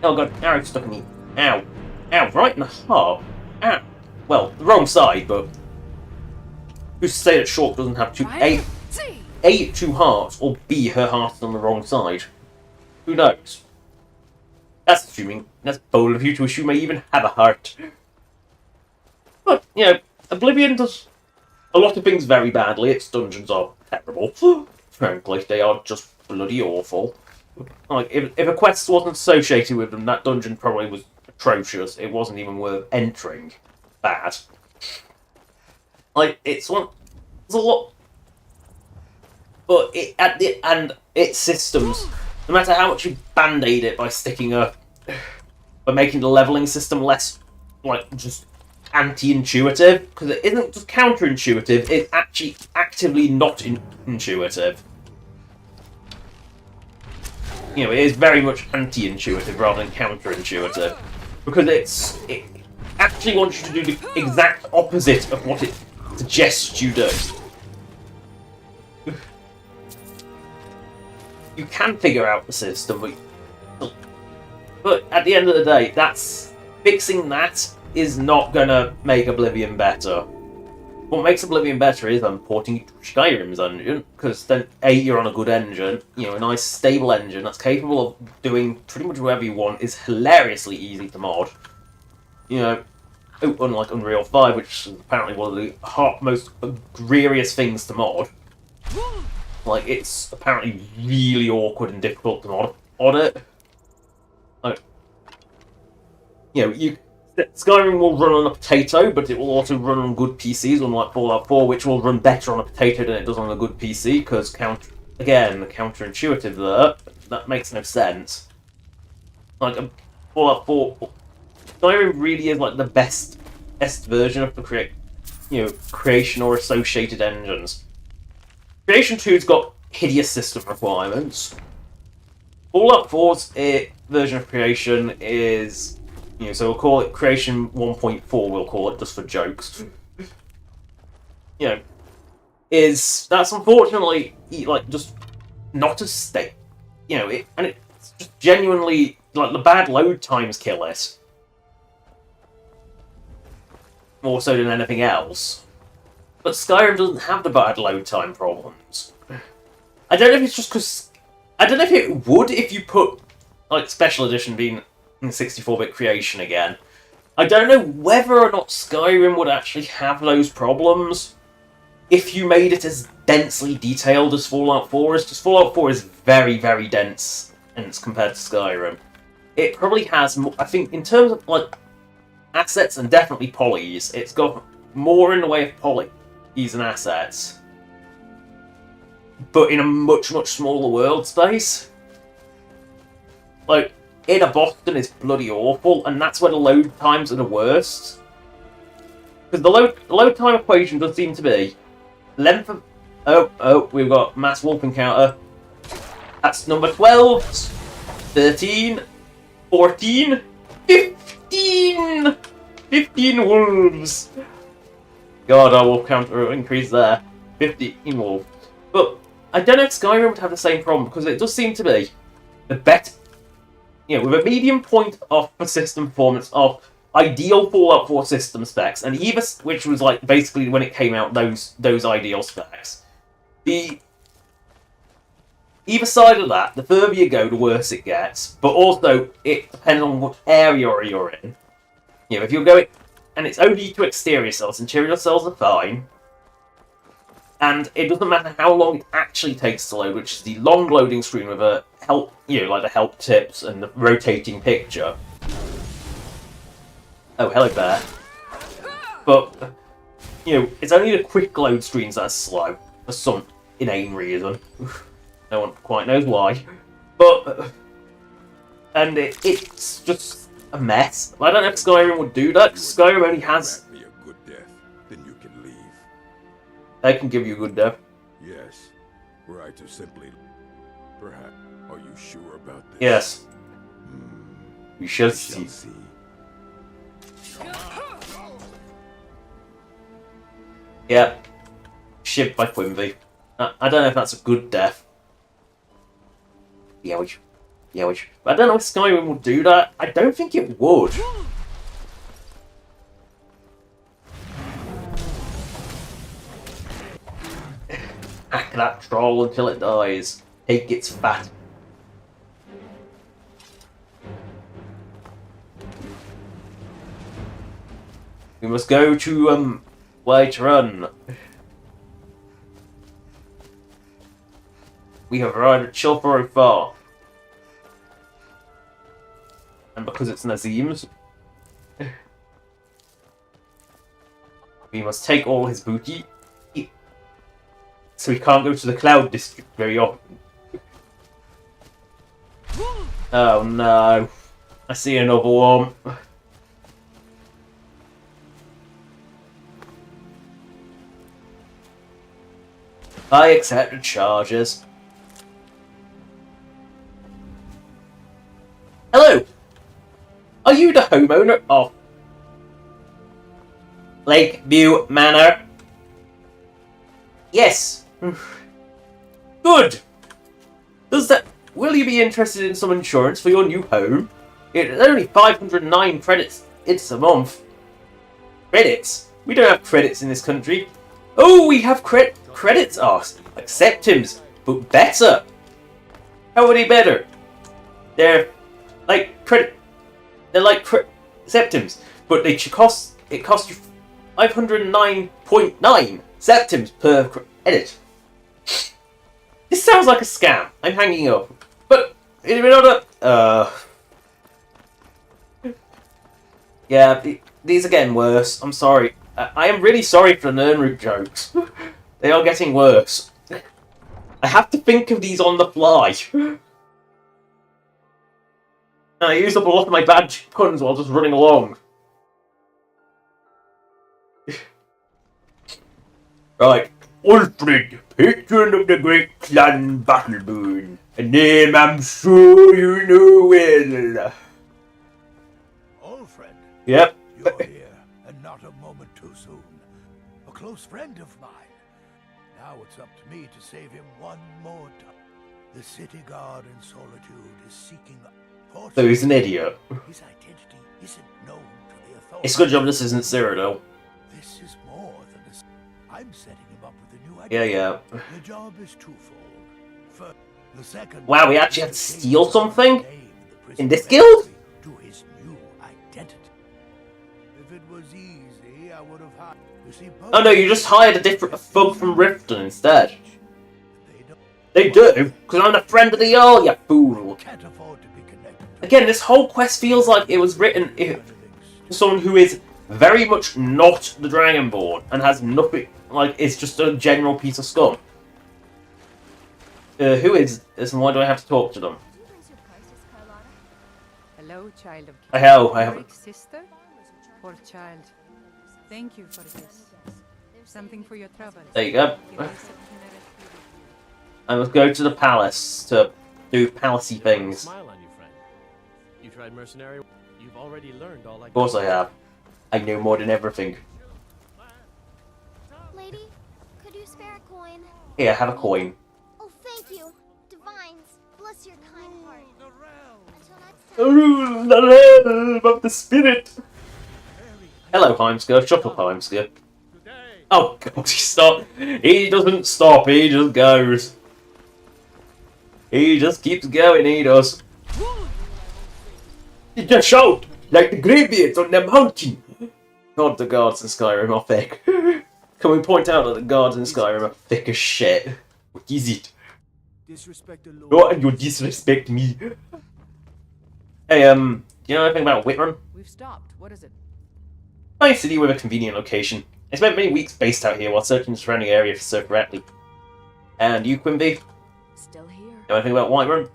Speaker 1: Oh god, arrow stuck in me. Ow. Ow, right in the heart. Ow. Well, the wrong side, but... who's to say that Shulk doesn't have two hearts, or B, her heart is on the wrong side? Who knows? That's bold of you to assume I even have a heart. But, you know, Oblivion does a lot of things very badly. Its dungeons are terrible. Frankly, they are just bloody awful. Like, if a quest wasn't associated with them, that dungeon probably was atrocious. It wasn't even worth entering. Bad. Like, it's a lot. But its systems, no matter how much you band-aid it by making the leveling system less, like, just anti-intuitive, because it isn't just counterintuitive, it's actually actively not intuitive. You know, it is very much anti-intuitive rather than counterintuitive, because it actually wants you to do the exact opposite of what it suggests you do. You can figure out the system, but at the end of the day, fixing that is not gonna make Oblivion better. What makes Oblivion better is porting it to Skyrim's engine, because then A, you're on a good engine, you know, a nice stable engine that's capable of doing pretty much whatever you want, is hilariously easy to mod. You know, unlike Unreal 5, which is apparently one of the most egregious things to mod. Like, it's apparently really awkward and difficult to mod it. Like, you know, Skyrim will run on a potato, but it will also run on good PCs, unlike Fallout 4, which will run better on a potato than it does on a good PC, because, counterintuitive there, that makes no sense. Like, Fallout 4, Skyrim really is, like, the best version of the creation or associated engines. Creation 2's got hideous system requirements. Fallout 4's version of creation is, you know, so we'll call it Creation 1.4, we'll call it, just for jokes. You know, that's unfortunately, like, just not as stable. You know, it's just genuinely, like, the bad load times kill it. More so than anything else. But Skyrim doesn't have the bad load time problems. I don't know if it's just because... I don't know if it would if you put, like, Special Edition being in 64-bit creation again. I don't know whether or not Skyrim would actually have those problems if you made it as densely detailed as Fallout 4 is, because Fallout 4 is very, very dense compared to Skyrim. It probably has, I think, in terms of, like, assets and definitely polys, it's got more in the way of polys and assets, but in a much, much smaller world space. Like, Inner Boston is bloody awful, and that's where the load times are the worst. Because the load time equation does seem to be length of... Oh, we've got mass wolf encounter. That's number 12, 13, 14, 15! 15 wolves! God, our wolf count will increase there. 15 wolves. But I don't know if Skyrim would have the same problem, because it does seem to be the better... You know, with a medium point of persistent performance of ideal Fallout 4 system specs, and which was, like, basically when it came out, those ideal specs. Either side of that, the further you go, the worse it gets. But also, it depends on what area you're in. You know, if you're going... And it's only to exterior cells. Interior cells are fine. And it doesn't matter how long it actually takes to load, which is the long loading screen with a help, you know, like the help tips and the rotating picture. Oh, hello there. But, you know, it's only the quick load screens that are slow, for some inane reason. No one quite knows why. But, and it's just a mess. I don't know if Skyrim would do that, because Skyrim only has...
Speaker 7: Me a good death, then you can leave.
Speaker 1: They can give you a good death.
Speaker 7: Yes. Were I to simply... Perhaps. Are you sure about this?
Speaker 1: Yes. We shall see. Yeah. Shipped by Quimby. I don't know if that's a good death. Yeah, but I don't know if Skyrim would do that. I don't think it would. whack that troll until it dies. Take its fat. We must go to, Whiterun. We have arrived at Chilfaro Far. And because it's Nazim's, we must take all his booty. So we can't go to the Cloud District very often. Oh no. I see another one. I accept the charges. Hello! Are you the homeowner of Lakeview Manor? Yes. Good. Will you be interested in some insurance for your new home? It's only 509 credits. It's a month. Credits? We don't have credits in this country. Oh, we have credits. Like septims, but better. How are they better? They're like septims, but it costs you 509.9 septims per credit. This sounds like a scam. I'm hanging up. But we're not yeah, these are getting worse. I'm sorry. I am really sorry for the Nernroot jokes. They are getting worse. I have to think of these on the fly. And I used up a lot of my bad puns while just running along. Right. Ulfrid, patron of the great clan Battleboon. A name I'm sure you know well.
Speaker 11: Ulfrid?
Speaker 1: Yep.
Speaker 11: You're here, and not a moment too soon. A close friend of mine. Now it's up to me to save him one more time. The city guard in Solitude is seeking...
Speaker 1: So he's an idiot.
Speaker 11: His identity isn't known to the authorities.
Speaker 1: It's a good job this isn't Cyrodiil.
Speaker 11: This is more than a... I'm setting him up with a new
Speaker 1: Yeah,
Speaker 11: identity.
Speaker 1: yeah.
Speaker 11: The job is twofold. First, the second...
Speaker 1: Wow, we actually have to steal something? In this
Speaker 11: guild?
Speaker 1: guild?
Speaker 11: To his new identity. If it was easy, I would have hired... You see,
Speaker 1: Oh no, you just hired a different thug from Riften instead. They do, because I'm a friend of the Jarl, you fool.
Speaker 11: Can't afford to be connected to...
Speaker 1: Again, this whole quest feels like it was written for someone who is very much not the Dragonborn and has nothing, like, it's just a general piece of scum. Who is this and why do I have to talk to them?
Speaker 9: Hello, child of
Speaker 1: Hell, I have...
Speaker 9: Daedric's sister? Poor child. Thank you for this. Something for your troubles.
Speaker 1: There you go. I must go to the palace to do palacey things.
Speaker 10: Smile on you, friend. You tried mercenary. You've already learned all I.
Speaker 1: Of course I have. I know more than everything.
Speaker 12: Lady, could you spare a coin?
Speaker 1: Here, have a coin.
Speaker 12: Oh, thank you. Divines, bless your kind heart. Until next time.
Speaker 1: Oh, the realm of the spirit. Hello, Heimsker. Shut up, Heimsker. Oh God, he stopped. He doesn't stop. He just goes. He just keeps going. He does. He just shout like the greybeards on the mountain. God, the guards in Skyrim are thick. Can we point out that the guards in Skyrim are thick as shit? What is it?
Speaker 2: Disrespect the Lord.
Speaker 1: What, and you disrespect me? Hey, do you know anything about Whitrun?
Speaker 9: We've stopped. What is it?
Speaker 1: Nice city with a convenient location. I spent many weeks based out here while searching the surrounding area for Sir Ratley. And you, Quimby?
Speaker 5: Still here.
Speaker 1: Know anything about Whiterun?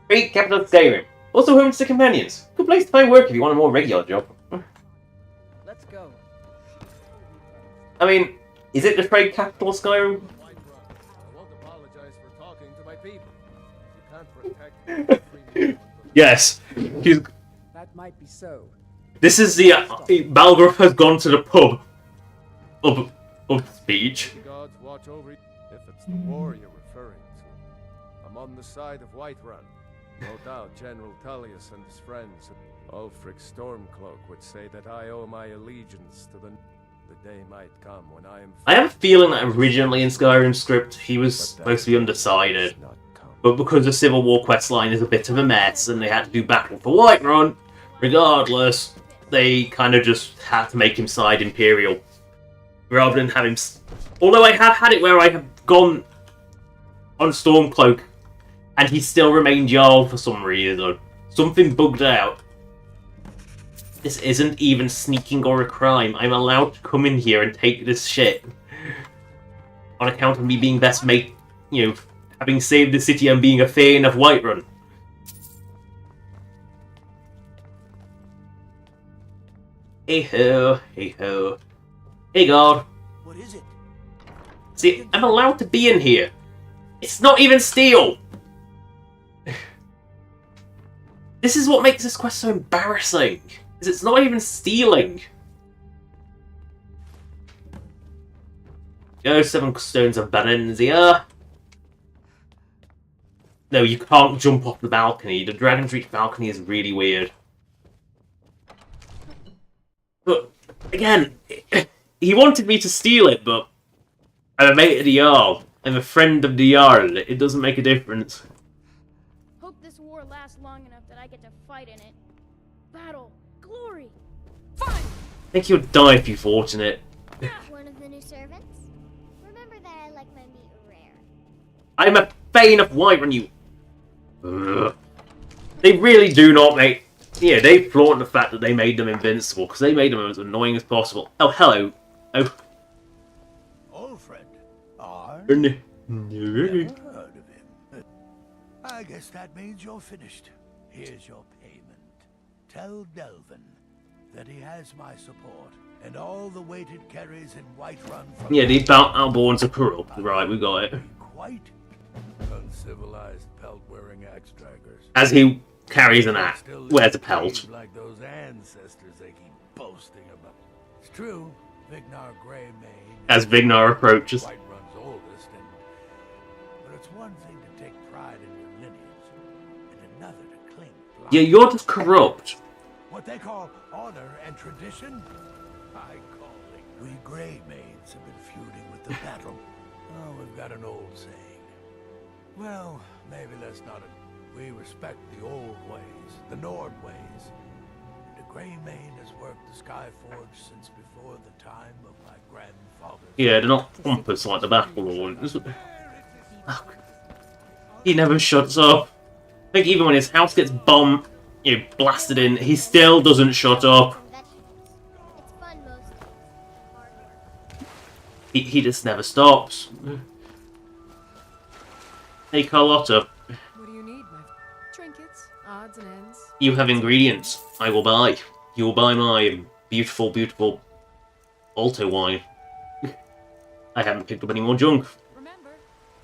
Speaker 1: Great capital of Skyrim. Also home to the companions. Good place to find work if you want a more regular job.
Speaker 9: Let's go.
Speaker 1: I mean, is it the trade capital of Skyrim?
Speaker 6: I won't apologize for talking to my people. You can't protect me.
Speaker 1: Yes.
Speaker 9: That might be so.
Speaker 1: This is the Balgruuf has gone to the pub of speech.
Speaker 6: The gods watch over you. If it's the war you're referring to, I'm on the side of Whiterun. No doubt General Tullius and his friends, Ulfric Stormcloak, would say that I owe my allegiance to the... The day might come when I am.
Speaker 1: I have a feeling that originally in Skyrim script he was supposed to be undecided, but because the Civil War questline is a bit of a mess and they had to do Battle for Whiterun, regardless, they kind of just had to make him side Imperial, rather than have him... Although I have had it where I have gone on Stormcloak and he still remained Jarl for some reason. Something bugged out. This isn't even sneaking or a crime. I'm allowed to come in here and take this shit. On account of me being best mate, you know, having saved the city and being a Thane of Whiterun. Hey ho, hey ho. Hey God.
Speaker 11: What is it?
Speaker 1: See, I'm allowed to be in here. It's not even steal! This is what makes this quest so embarrassing. Is it's not even stealing. Go 7 stones of Barenziah. No, you can't jump off the balcony. The Dragon's Reach balcony is really weird. But, again, he wanted me to steal it, but I'm a mate of the Jarl. I'm a friend of the Jarl. It doesn't make a difference.
Speaker 12: Hope this war lasts long enough that I get to fight in it. Battle, glory.
Speaker 1: I think you'll die if you fought in it.
Speaker 13: One of the new servants? Remember that I like my meat rare.
Speaker 1: I'm a Thane of Whiterun, you... Ugh. They really do not make... Yeah, they flaunt the fact that they made them invincible, because they made them as annoying as possible. Oh, hello. Oh.
Speaker 11: Old friend.
Speaker 1: Never
Speaker 11: Never heard of him. I guess that means you're finished. Here's your payment. Tell Delvin that he has my support, and all the weighted carries in Whiterun from...
Speaker 1: Yeah, the Outborns are corrupt. Right, we got it.
Speaker 11: Quite
Speaker 6: Uncivilized pelt-wearing axe-draggers.
Speaker 1: As he carries an axe, wears a pelt.
Speaker 11: like those ancestors they keep boasting about. It's true, Vignar Greymane...
Speaker 1: As Vignar approaches.
Speaker 11: Whiterun's oldest, but it's one thing to take pride in your lineage, and another to cling blind.
Speaker 1: Yeah, you're just corrupt.
Speaker 11: What they call honor and tradition? I call it. We Greymaids have been feuding with the battle. Oh, we've got an old saying. Well, maybe that's not it. We respect the old ways, the Nord ways. The Greymane has worked the Skyforge since before the time of my grandfather.
Speaker 1: Yeah, they're not pompous like the Battle Lords. He never shuts up. I think even when his house gets bombed, you know, blasted in, he still doesn't shut up.
Speaker 13: It's fun most days. Hard work.
Speaker 1: He just never stops. Hey, Carlotta.
Speaker 5: What do you need, my trinkets, odds and ends?
Speaker 1: You have ingredients. I will buy. You will buy my beautiful, beautiful Alto wine. I haven't picked up any more junk.
Speaker 5: Remember,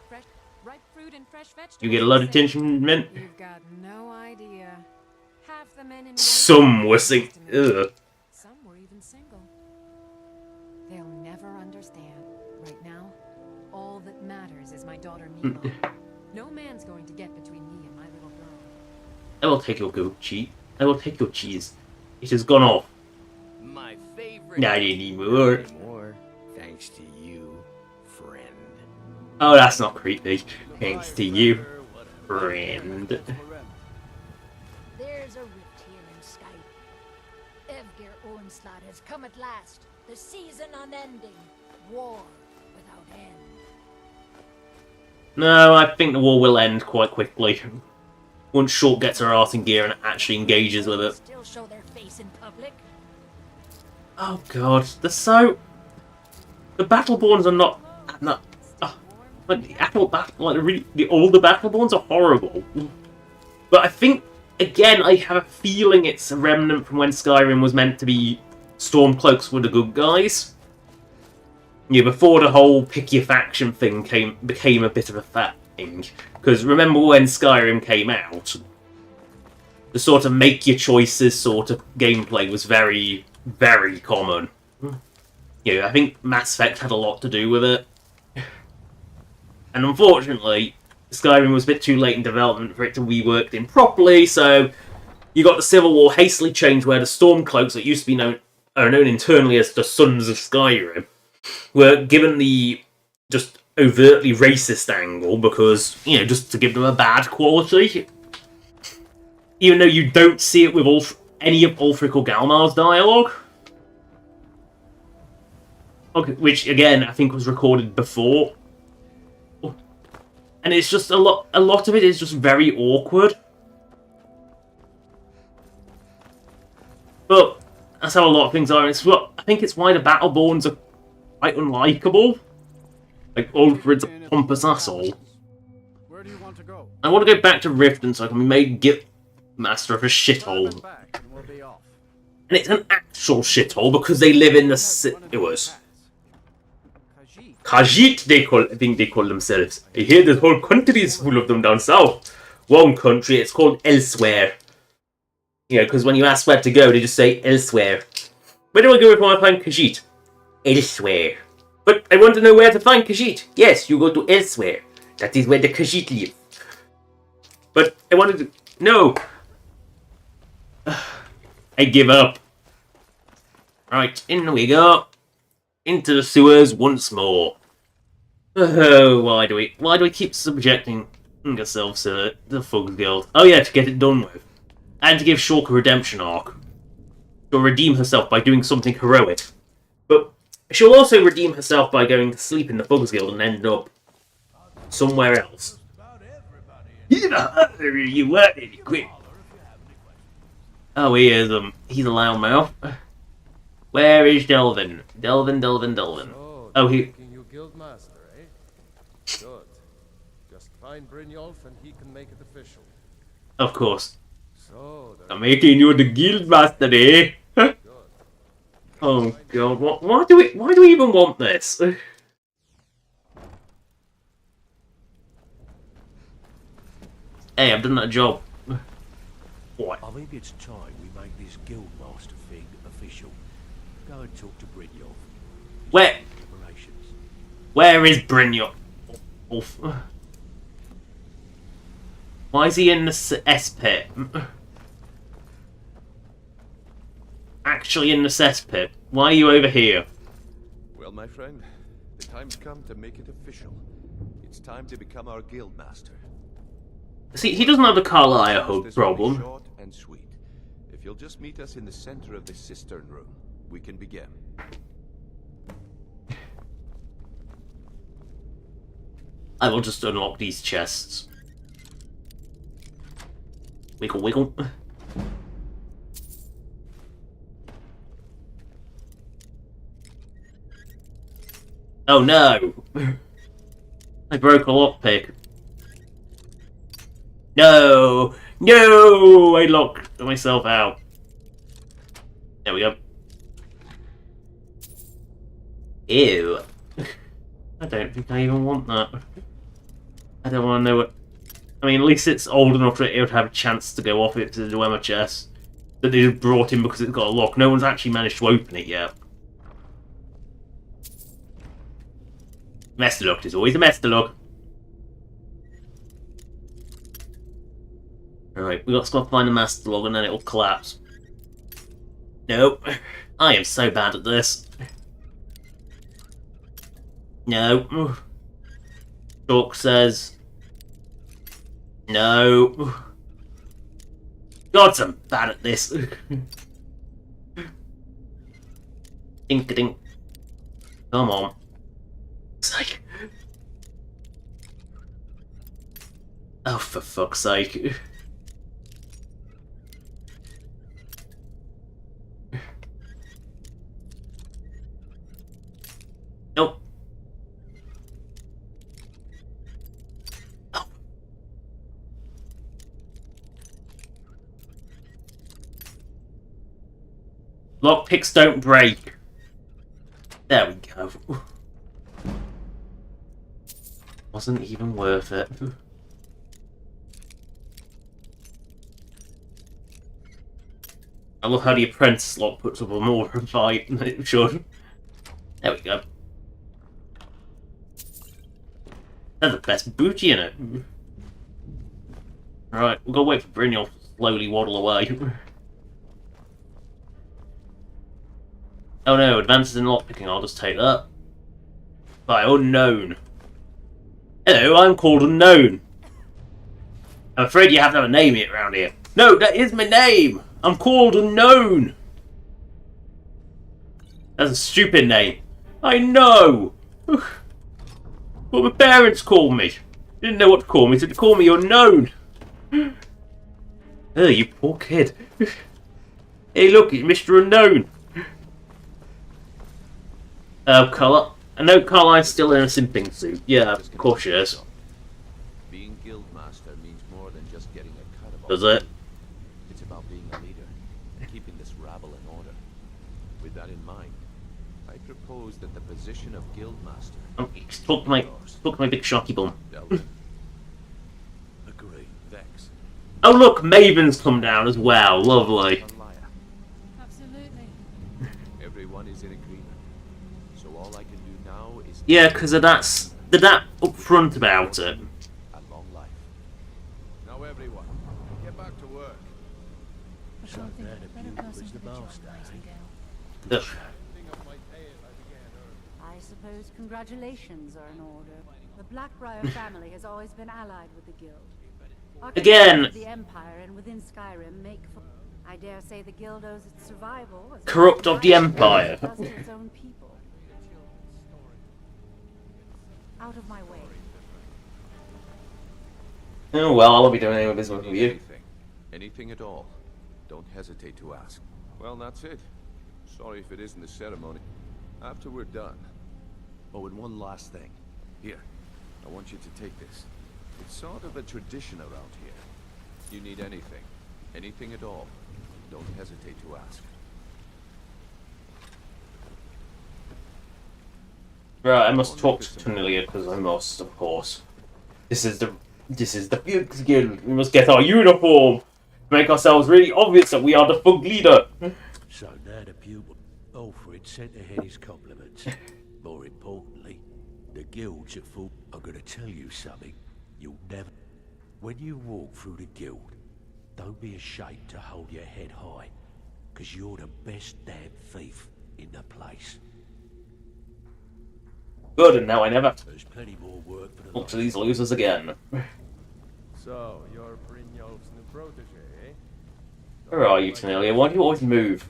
Speaker 5: fresh, ripe fruit and fresh vegetables.
Speaker 1: You get a lot of attention, mint.
Speaker 5: You've got no idea. Half the men in
Speaker 1: Some were sing. Ugh.
Speaker 5: Some were even single. They'll never understand. Right now, all that matters is my daughter Mila. No man's going to get between me and my little girl.
Speaker 1: I will take your goat cheese. I will take your cheese. It has gone off.
Speaker 14: My favorite.
Speaker 1: Not anymore.
Speaker 14: Thanks to you, friend.
Speaker 1: Oh, that's not creepy. Thanks to you, friend.
Speaker 15: There's a rift here in Skyrim. Evgir onslaught has come at last. The season unending. War without end.
Speaker 1: No, I think the war will end quite quickly. Once Short gets her arse in gear and actually engages with it.
Speaker 15: Still show their face in public.
Speaker 1: Oh god, they're so... The Battleborns are not... like the actual battle, like the older Battleborns are horrible. But I think, again, I have a feeling it's a remnant from when Skyrim was meant to be Stormcloaks were the good guys. Yeah, before the whole pick your faction thing became a bit of a thing. Because remember when Skyrim came out, the sort of make your choices sort of gameplay was very, very common. Yeah, I think Mass Effect had a lot to do with it. And unfortunately, Skyrim was a bit too late in development for it to be worked in properly, so you got the Civil War hastily changed where the Stormcloaks that used to be known are known internally as the Sons of Skyrim, were given the just overtly racist angle because, you know, just to give them a bad quality. Even though you don't see it with any of Ulfric or Galmar's dialogue. Okay, which, again, I think was recorded before. And it's just a lot of it is just very awkward. But that's how a lot of things are. I think it's why the Battleborns are quite unlikable. Like, Ulfrid's a pompous asshole.
Speaker 6: Where do you want to go?
Speaker 1: I want to go back to Riften so I can be made Guild Master of a shithole. And it's an actual shithole because they live in the It was Khajiit, I think they call themselves. I hear this whole country is full of them down south. One country, it's called Elsewhere. You know, because when you ask where to go, they just say Elsewhere. Where do I go if I find Khajiit? Elsewhere. But I want to know where to find Khajiit. Yes, you go to Elsewhere. That is where the Khajiit live. But I wanted to... No! I give up. Right, in we go. Into the sewers once more. Oh, why do we keep subjecting ourselves to the Thugs Guild? Oh yeah, to get it done with. And to give Shulk a redemption arc. She'll redeem herself by doing something heroic. But she'll also redeem herself by going to sleep in the Thugs Guild and end up somewhere else. You weren't any quick. Oh, he is, he's a loudmouth. Where is Delvin? Delvin. Oh, he...
Speaker 6: You guild master, eh? Good. Just find Brynjolf and he can make it official.
Speaker 1: Of course.
Speaker 6: So,
Speaker 1: I'm making you the guild master, eh? Oh god, why do we even want this? Hey, I've done that job. What?
Speaker 11: I think it's time we make this guildmaster thing official. Go and talk to Brynjolf.
Speaker 1: Where is Brynjolf? Why is he in the S-pit? Actually in the cesspit. Why are you over here?
Speaker 16: Well, my friend, the time's come to make it official. It's time to become our guild master.
Speaker 1: See, he doesn't have the Carlisle hug problem.
Speaker 16: Short and sweet. If you'll just meet us in the center of the cistern room, we can begin.
Speaker 1: I will just unlock these chests. Wiggle, wiggle. Oh no! I broke a lockpick. No! No! I locked myself out. There we go. Ew. I don't think I even want that. I don't want to know what... I mean, at least it's old enough that it would have a chance to go off it to the Dwemer chest. That they just brought in because it's got a lock. No one's actually managed to open it yet. Master lock is always a master lock. Alright, we got to find a master log and then it'll collapse. Nope. I am so bad at this. No. Chalk says... No. God, I'm bad at this. Dink-a-dink. Come on. It's like... Oh, for fuck's sake. Nope. Oh. Lockpicks don't break. There we go. Wasn't even worth it. I love how the apprentice lock puts up a more of a fight than it should. There we go. That's the best booty in it. Right, we'll go wait for Brynjolf to slowly waddle away. Oh no, advances in lockpicking, I'll just take that. By unknown. Hello, I'm called Unknown. I'm afraid you have to have a name around here. No, that is my name! I'm called Unknown! That's a stupid name. I know! But my parents called me. They didn't know what to call me, so they called me Unknown. Oh, you poor kid. Hey look, it's Mr. Unknown. Colour. I know Carline's still in a simping suit. Yeah, of course she is.
Speaker 16: Being guildmaster means more than just getting a cut of all.
Speaker 1: Does it?
Speaker 16: It's about being a leader, keeping this rabble in order. With that in mind, I propose that the position of guildmaster.
Speaker 1: Spoke my big sharky bum.
Speaker 11: Agree.
Speaker 16: Vex.
Speaker 1: Oh look, Maven's come down as well. Lovely.
Speaker 3: Absolutely.
Speaker 16: Everyone is in agreement. So all I can do now is
Speaker 1: Yeah, because of that upfront about it.
Speaker 16: a long life.
Speaker 6: Now everyone, get back to work.
Speaker 11: So that a pupil is the master,
Speaker 1: Ugh.
Speaker 9: I suppose congratulations are in order. The Blackbriar family has always been allied with the guild.
Speaker 1: Again.
Speaker 9: The Empire and within Skyrim make for... I dare say the guild owes its survival as
Speaker 1: Corrupt of the Empire.
Speaker 9: it does to its own people. Out of my way.
Speaker 1: Oh well, I'll be doing any business with you.
Speaker 16: anything at all. Don't hesitate to ask. Well, that's it. Sorry if it isn't the ceremony. After we're done. Oh, and one last thing. Here, I want you to take this. It's sort of a tradition around here. You need anything at all, don't hesitate to ask.
Speaker 1: Right, I must talk to Cornelia because I must, of course. This is the Fuchs Guild. We must get our uniform to make ourselves really obvious that we are the Fug leader.
Speaker 11: So now the pupil, Alfred sent ahead his compliments. More importantly, the guild's at full. I'm gonna tell you something. You'll never. When you walk through the guild, don't be ashamed to hold your head high, because you're the best damn thief in the place.
Speaker 1: Good, and now I never have to
Speaker 11: There's plenty more work for the
Speaker 1: talk to these losers again.
Speaker 6: So, you're Brynjolf's new protege, eh?
Speaker 1: Where are you, Cornelia? Why do you always move?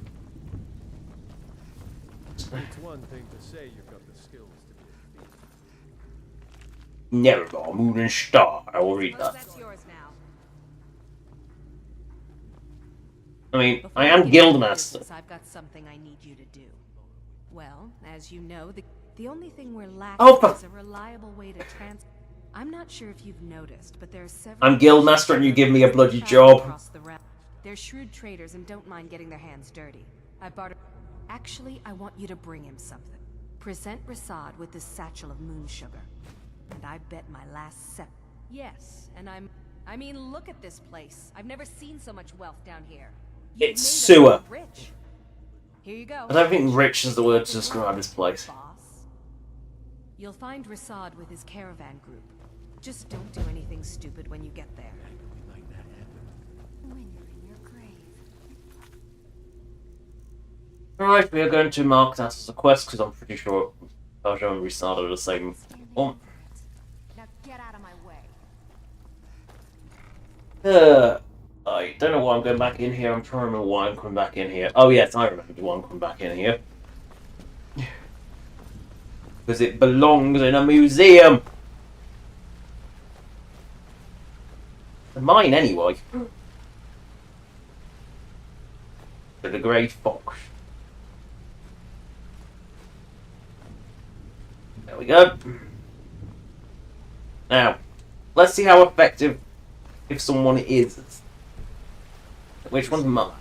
Speaker 6: It's one thing to say you've got the skills to be a thief.
Speaker 1: Never moon and star. I will read that.
Speaker 5: That's yours now.
Speaker 1: I mean,
Speaker 5: Before
Speaker 1: I am
Speaker 5: we get into
Speaker 1: guildmaster.
Speaker 5: business, I've got something I need you to do. Well, as you know, the only thing we're lacking
Speaker 1: Oh,
Speaker 5: is a reliable way to trans. I'm not sure if you've noticed, but there are several.
Speaker 1: I'm guildmaster and you give me a bloody
Speaker 5: traveling
Speaker 1: job.
Speaker 5: across the realm. They're shrewd traders and don't mind getting their hands dirty. I barter. Actually, I want you to bring him something. Present Rasad with this satchel of moon sugar, and I bet my last sep. Yes, and I mean, look at this place. I've never seen so much wealth down here. You've
Speaker 1: It's
Speaker 5: made us
Speaker 1: sewer.
Speaker 5: rich. Here you go.
Speaker 1: I don't think rich is the word to describe this place.
Speaker 5: Boss. You'll find Rasad with his caravan group. Just don't do anything stupid when you get there.
Speaker 15: When you're in your grave.
Speaker 1: Alright, we are going to mark that as a quest because I'm pretty sure Belgium and Restarted are the same one.
Speaker 15: Now get out of my way.
Speaker 1: I don't know why I'm going back in here. I'm trying to remember why I'm coming back in here. Oh yes, I remember why I'm coming back in here. Because it belongs in a museum. Mine anyway. To the Grey Fox. There we go. Now, let's see how effective if someone is. Which one's mine?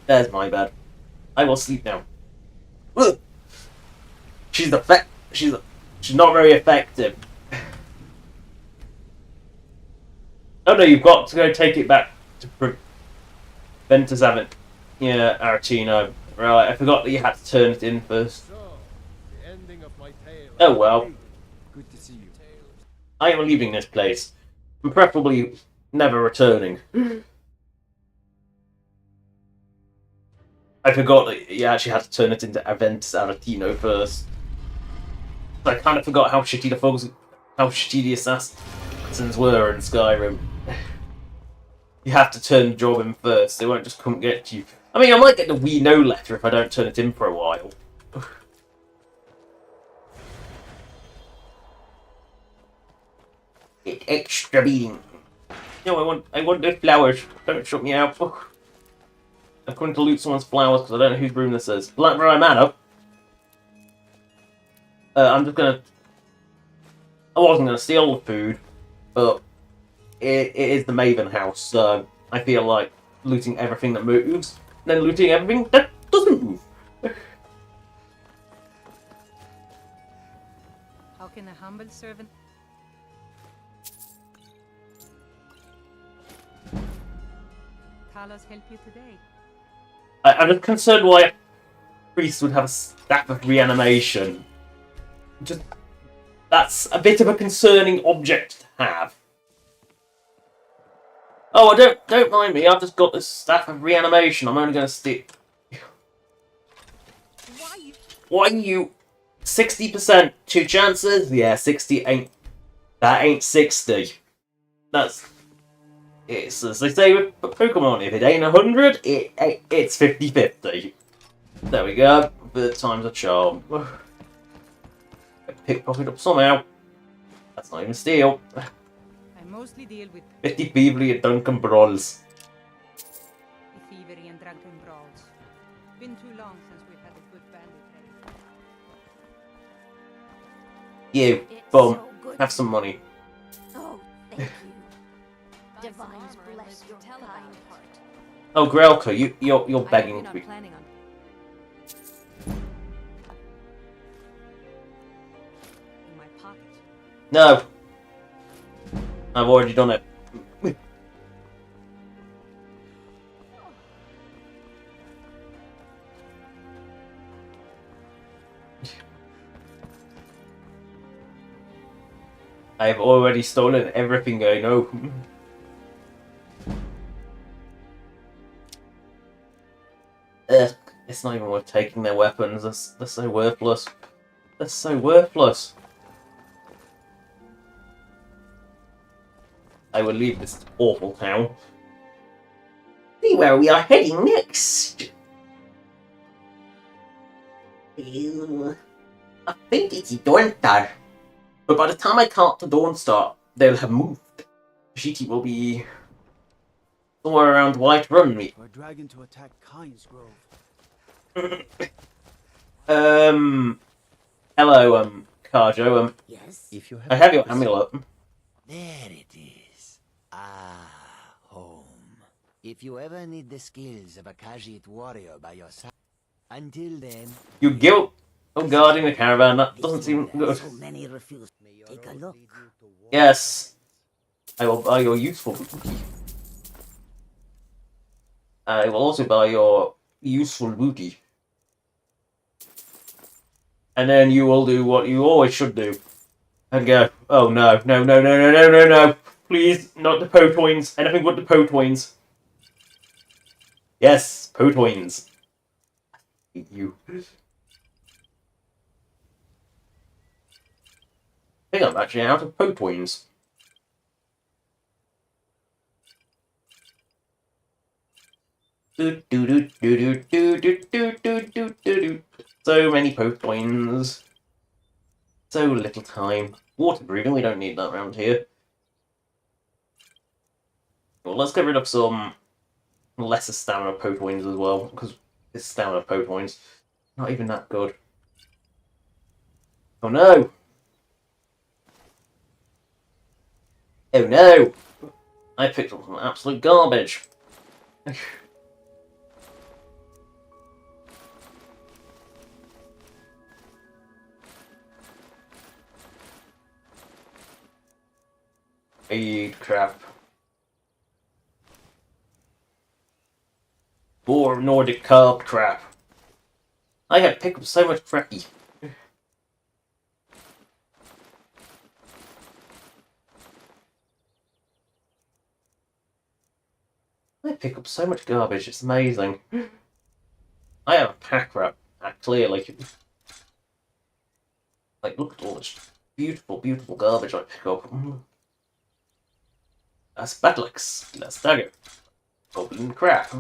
Speaker 1: There's my bed. I will sleep now. Ugh. She's not very effective. Oh no, you've got to go take it back to Ventus haven't. Yeah, Aretino. Right, I forgot that you had to turn it in first.
Speaker 6: So, the ending of my tale.
Speaker 1: Oh well.
Speaker 2: Good to see you.
Speaker 1: I am leaving this place. And preferably never returning. I forgot that you actually had to turn it into Aventus Aretino first. I kind of forgot how shitty the assassins were in Skyrim. You have to turn the job in first. They won't just come get to you. I mean, I might get the "we know" letter if I don't turn it in for a while. Extra beating. No, I want those flowers. Don't shut me out. I'm going to loot someone's flowers because I don't know whose room this is. Blackbriar Manor. I'm just gonna. I wasn't gonna steal the food, but it is the Maven house, so I feel like looting everything that moves, then looting everything that doesn't move.
Speaker 9: How can a humble servant... Talos help you today?
Speaker 1: I'm just concerned why a priest would have a staff of reanimation. That's a bit of a concerning object to have. Oh, don't mind me. I've just got this staff of reanimation. I'm only going to stick. Why you? 60% 2 chances? Yeah, 60 ain't. That ain't 60. It's as they say with Pokemon. If it ain't 100, it's 50-50. There we go. Third time's a charm. Pickpocket up somehow. That's not even steal.
Speaker 9: I mostly deal with
Speaker 1: 50 thievery and drunken brawls.
Speaker 9: thievery and drunken brawls. Been too long since we've had a good bandit raid.
Speaker 1: You, boom, have some money.
Speaker 15: Oh, thank you. Divines bless your kind heart.
Speaker 1: Oh, Grelka, you're begging to be. No, I've already done it. I've already stolen everything I know. Ugh, it's not even worth taking their weapons. They're so worthless. They're so worthless. I will leave this awful town. See where we are heading next. I think it's Daedric. But by the time I count the Dawnstar, they'll have moved. Shiti will be somewhere around Whiterun.
Speaker 8: For a dragon to attack Kynes Grove.
Speaker 1: Hello, Carjo.
Speaker 14: Yes?
Speaker 8: If you
Speaker 1: I have your amulet.
Speaker 14: There it is. Ah, home. If you ever need the skills of a Khajiit warrior by your side, until then...
Speaker 1: You guilt of guarding the caravan. That doesn't seem good.
Speaker 14: So many refuse. Take a look.
Speaker 1: Yes. I will buy your useful booty. I will also buy your useful booty. And then you will do what you always should do. And go, oh no, no, no, no, no, no, no, no. Please, not the Potoins. Anything but the Potoins. Yes, Potoins. You. I think I'm actually out of Potoins. So many Potoins. So little time. Water breathing, we don't need that around here. Well, let's get rid of some lesser stamina Potoins as well, because this stamina Potoins not even that good. Oh no! Oh no! I picked up some absolute garbage. Eat crap. More Nordic carb crap. I have picked up so much crappy. I pick up so much garbage, it's amazing. I have a pack rat, clearly. Like, look at all this beautiful, beautiful garbage I pick up. That's Battlex, that's Dagger. Goblin crap.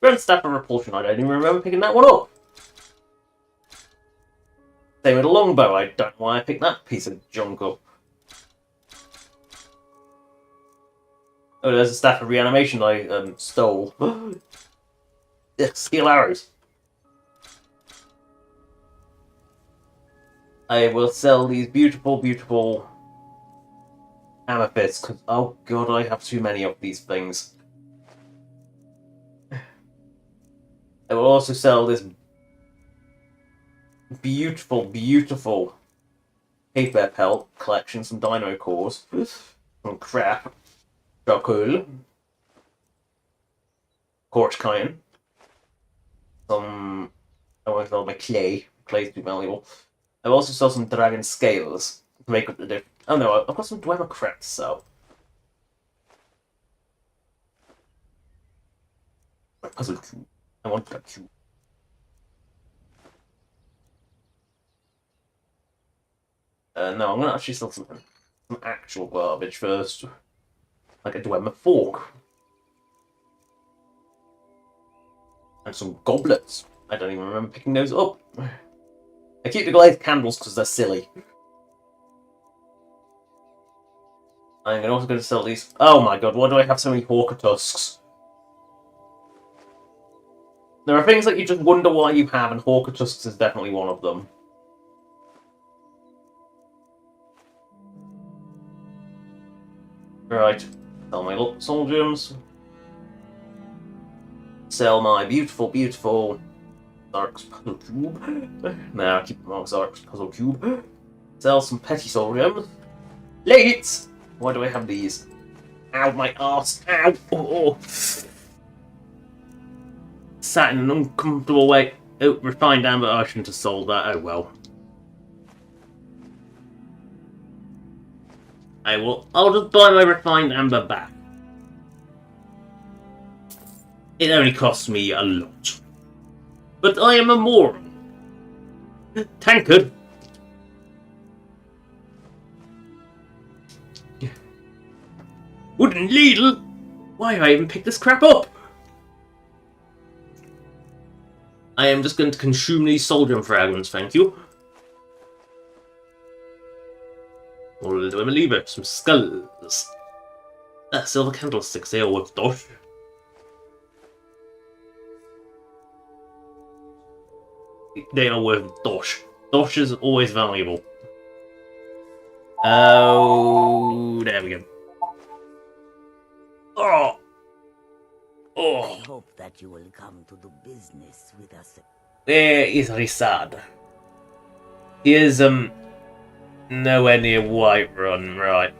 Speaker 1: Grand Staff of Repulsion, I don't even remember picking that one up. Same with a longbow, I don't know why I picked that piece of junk up. Oh, there's a Staff of Reanimation I stole. Steel arrows. I will sell these beautiful, beautiful amethysts, because, oh god, I have too many of these things. I will also sell this beautiful, beautiful paper pelt collection, some dino cores, some crap, charcoal, quartz cayenne, some, I want to sell my clay, clay's too valuable. I will also sell some dragon scales to make up the difference. Oh no, I've got some Dwemer crap to sell. My puzzle cube. I want that cube. No, I'm gonna actually sell some actual garbage first. Like a Dwemer fork. And some goblets. I don't even remember picking those up. I keep the glazed candles because they're silly. I'm also going to sell these. Oh my god, why do I have so many hawker tusks? There are things that you just wonder why you have, and hawker tusks is definitely one of them. Right, sell my soul gems. Sell my beautiful, beautiful Zark's puzzle cube. Nah, keep them on Zark's puzzle cube. Sell some petty soul gems. Late! Why do I have these? Ow, my arse! Ow! Oh. Sat in an uncomfortable way. Oh, refined amber. I shouldn't have sold that. Oh well. I'll just buy my refined amber back. It only costs me a lot. But I am a moron. Tankard. Wooden Lidl? Why have I even picked this crap up? I am just going to consume these soldier fragments, thank you. What will do? I'm leave it. Some skulls. Silver candlesticks, they are worth dosh. They are worth dosh. Dosh is always valuable. Oh, there we go. Oh! Oh!
Speaker 14: I hope that you will come to do business with us.
Speaker 1: There is Risad. He is, nowhere near Whiterun, right.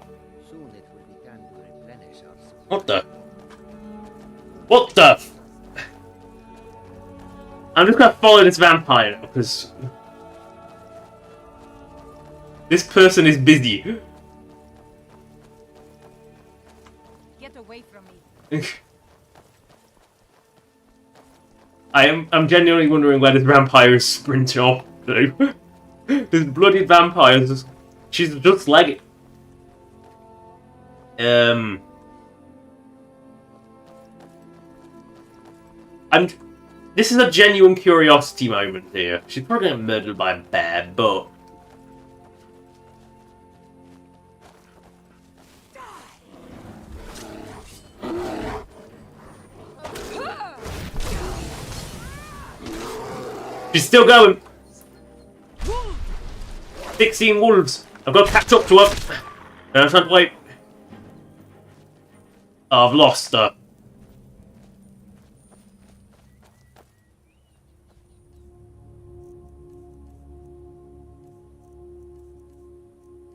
Speaker 14: Soon it will begin to replenish our supply.
Speaker 1: What the? What the? I'm just gonna follow this vampire now, because this person is busy.
Speaker 9: Get away from me.
Speaker 1: I'm genuinely wondering where this vampire is sprinting off to. This bloody vampire is just, she's just like this is a genuine curiosity moment here. She's probably gonna get murdered by a bear, but she's still going. 16 wolves. I've got to catch up to her. No, I can't wait. Oh, I've lost her.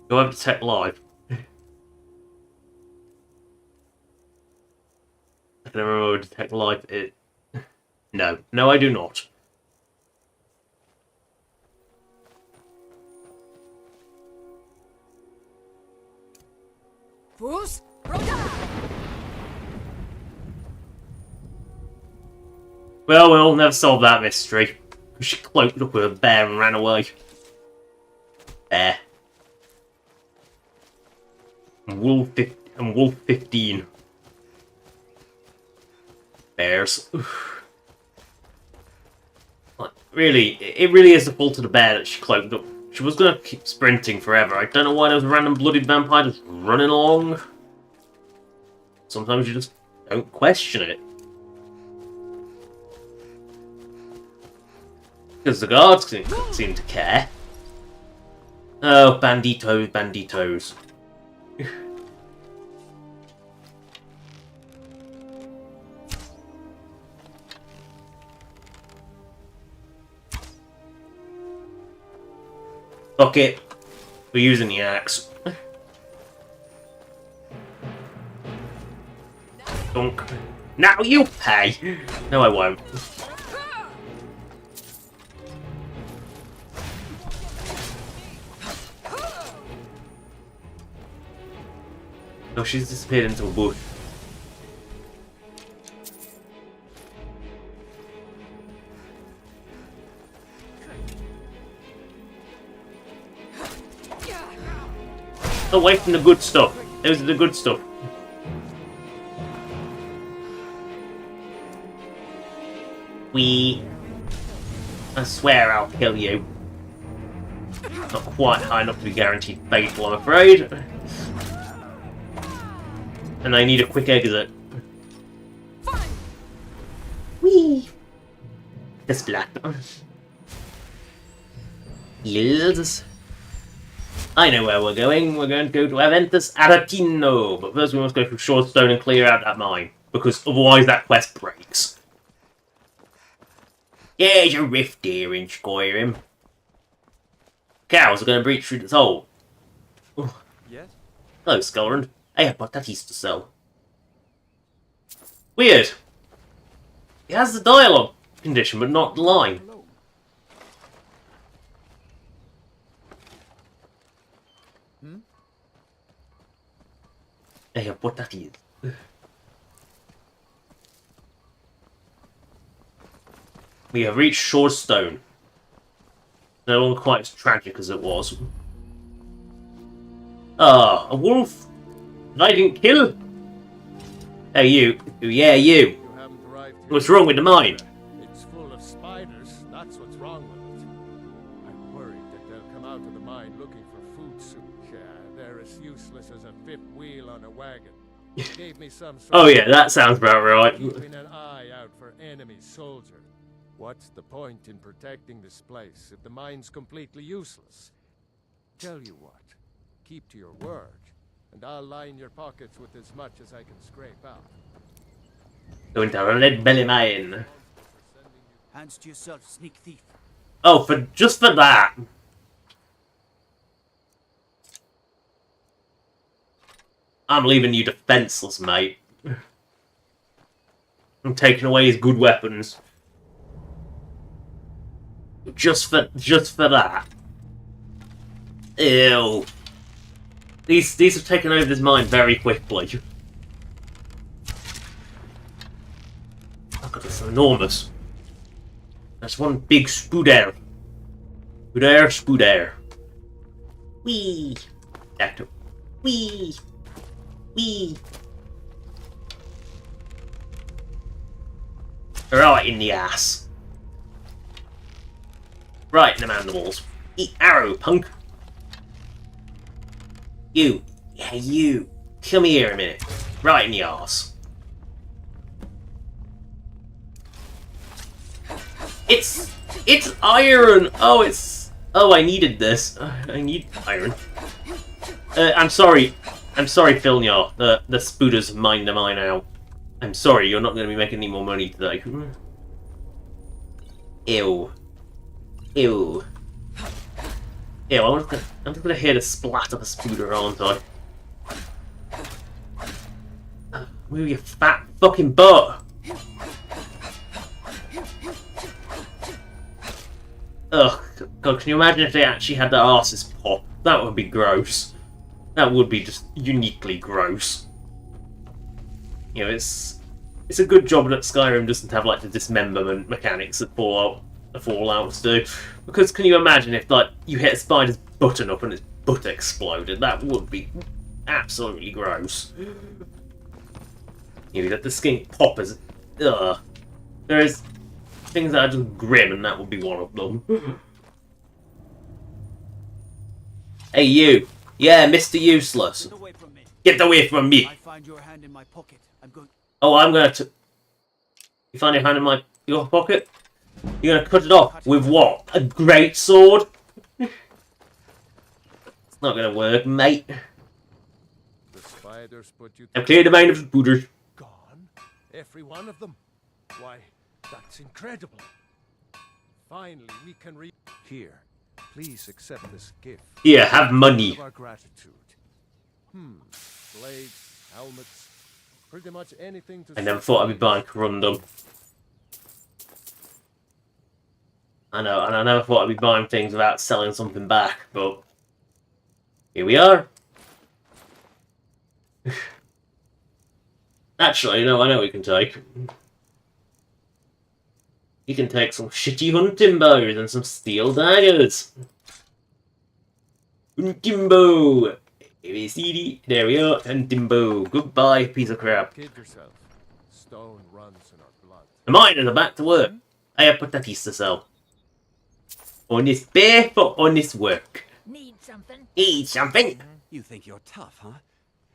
Speaker 1: Do I have Detect Live? I can remember what Detect Live is. No. No, I do not. Well, we'll never solve that mystery. She cloaked up with a bear and ran away. Bear. And Wolf 15. Bears. Like, really, it really is the fault of the bear that she cloaked up. She was gonna keep sprinting forever. I don't know why there was a random blooded vampire just running along. Sometimes you just don't question it. Because the guards seem to care. Oh, banditos, banditos. Fuck it. We're using the axe. Dunk. Now you pay! No, I won't. Oh, she's disappeared into a bush. Away from the good stuff. Those are the good stuff. I swear I'll kill you. Not quite high enough to be guaranteed fatal, I'm afraid. And I need a quick exit. Whee! The splat. Yes. I know where we're going. We're going to go to Aventus Aretino. But first we must go through Shortstone and clear out that mine. Because otherwise that quest breaks. There's a rift here in Skyrim. Cows are going to breach through this hole.
Speaker 6: Yes?
Speaker 1: Hello, Skullrand. I have patatis to sell. Weird. It has the dialogue condition, but not the line. I have patatis. We have reached Shorestone. No longer quite as tragic as it was. Ah, a wolf that I didn't kill? Hey, you. Yeah, you. What's wrong with the mine?
Speaker 6: It's full of spiders. That's what's wrong with it. I'm worried that they'll come out of the mine looking for food soup. Yeah, they're as useless as a fifth wheel on a wagon. Gave me some sort
Speaker 1: Oh yeah, that sounds about right.
Speaker 6: Keeping an eye out for enemy soldiers. What's the point in protecting this place if the mine's completely useless? Tell you what, keep to your word, and I'll line your pockets with as much as I can scrape out.
Speaker 1: Going to a lead belly mine.
Speaker 8: Hands to yourself, sneak thief.
Speaker 1: Oh, just for that. I'm leaving you defenseless, mate. I'm taking away his good weapons. Just for that. Ew. These have taken over this mine very quickly. Oh god, it's enormous. That's one big spooder. Spooder. Wee. Actor. Wee. Wee. Right in the ass. Right in the mandibles. Eat arrow, punk. You. Yeah, you. Come here a minute. Right in the arse. It's iron! Oh, I needed this. I need iron. I'm sorry. I'm sorry, Filnyar. The spooters mined the mine out. I'm sorry, you're not going to be making any more money today. Ew. Ew. Ew, I'm just gonna hear the splat of a spooter, aren't I? Move your fat fucking butt! Ugh, God, can you imagine if they actually had their arses pop? That would be gross. That would be just uniquely gross. You know, It's a good job that Skyrim doesn't have like the dismemberment mechanics that Fallout's do. Because can you imagine if like you hit a spider's button up and its butt exploded? That would be absolutely gross. You let the skink pop as ugh. There is things that are just grim, and that would be one of them. Hey you, yeah, Mr. Useless. Get away from me.
Speaker 8: I find your hand in my pocket. I'm going.
Speaker 1: Oh, I'm going to. You find your hand in your pocket? You're going to cut it off with what? A great sword? It's not going to work, mate.
Speaker 6: The spiders put you.
Speaker 1: I've cleared the main of the booters.
Speaker 6: Gone? Every one of them? Why, that's incredible. Finally, we can Here, please accept this gift.
Speaker 1: Here, have money.
Speaker 6: Of our gratitude. Blades, helmets, pretty much anything to.
Speaker 1: I never thought I'd be buying Corundum. I know, and I never thought I'd be buying things without selling something back, but here we are. Actually, no, I know what you can take. You can take some shitty hunting bows and some steel daggers. Timbo! ABCD, there we are, and Timbo. Goodbye, piece of crap.
Speaker 6: Kid yourself. Stone runs in our blood.
Speaker 1: The miners are back to work. I have potatoes to sell. Honest bear for honest work.
Speaker 15: Need something?
Speaker 1: Need something?
Speaker 8: You think you're tough, huh?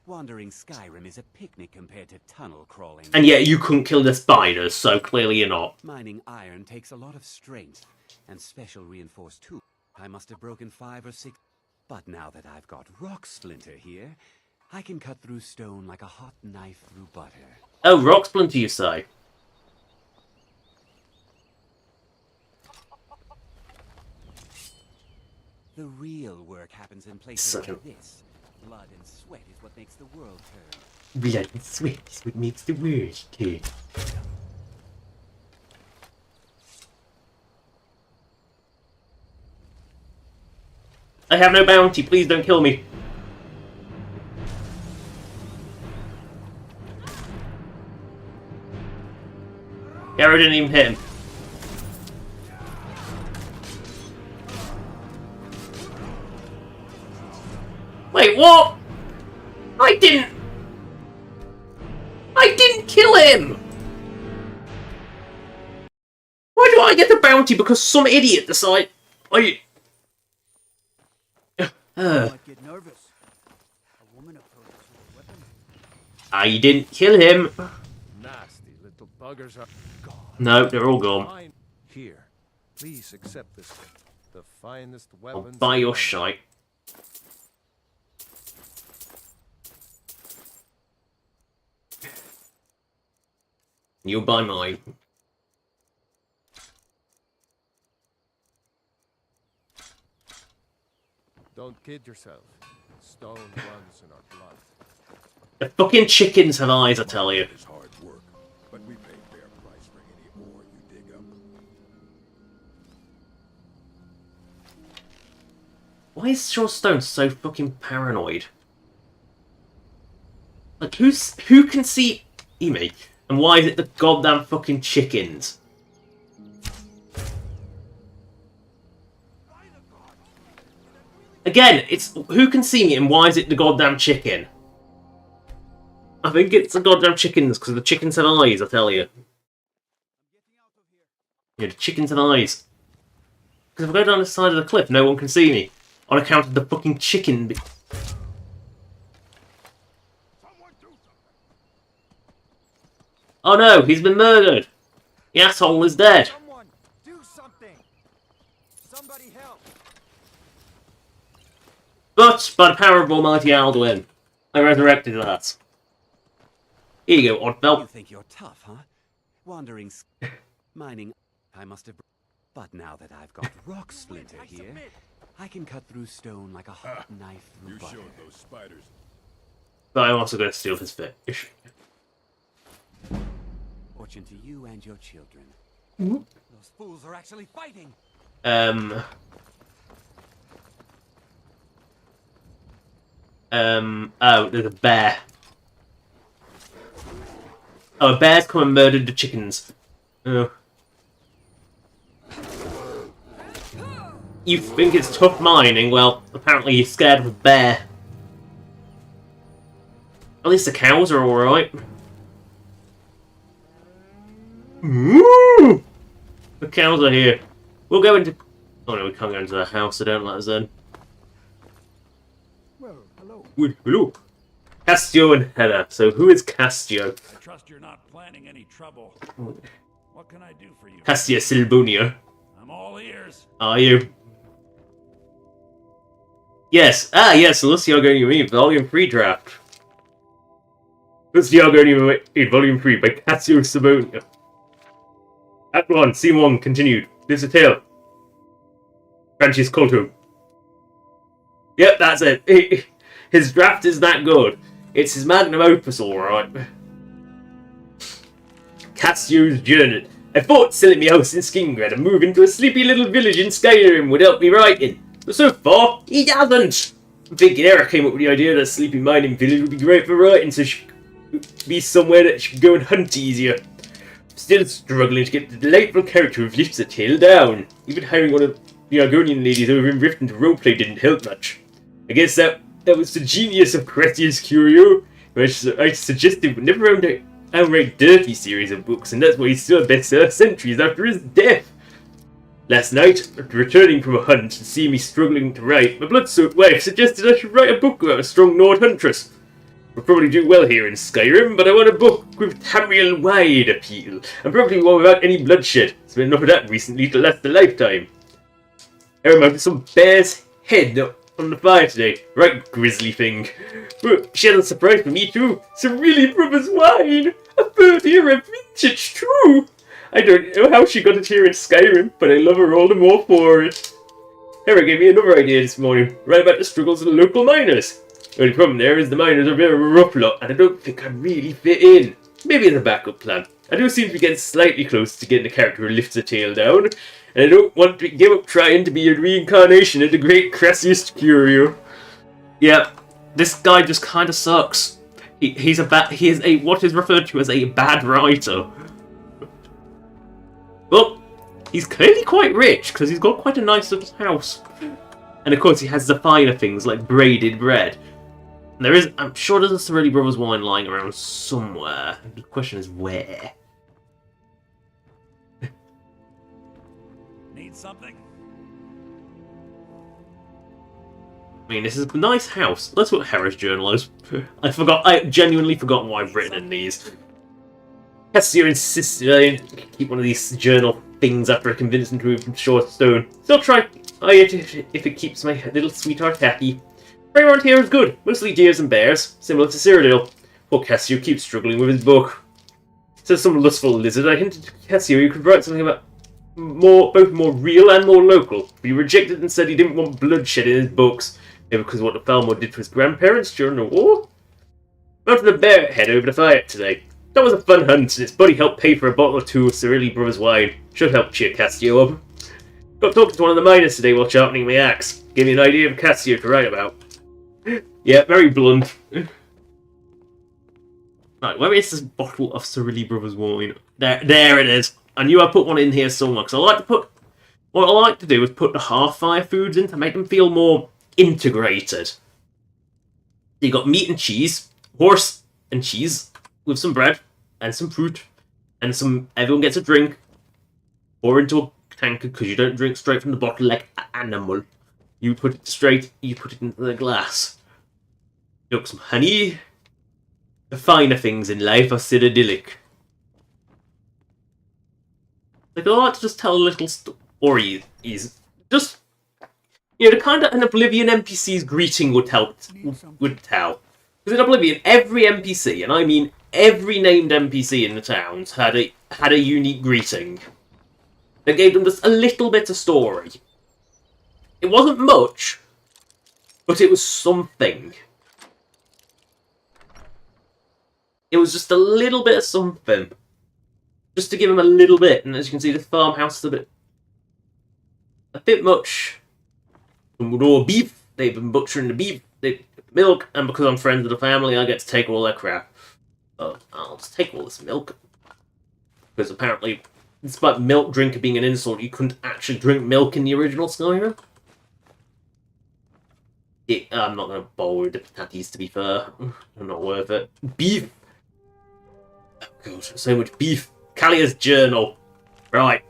Speaker 8: Wandering Skyrim is a picnic compared to tunnel crawling.
Speaker 1: And yet you couldn't kill the spiders, so clearly you're not.
Speaker 8: Mining iron takes a lot of strength and special reinforced tools. I must have broken 5 or 6. But now that I've got Rock Splinter here, I can cut through stone like a hot knife through butter.
Speaker 1: Oh, Rock Splinter, you say?
Speaker 8: The real work happens in places like this. Blood and sweat is what makes the world turn.
Speaker 1: Blood and sweat is what makes the world turn. I have no bounty, please don't kill me. Arrow didn't even hit him. Wait, what? I didn't kill him! Why do I get the bounty? Because some idiot decided
Speaker 8: might get nervous. A woman approaches with a weapon.
Speaker 1: I didn't kill him.
Speaker 6: Nasty little buggers are gone.
Speaker 1: No, they're all gone.
Speaker 6: Here, please accept this. The finest
Speaker 1: I'll
Speaker 6: weapons.
Speaker 1: buy your shite. You'll buy mine.
Speaker 6: Don't kid yourself. Stone runs in our blood.
Speaker 1: The fucking chickens have eyes, I tell you.
Speaker 7: It's hard work, but we pay fair price for any ore you dig up.
Speaker 1: Why is Shaw Stone so fucking paranoid? Like, who can see me? And why is it the goddamn fucking chickens? Again, it's who can see me and why is it the goddamn chicken? I think it's the goddamn chickens, because the chickens have eyes, I tell you. Yeah, the chickens have eyes. Because if I go down the side of the cliff, no one can see me. On account of the fucking chicken. Oh no, he's been murdered. The asshole is dead.
Speaker 8: Someone, do something. Somebody help.
Speaker 1: But, by the power of Almighty Alduin, I resurrected that. Here you go, Oddbelt.
Speaker 8: You think you're tough, huh? Wandering, mining. I must have. But now that I've got Rock Splinter here, I can cut through stone like a hot knife through
Speaker 7: You
Speaker 8: butter.
Speaker 7: showed those spiders.
Speaker 1: But I'm also going to steal his fish.
Speaker 8: Fortune to you and your children.
Speaker 1: Mhm.
Speaker 8: Those fools are actually fighting.
Speaker 1: Oh, there's a bear. Oh, bears come and murdered the chickens. Oh. You think it's tough mining? Well, apparently you're scared of a bear. At least the cows are alright. Ooh! The cows are here. We'll go into... Oh no, we can't go into the house, so don't let us in.
Speaker 17: Well, hello.
Speaker 1: Hello. Castio and Heather. So who is Castio?
Speaker 17: I trust you're not planning any trouble. What can I do for you?
Speaker 1: Castio Silbunia.
Speaker 17: I'm all ears.
Speaker 1: Are you? Yes. Ah, yes. Luciago Yumi, Volume 3 draft. Luciago Yumi, Volume 3 by Castio Silbunia. Act 1, Scene 1, continued. There's a tale. Francis Colto. Yep, that's it. His draft is that good. It's his magnum opus, alright. Castio's journey. I thought selling me house in Skingred and moving to a sleepy little village in Skyrim would help me writing. But so far, he hasn't. I'm thinking Eric came up with the idea that a sleepy mining village would be great for writing, so she could be somewhere that she could go and hunt easier. Still struggling to get the delightful character who lifts the tail down. Even hiring one of the Argonian ladies over in Riften to roleplay didn't help much. I guess that was the genius of Cretius Curio, which I suggested would never owned an outright dirty series of books, and that's why he's still a bestseller centuries after his death. Last night, returning from a hunt and seeing me struggling to write, my blood-soaked wife suggested I should write a book about a strong Nord huntress. We'll probably do well here in Skyrim, but I want a book with Tamriel-wide appeal, and probably one without any bloodshed. It's been enough of that recently to last a lifetime. I remember some bear's head on the fire today. Right grisly thing. But she had a surprise for me too. Some really brother's wine. A third year of vintage too. I don't know how she got it here in Skyrim, but I love her all the more for it. Hera gave me another idea this morning, right about the struggles of the local miners. The only problem there is the miners are a bit of a rough lot, and I don't think I really fit in. Maybe as a backup plan. I do seem to be getting slightly close to getting a character who lifts the tail down, and I don't want to give up trying to be a reincarnation of the great Cressius Curio. Yeah, this guy just kind of sucks. He is what is referred to as a bad writer. Well, he's clearly quite rich, because he's got quite a nice little house. And of course he has the finer things like braided bread. And there is, I'm sure there's a Sorelli Brothers wine lying around somewhere. The question is where?
Speaker 17: Need something?
Speaker 1: I mean, this is a nice house. Let's look at Hera's journal is. I genuinely forgot what I've written in these. Cassio insisted I keep one of these journal things after I convinced him to move from short stone. Still try if it keeps my little sweetheart happy. Everyone around here is good, mostly deers and bears, similar to Cyrodiil. Poor Cassio keeps struggling with his book. Says some lustful lizard. I hinted to Cassio you could write something about both more real and more local. But he rejected and said he didn't want bloodshed in his books, maybe because of what the Falmor did to his grandparents during the war. Mounted a bear head over the fire today. That was a fun hunt, and its buddy helped pay for a bottle or two of Sorelli Brothers wine. Should help cheer Cassio up. Got talking to one of the miners today while sharpening my axe. Gave me an idea of Cassio to write about. Yeah, very blunt. Right, where is this bottle of Sorelli Brothers wine? There it is. I knew I put one in here somewhere, because what I like to do is put the half-fire foods in to make them feel more integrated. You got meat and cheese, horse and cheese, with some bread, and some fruit, and everyone gets a drink, pour into a tankard, because you don't drink straight from the bottle like an animal. You put it into the glass. You got some honey. The finer things in life are still idyllic. Like, I like to just tell a little story. Just, the kind of an Oblivion NPC's greeting would tell. Because in Oblivion, every NPC, and I mean every named NPC in the towns, had a unique greeting. That gave them just a little bit of story. It wasn't much, but it was something. It was just a little bit of something. Just to give him a little bit, and as you can see, the farmhouse is a bit much. Some raw beef, they've been butchering the beef, milk, and because I'm friends with the family, I get to take all their crap. I'll just take all this milk. Because apparently, despite milk drinker being an insult, you couldn't actually drink milk in the original Skyrim. I'm not going to bother with the patties, to be fair. They're not worth it. Beef! Oh god, so much beef. Callier's journal. Right.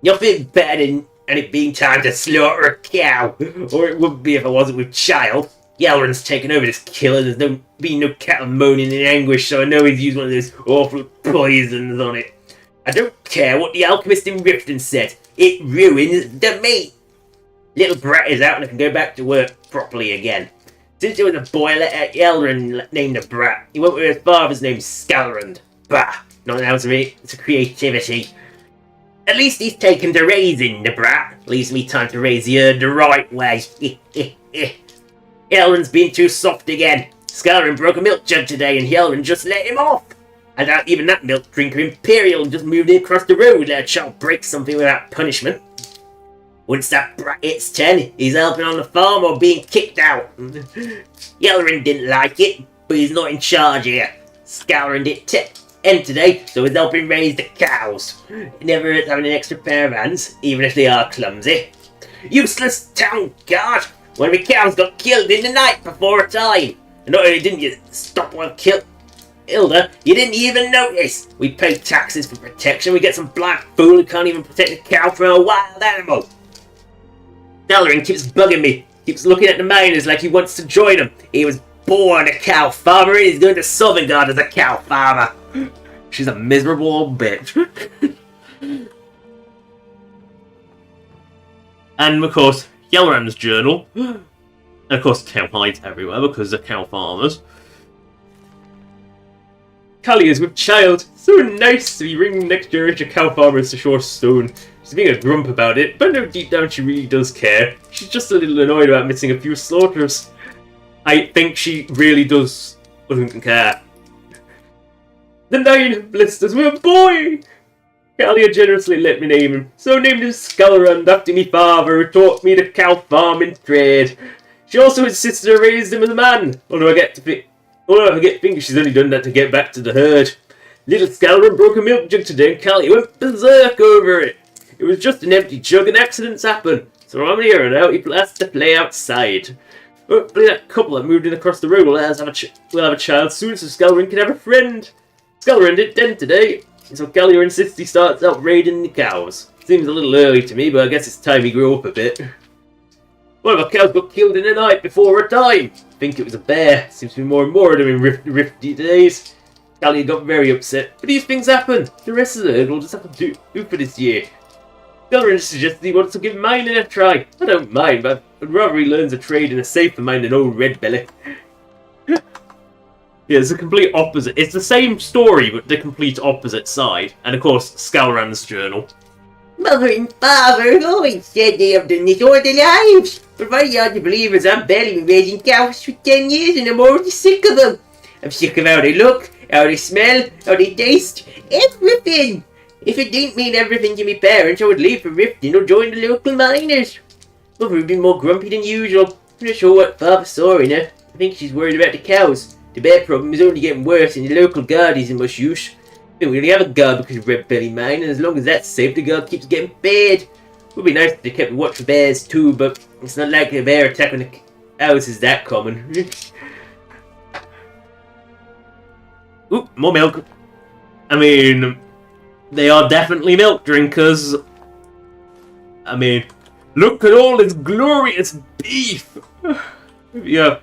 Speaker 1: Nothing better than it being time to slaughter a cow. Or it would be if I wasn't with child. Yelrin's taken over this killer. There's been no cattle moaning in anguish, so I know he's used one of those awful poisons on it. I don't care what the alchemist in Riften said. It ruins the meat. Little brat is out and I can go back to work properly again. Since there was a boy at Yelrin named the brat, he went with his father's name, Skalrand. Bah, not out of me, it's a creativity. At least he's taken to raising the brat. Leaves me time to raise the herd the right way. Yelrin's been too soft again. Skyrim broke a milk jug today and Yelrin just let him off. I doubt even that milk drinker Imperial just moved in across the road let a child break something without punishment. Once that brat hits 10, he's helping on the farm or being kicked out. Yelrin didn't like it, but he's not in charge here. Skyrim hit 10 today, so he's helping raise the cows. It never hurts having an extra pair of hands, even if they are clumsy. Useless town guard! One of the cows got killed in the night before a time. And not only didn't you stop one kill Hilda, you didn't even notice. We pay taxes for protection, we get some black fool who can't even protect a cow from a wild animal. Delrin keeps bugging me, keeps looking at the miners like he wants to join them. He was born a cow farmer and he's going to Sovngarde as a cow farmer. She's a miserable old bitch. And of course, Yelran's journal. And of course, cow hides everywhere because they're cow farmers. Callie is with child. So nice to be bringing next generation cow farmers to Shore Stone. She's being a grump about it, but no, deep down she really does care. She's just a little annoyed about missing a few slaughters. I think she really doesn't care. The 9 blisters were a boy! Callie generously let me name him, so I named him Skalrand after me father who taught me the cow farming trade. She also insisted I raised him as a man, although I get think she's only done that to get back to the herd. Little Skalrand broke a milk jug today and Callie went berserk over it. It was just an empty jug and accidents happen, so from here on out he has to play outside. Hopefully that couple that moved in across the road will have a child soon so Skalrand can have a friend. Skalrand hit 10 today, so Callie insists he starts out raiding the cows. Seems a little early to me, but I guess it's time he grew up a bit. One of our cows got killed in the night before her time. I think it was a bear. Seems to be more and more of them in rifty days. Callie got very upset, but these things happen. The rest of the herd will just have to do for this year. Skalrand suggested he wants to give mining a try. I don't mind, but I'd rather he learns a trade in a safer mine than old Red Belly. Yeah, it's the complete opposite. It's the same story, but the complete opposite side. And of course, Skalrand's journal.
Speaker 18: Mother and father have always said they have done this all their lives. But very hard to believe as I've barely been raising cows for 10 years and I'm already sick of them. I'm sick of how they look, how they smell, how they taste, everything. If it didn't mean everything to my parents, I would leave for Riften or join the local miners. Mother would be more grumpy than usual. I'm not sure what father saw in her. I think she's worried about the cows. The bear problem is only getting worse and the local guard isn't much use. We don't really have a guard because of Red Belly Mine, and as long as that's safe, the guard keeps getting paid. It would be nice if they kept watch for bears too, but it's not like a bear attack on the house is that common. Ooh, more milk. I mean, they are definitely milk drinkers. I mean, look at all this glorious beef. Yeah.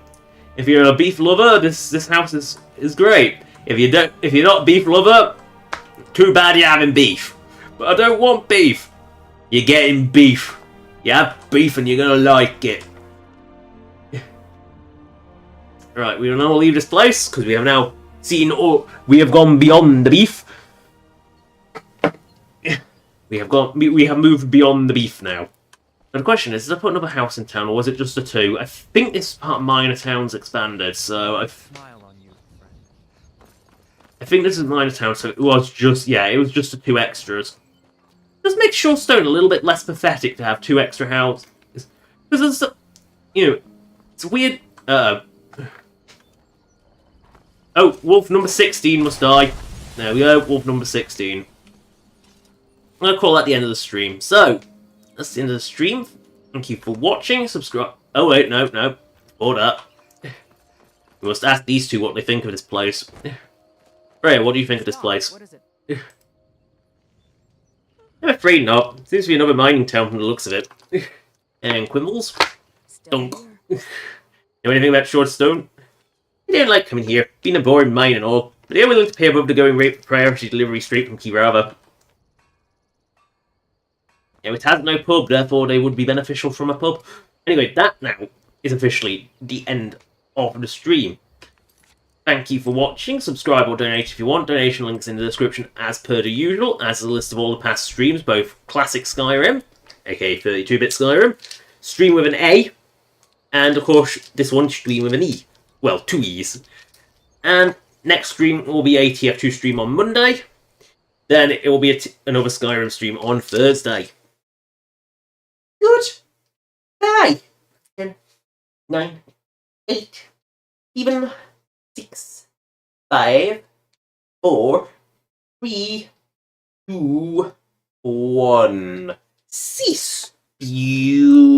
Speaker 18: If you're a beef lover, this house is great. If you're not a beef lover, too bad you're having beef. But I don't want beef. You're getting beef. You have beef and you're gonna like it. Right, we will now leave this place because we have now seen all. We have gone beyond the beef. We have moved beyond the beef now. Now the question is, did I put another house in town, or was it just the 2? I think this part of Minor Town's expanded, so I think this is Minor Town, so it was just, yeah, it was just the 2 extras. Just make Shore Stone a little bit less pathetic to have 2 extra houses. Because it's, you know, it's weird,
Speaker 1: Oh, wolf number 16 must die. There we go, wolf number 16. I'm going to call that the end of the stream. So, that's the end of the stream. Thank you for watching. Subscribe. Oh, wait, no. Hold up. We must ask these two what they think of this place. Freya, what do you think of this place?
Speaker 5: What is it?
Speaker 1: I'm afraid not. Seems to be another mining town from the looks of it. And Quimbles? Dunk. Know anything about Shortstone? I don't like coming here, being a boring mine and all, but they're willing to pay above the going rate for priority delivery straight from Kirava. Now, it has no pub, therefore they would be beneficial from a pub. Anyway, that now is officially the end of the stream. Thank you for watching. Subscribe or donate if you want. Donation links in the description as per the usual, as a list of all the past streams, both classic Skyrim, aka 32-bit Skyrim, stream with an A, and of course this one stream with an E. Well, 2 E's. And next stream will be a TF2 stream on Monday. Then it will be another Skyrim stream on Thursday. Good. Bye. 10, 9, 8, 7, 6, 5, 4, 3, 2, 1. Cease. You.